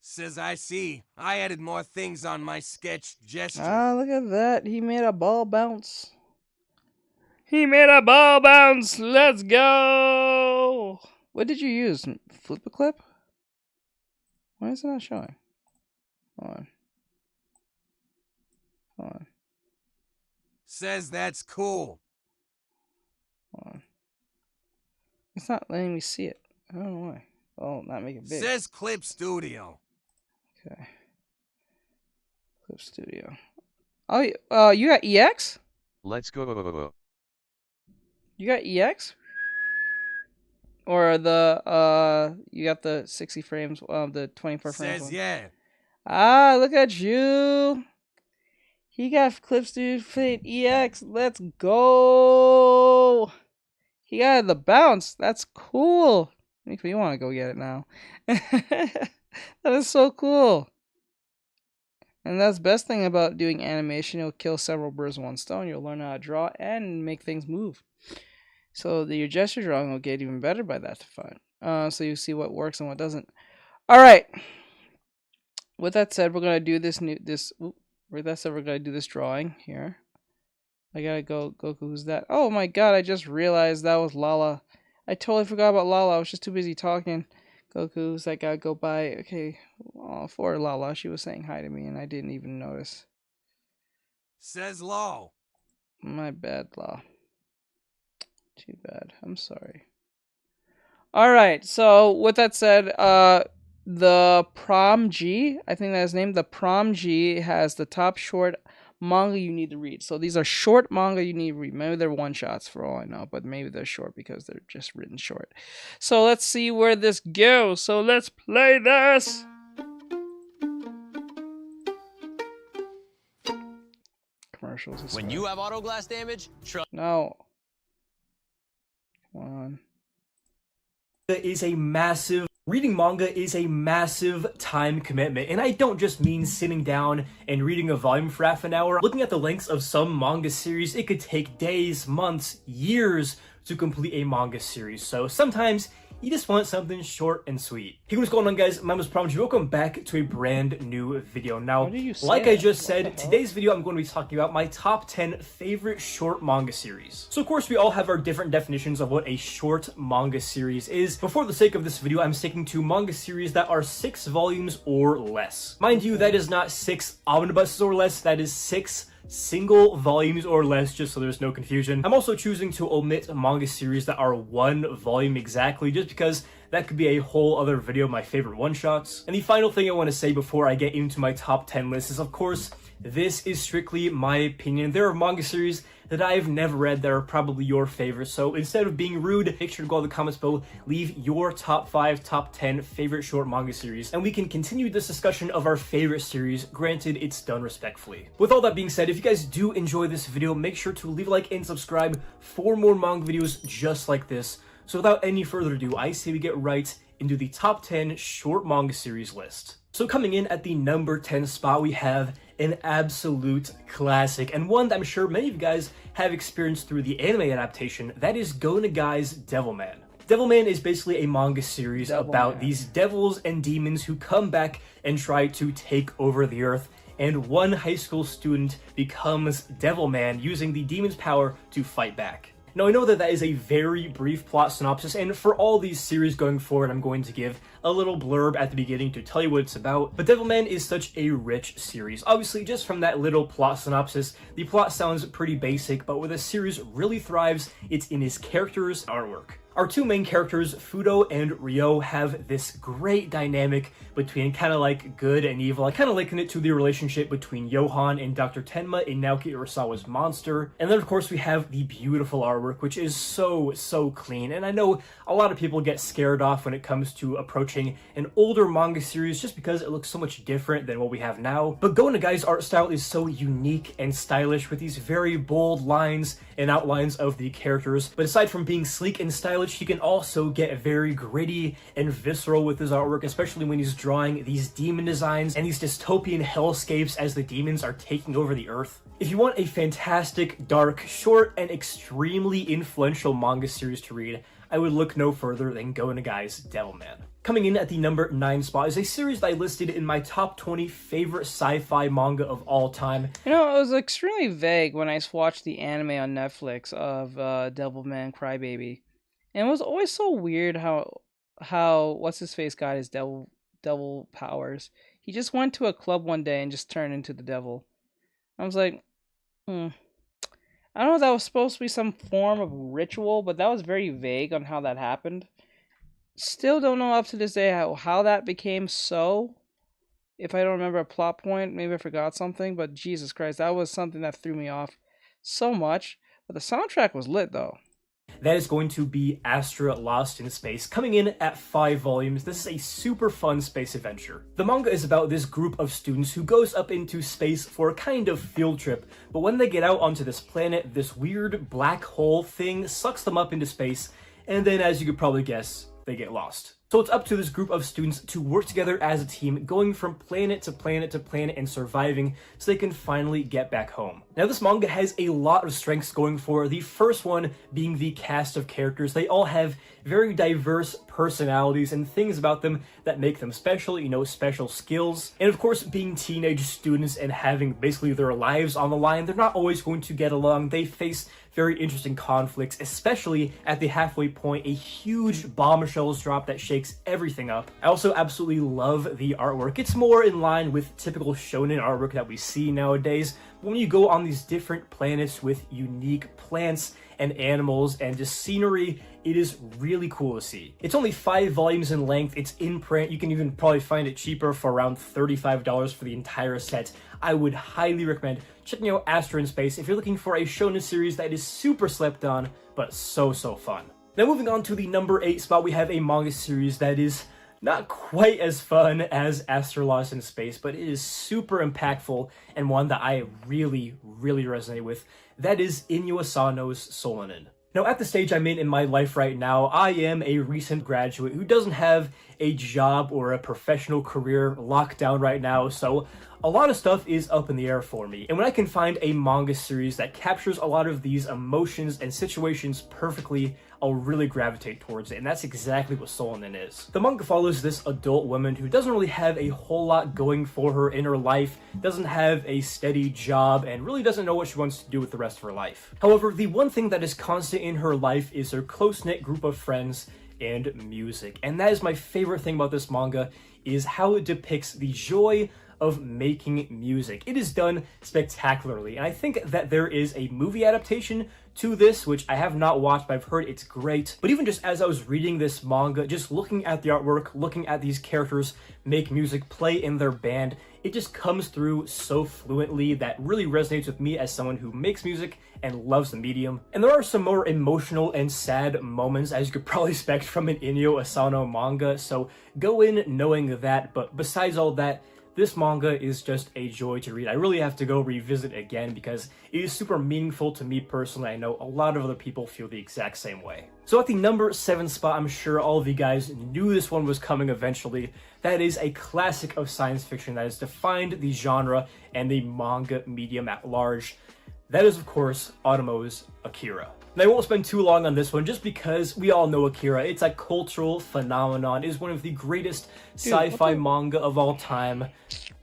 Says I see. I added more things on my sketch gesture. Ah, look at that. He made a ball bounce. He made a ball bounce. Let's go. What did you use? Flip a clip? Why is it not showing? Hold on. Hold on. Says that's cool. Hold on. It's not letting me see it. I don't know why. Oh, not make it big. Says Clip Studio. Okay. Clip Studio. Oh, you got EX? Let's go. You got EX? Or the you got the 60 frames, the 24 frames. Says yeah. Ah, look at you. He got Clip Studio Fit EX. Let's go. He got the bounce. That's cool. Makes me want to go get it now. That is so cool. And that's the best thing about doing animation. You'll kill several birds with one stone. You'll learn how to draw and make things move. So your gesture drawing will get even better by that time. So you see what works and what doesn't. All right. With that said, we're gonna do we're gonna do this drawing here. I gotta go. Goku, who's that? Oh my god! I just realized that was Lala. I totally forgot about Lala. I was just too busy talking. Goku's I gotta go by. Okay, for Lala, she was saying hi to me, and I didn't even notice. Says Law. My bad, Law. Too bad. I'm sorry. Alright, so with that said, the Prom G, I think that's named. The Prom G has the top short manga you need to read. So these are short manga you need to read. Maybe they're one-shots for all I know, but maybe they're short because they're just written short. So let's see where this goes. So let's play this! Commercials. When you have auto glass damage, no. Come on. Reading manga is a massive time commitment, and I don't just mean sitting down and reading a volume for half an hour. Looking at the lengths of some manga series, it could take days, months, years to complete a manga series. So sometimes you just want something short and sweet. Hey, what's going on, guys? My name is Prom G. Welcome back to a brand new video. Now, like I just said, today's video I'm going to be talking about my top 10 favorite short manga series. So of course we all have our different definitions of what a short manga series is, but for the sake of this video I'm sticking to manga series that are 6 volumes or less. Mind you, that is not 6 omnibuses or less, that is 6 single volumes or less, just so there's no confusion. I'm also choosing to omit manga series that are 1 volume exactly, just because that could be a whole other video of my favorite one-shots. And the final thing I want to say before I get into my top 10 list is, of course, this is strictly my opinion. There are manga series that I've never read that are probably your favorites, so instead of being rude, make sure to go in the comments below, leave your top 5, top 10 favorite short manga series, and we can continue this discussion of our favorite series, granted it's done respectfully. With all that being said, if you guys do enjoy this video, make sure to leave a like and subscribe for more manga videos just like this. So without any further ado, I say we get right into the top 10 short manga series list. So coming in at the number 10 spot, we have an absolute classic, and one that I'm sure many of you guys have experienced through the anime adaptation. That is Go Nagai's Devilman. Devilman is basically a manga series about these devils and demons who come back and try to take over the earth, and one high school student becomes Devilman using the demon's power to fight back. Now, I know that that is a very brief plot synopsis, and for all these series going forward, I'm going to give a little blurb at the beginning to tell you what it's about, but Devilman is such a rich series. Obviously, just from that little plot synopsis, the plot sounds pretty basic, but where the series really thrives, it's in its characters' artwork. Our two main characters, Fudo and Ryo, have this great dynamic between kind of like good and evil. I kind of liken it to the relationship between Johan and Dr. Tenma in Naoki Urasawa's Monster. And then of course we have the beautiful artwork, which is so clean. And I know a lot of people get scared off when it comes to approaching approaching an older manga series just because it looks so much different than what we have now. But Go Nagai's art style is so unique and stylish with these very bold lines and outlines of the characters. But aside from being sleek and stylish, he can also get very gritty and visceral with his artwork, especially when he's drawing these demon designs and these dystopian hellscapes as the demons are taking over the earth. If you want a fantastic, dark, short, and extremely influential manga series to read, I would look no further than Go Nagai's Devilman. Coming in at the number 9 spot is a series that I listed in my top 20 favorite sci-fi manga of all time. You know, it was extremely vague when I watched the anime on Netflix of Devilman Crybaby. And it was always so weird how what's-his-face got his devil powers. He just went to a club one day and just turned into the devil. I was like, I don't know if that was supposed to be some form of ritual, but that was very vague on how that happened. Still don't know up to this day how that became so. If I don't remember a plot point, maybe I forgot something, but Jesus Christ, that was something that threw me off so much. But the soundtrack was lit, though. That is going to be Astra Lost in Space, coming in at 5 volumes. This is a super fun space adventure. The manga is about this group of students who goes up into space for a kind of field trip, but when they get out onto this planet, this weird black hole thing sucks them up into space, and then, as you could probably guess, they get lost. So it's up to this group of students to work together as a team, going from planet to planet to planet and surviving so they can finally get back home. Now this manga has a lot of strengths going for it. The first one being the cast of characters. They all have very diverse personalities and things about them that make them special, you know, special skills. And of course, being teenage students and having basically their lives on the line, they're not always going to get along. They face very interesting conflicts, especially at the halfway point. A huge bombshell is dropped that shakes everything up. I also absolutely love the artwork. It's more in line with typical shonen artwork that we see nowadays. But when you go on these different planets with unique plants and animals and just scenery, it is really cool to see. It's only 5 volumes in length. It's in print. You can even probably find it cheaper for around $35 for the entire set. I would highly recommend checking out Astra in Space if you're looking for a shonen series that is super slept on, but so fun. Now moving on to the number 8 spot, we have a manga series that is not quite as fun as Astra Lost in Space, but it is super impactful and one that I really resonate with. That is Inyo Asano's Solanin. Now, at the stage I'm in my life right now, I am a recent graduate who doesn't have a job or a professional career locked down right now, so a lot of stuff is up in the air for me. And when I can find a manga series that captures a lot of these emotions and situations perfectly, I'll really gravitate towards it, and that's exactly what Solanin is. The manga follows this adult woman who doesn't really have a whole lot going for her in her life, doesn't have a steady job, and really doesn't know what she wants to do with the rest of her life. However, the one thing that is constant in her life is her close-knit group of friends and music. And that is my favorite thing about this manga, is how it depicts the joy of making music. It is done spectacularly, and I think that there is a movie adaptation to this, which I have not watched, but I've heard it's great. But even just as I was reading this manga, just looking at the artwork, looking at these characters make music, play in their band, it just comes through so fluently that really resonates with me as someone who makes music and loves the medium. And there are some more emotional and sad moments, as you could probably expect from an Inyo Asano manga, so go in knowing that. But besides all that, this manga is just a joy to read. I really have to go revisit it again because it is super meaningful to me personally. I know a lot of other people feel the exact same way. So at the number 7 spot, I'm sure all of you guys knew this one was coming eventually. That is a classic of science fiction that has defined the genre and the manga medium at large. That is, of course, Otomo's Akira. And I won't spend too long on this one just because we all know Akira. It's a cultural phenomenon. It is one of the greatest sci-fi manga of all time,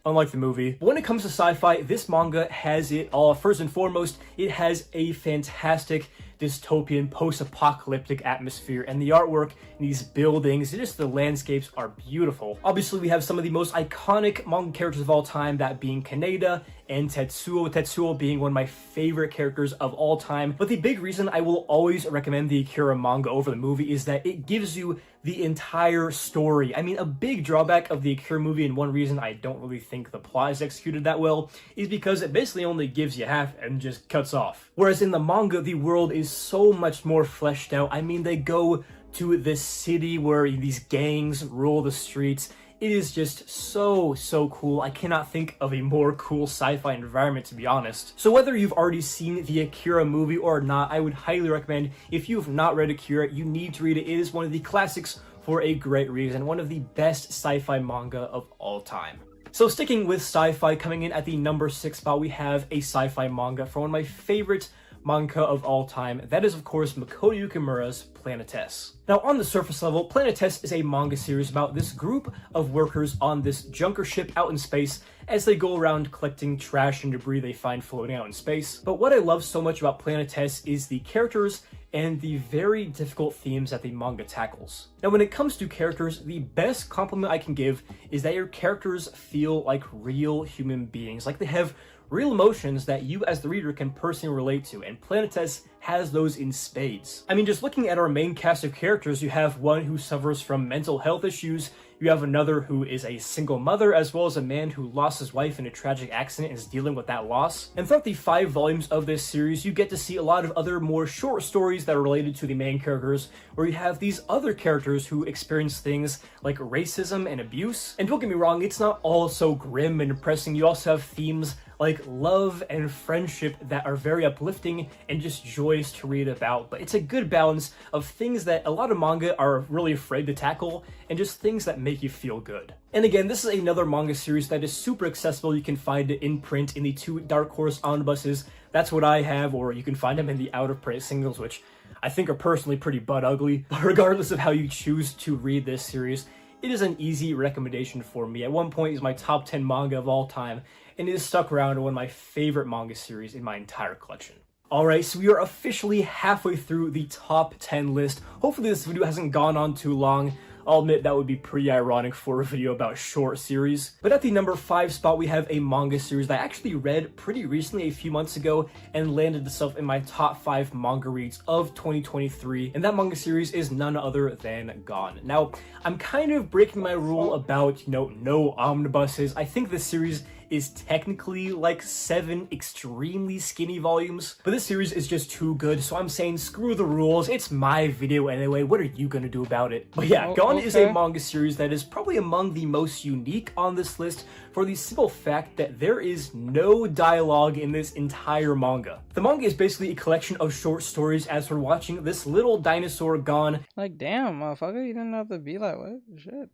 unlike the movie. But when it comes to sci-fi, this manga has it all. First and foremost, it has a fantastic dystopian post-apocalyptic atmosphere, and the artwork in these buildings, just the landscapes are beautiful. Obviously, we have some of the most iconic manga characters of all time, that being Kaneda and Tetsuo being one of my favorite characters of all time. But the big reason I will always recommend the Akira manga over the movie is that it gives you the entire story. I mean, a big drawback of the Akira movie, and one reason I don't really think the plot is executed that well, is because it basically only gives you half and just cuts off. Whereas in the manga, the world is so much more fleshed out. I mean, they go to this city where these gangs rule the streets. It is just so cool. I cannot think of a more cool sci-fi environment, to be honest. So whether you've already seen the Akira movie or not, I would highly recommend, if you've not read Akira, you need to read it. It is one of the classics for a great reason, one of the best sci-fi manga of all time. So sticking with sci-fi, coming in at the number 6 spot, we have a sci-fi manga from one of my favorite manga of all time. That is, of course, Makoto Yukimura's Planetes. Now, on the surface level, Planetes is a manga series about this group of workers on this junker ship out in space as they go around collecting trash and debris they find floating out in space. But what I love so much about Planetes is the characters and the very difficult themes that the manga tackles. Now, when it comes to characters, the best compliment I can give is that your characters feel like real human beings, like they have real emotions that you as the reader can personally relate to, and Planetes has those in spades. I mean, just looking at our main cast of characters, you have one who suffers from mental health issues, you have another who is a single mother, as well as a man who lost his wife in a tragic accident and is dealing with that loss. And throughout the 5 volumes of this series, you get to see a lot of other more short stories that are related to the main characters, where you have these other characters who experience things like racism and abuse. And don't get me wrong, it's not all so grim and depressing. You also have themes like love and friendship that are very uplifting and just joyous to read about. But it's a good balance of things that a lot of manga are really afraid to tackle and just things that make you feel good. And again, this is another manga series that is super accessible. You can find it in print in the 2 Dark Horse omnibuses. That's what I have, or you can find them in the out-of-print singles, which I think are personally pretty butt ugly. But regardless of how you choose to read this series, it is an easy recommendation for me. At one point, it's my top 10 manga of all time, and it has stuck around to one of my favorite manga series in my entire collection. Alright, so we are officially halfway through the top 10 list. Hopefully this video hasn't gone on too long. I'll admit that would be pretty ironic for a video about short series. But at the number 5 spot, we have a manga series that I actually read pretty recently, a few months ago, and landed itself in my top 5 manga reads of 2023. And that manga series is none other than Gone. Now, I'm kind of breaking my rule about, no omnibuses. I think this series is technically like 7 extremely skinny volumes, but this series is just too good, so I'm saying screw the rules. It's my video anyway. What are you gonna do about it? But yeah, Gone is a manga series that is probably among the most unique on this list for the simple fact that there is no dialogue in this entire manga. The manga is basically a collection of short stories as we're watching this little dinosaur Gon. Like, damn, motherfucker, you didn't have to be like, what? Shit. You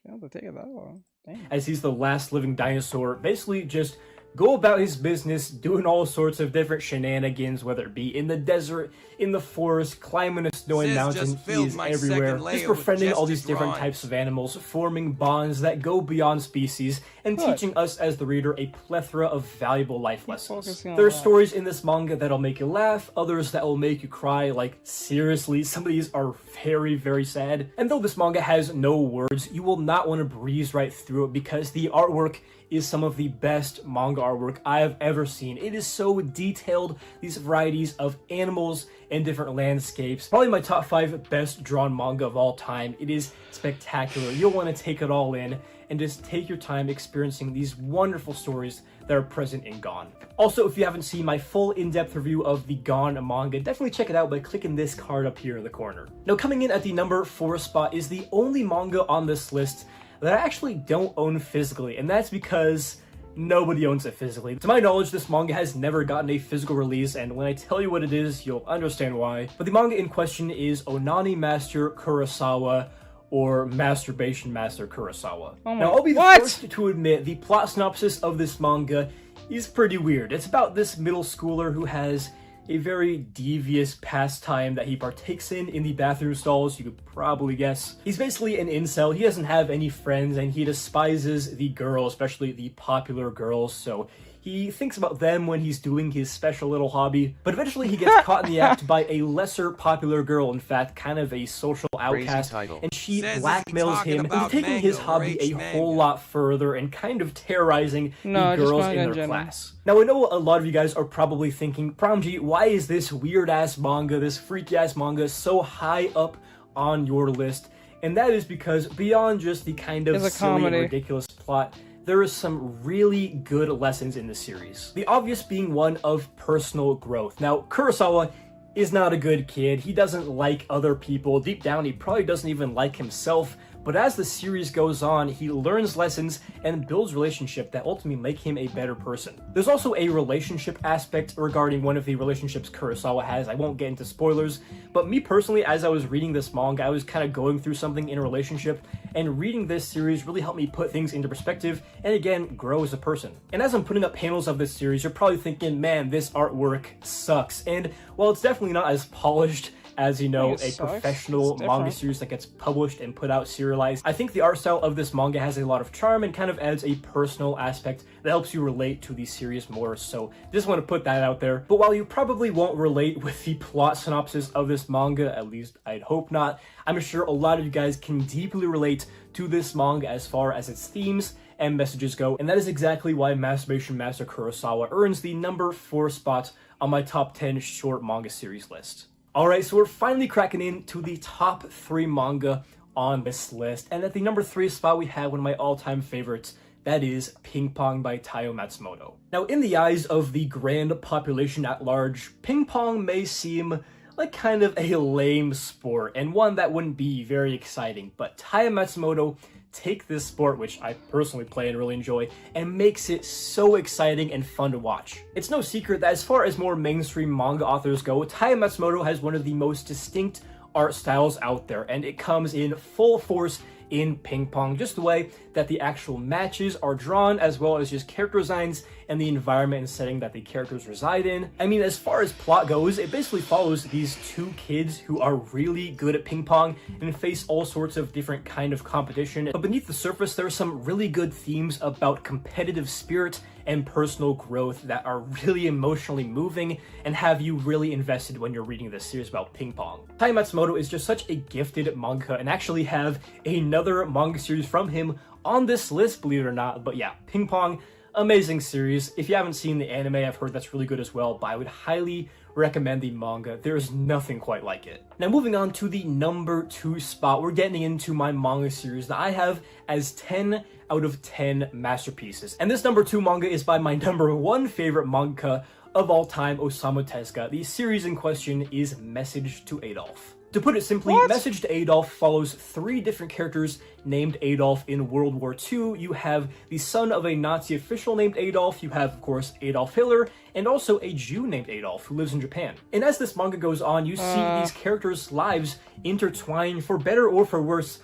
don't have to take it that long. Damn. As he's the last living dinosaur, basically just go about his business doing all sorts of different shenanigans, whether it be in the desert, in the forest, climbing a snowy mountain. He is everywhere, just befriending all these different types of animals, forming bonds that go beyond species, and teaching us as the reader a plethora of valuable life lessons. There are stories in this manga that'll make you laugh, others that will make you cry, like seriously, some of these are very sad. And though this manga has no words, you will not want to breeze right through it because the artwork is some of the best manga artwork I have ever seen. It is so detailed, these varieties of animals and different landscapes. Probably my top 5 best drawn manga of all time. It is spectacular. You'll want to take it all in and just take your time experiencing these wonderful stories that are present in Gone. Also, if you haven't seen my full in-depth review of the Gone manga, definitely check it out by clicking this card up here in the corner. Now, coming in at the number 4 spot is the only manga on this list that I actually don't own physically, and that's because nobody owns it physically. To my knowledge, this manga has never gotten a physical release, and when I tell you what it is, you'll understand why. But the manga in question is Onani Master Kurosawa, or Masturbation Master Kurosawa. Now, I'll be the first to admit the plot synopsis of this manga is pretty weird. It's about this middle schooler who has a very devious pastime that he partakes in the bathroom stalls, you could probably guess. He's basically an incel, he doesn't have any friends, and he despises the girls, especially the popular girls, so he thinks about them when he's doing his special little hobby, but eventually he gets caught in the act by a lesser popular girl, in fact, kind of a social outcast, and she blackmails him into taking his hobby a whole lot further and kind of terrorizing the girls in their class. Now, I know a lot of you guys are probably thinking, Pramji, why is this weird-ass manga, this freaky-ass manga, so high up on your list? And that is because beyond just the kind of silly and ridiculous plot, there is some really good lessons in the series. The obvious being one of personal growth. Now, Kurosawa is not a good kid. He doesn't like other people. Deep down, he probably doesn't even like himself. But as the series goes on, he learns lessons and builds relationships that ultimately make him a better person. There's also a relationship aspect regarding one of the relationships Kurosawa has. I won't get into spoilers, but me personally, as I was reading this manga, I was kind of going through something in a relationship, and reading this series really helped me put things into perspective and again, grow as a person. And as I'm putting up panels of this series, you're probably thinking, man, this artwork sucks. And while it's definitely not as polished as, you know, a professional manga series that gets published and put out serialized, I think the art style of this manga has a lot of charm and kind of adds a personal aspect that helps you relate to the series more. So just want to put that out there. But while you probably won't relate with the plot synopsis of this manga, at least I'd hope not, I'm sure a lot of you guys can deeply relate to this manga as far as its themes and messages go. And that is exactly why Masturbation Master Kurosawa earns the number 4 spot on my top 10 short manga series list. Alright, so we're finally cracking into the top 3 manga on this list, and at the number 3 spot we have one of my all-time favorites, that is Ping Pong by Taiyo Matsumoto. Now, in the eyes of the grand population at large, ping pong may seem like kind of a lame sport, and one that wouldn't be very exciting, but Taiyo Matsumoto take this sport, which I personally play and really enjoy, and makes it so exciting and fun to watch. It's no secret that as far as more mainstream manga authors go, Taiyo Matsumoto has one of the most distinct art styles out there, and it comes in full force in ping pong, just the way that the actual matches are drawn, as well as just character designs and the environment and setting that the characters reside in. I mean, as far as plot goes, it basically follows these 2 kids who are really good at ping pong and face all sorts of different kind of competition. But beneath the surface, there are some really good themes about competitive spirit and personal growth that are really emotionally moving and have you really invested when you're reading this series about ping pong. Taiyo Matsumoto is just such a gifted mangaka, and actually have another manga series from him on this list, believe it or not. But yeah, Ping Pong, amazing series. If you haven't seen the anime, I've heard that's really good as well, but I would highly recommend the manga. There is nothing quite like it. Now, moving on to the number 2 spot, we're getting into my manga series that I have as 10 out of 10 masterpieces. And this number 2 manga is by my number 1 favorite mangaka of all time, Osamu Tezuka. The series in question is Message to Adolf. To put it simply, Message to Adolf follows 3 different characters named Adolf in World War II. You have the son of a Nazi official named Adolf, you have, of course, Adolf Hitler, and also a Jew named Adolf who lives in Japan. And as this manga goes on, you see these characters' lives intertwine for better or for worse,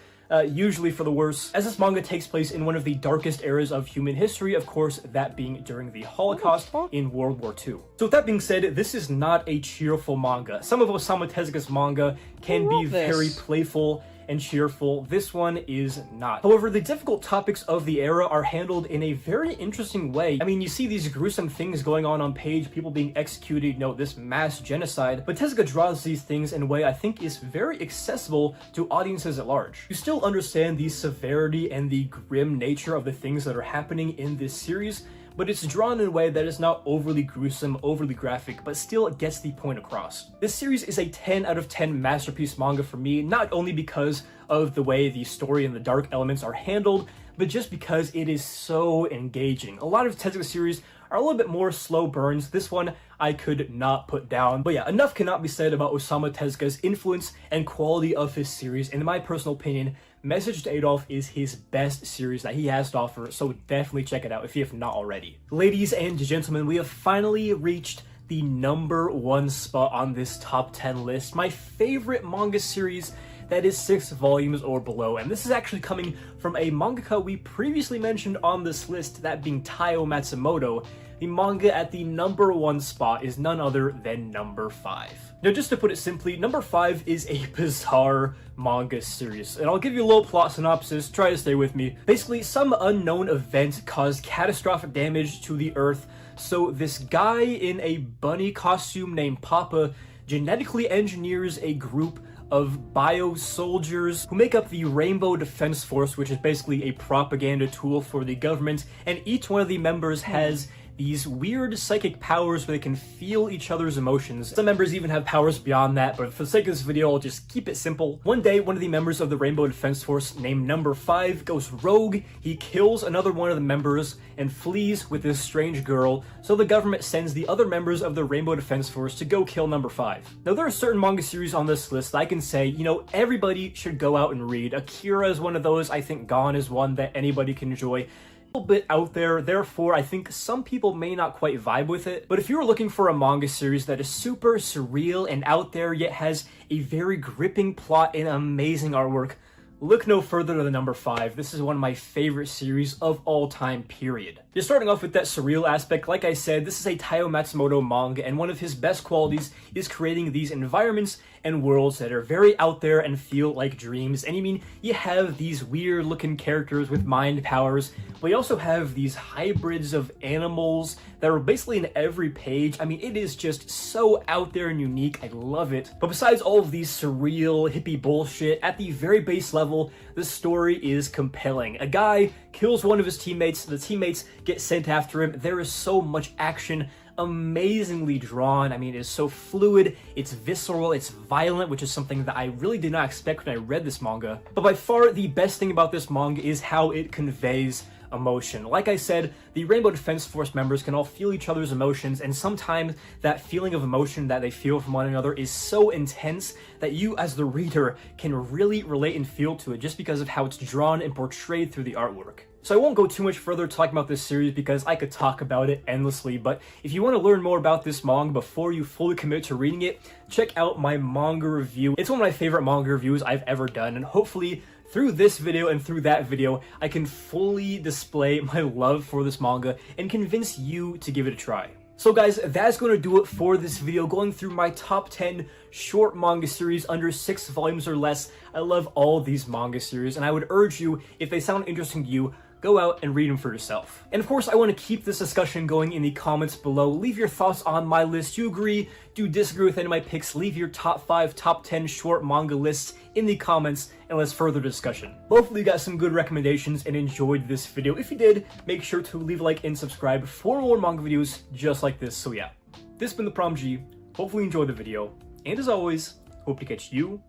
usually for the worse, as this manga takes place in one of the darkest eras of human history, of course, that being during the Holocaust in World War II. So with that being said, this is not a cheerful manga. Some of Osamu Tezuka's manga can be very playful and cheerful. This one is not. However, the difficult topics of the era are handled in a very interesting way. I mean, you see these gruesome things going on page, people being executed, you know, this mass genocide, but Tezuka draws these things in a way I think is very accessible to audiences at large. You still understand the severity and the grim nature of the things that are happening in this series, but it's drawn in a way that is not overly gruesome, overly graphic, but still gets the point across. This series is a 10 out of 10 masterpiece manga for me, not only because of the way the story and the dark elements are handled, but just because it is so engaging. A lot of Tezuka series are a little bit more slow burns. This one I could not put down. But yeah, enough cannot be said about Osamu Tezuka's influence and quality of his series. And in my personal opinion, Message to Adolf is his best series that he has to offer, so definitely check it out if you have not already. Ladies and gentlemen, we have finally reached the number 1 spot on this top 10 list. My favorite manga series that is 6 volumes or below, and this is actually coming from a mangaka we previously mentioned on this list, that being Taiyo Matsumoto. The manga at the number 1 spot is none other than number 5. Now, just to put it simply, number 5 is a bizarre manga series, and I'll give you a little plot synopsis, try to stay with me. Basically, some unknown event caused catastrophic damage to the Earth, so this guy in a bunny costume named Papa genetically engineers a group of bio-soldiers who make up the Rainbow Defense Force, which is basically a propaganda tool for the government, and each one of the members has these weird psychic powers where they can feel each other's emotions. Some members even have powers beyond that, but for the sake of this video, I'll just keep it simple. One day, one of the members of the Rainbow Defense Force named Number 5 goes rogue. He kills another one of the members and flees with this strange girl, so the government sends the other members of the Rainbow Defense Force to go kill Number 5. Now, there are certain manga series on this list that I can say, you know, everybody should go out and read. Akira is one of those. I think Gone is one that anybody can enjoy. A little bit out there, therefore I think some people may not quite vibe with it. But if you're looking for a manga series that is super surreal and out there, yet has a very gripping plot and amazing artwork, look no further than Number 5. This is one of my favorite series of all time, period. Just starting off with that surreal aspect, like I said, this is a Taiyo Matsumoto manga, and one of his best qualities is creating these environments and worlds that are very out there and feel like dreams. And I mean, you have these weird looking characters with mind powers, but you also have these hybrids of animals that are basically in every page. I mean, it is just so out there and unique. I love it. But besides all of these surreal, hippie bullshit, at the very base level, the story is compelling. A guy kills one of his teammates, the teammates get sent after him. There is so much action, amazingly drawn. I mean, it is so fluid, it's visceral, it's violent, which is something that I really did not expect when I read this manga. But by far, the best thing about this manga is how it conveys emotion. Like I said, the Rainbow Defense Force members can all feel each other's emotions, and sometimes that feeling of emotion that they feel from one another is so intense that you as the reader can really relate and feel to it just because of how it's drawn and portrayed through the artwork. So I won't go too much further talking about this series because I could talk about it endlessly, but if you want to learn more about this manga before you fully commit to reading it, check out my manga review. It's one of my favorite manga reviews I've ever done, and hopefully through this video and through that video, I can fully display my love for this manga and convince you to give it a try. So guys, that's going to do it for this video, going through my top 10 short manga series under 6 volumes or less. I love all these manga series, and I would urge you, if they sound interesting to you, go out and read them for yourself. And of course, I want to keep this discussion going in the comments below. Leave your thoughts on my list. Do you agree? Do you disagree with any of my picks? Leave your top 5, top 10 short manga lists in the comments, and let's further discussion. Hopefully you got some good recommendations and enjoyed this video. If you did, make sure to leave a like and subscribe for more manga videos just like this. So yeah, this has been the Prom G. Hopefully you enjoyed the video, and as always, hope to catch you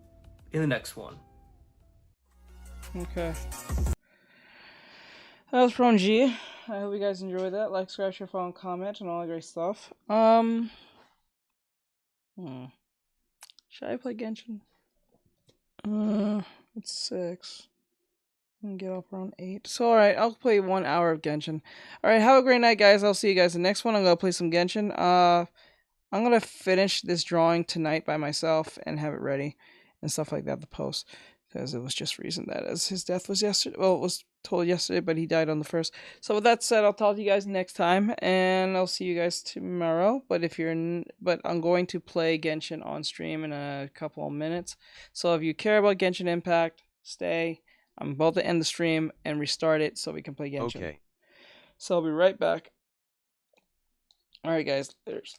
in the next one. Okay. That was Prom G. I hope you guys enjoyed that. Like, subscribe, share, follow, and comment, and all that great stuff. Should I play Genshin? It's 6. I can get up around 8. So, alright, I'll play 1 hour of Genshin. Alright, have a great night, guys. I'll see you guys in the next one. I'm gonna play some Genshin. I'm gonna finish this drawing tonight by myself and have it ready and stuff like that to post. Because it was just recent that as his death was yesterday. Well, it was told yesterday, but he died on the 1st. So with that said, I'll talk to you guys next time, and I'll see you guys tomorrow. But I'm going to play Genshin on stream in a couple of minutes. So if you care about Genshin Impact, stay. I'm about to end the stream and restart it so we can play Genshin. Okay. So I'll be right back. All right, guys. There's.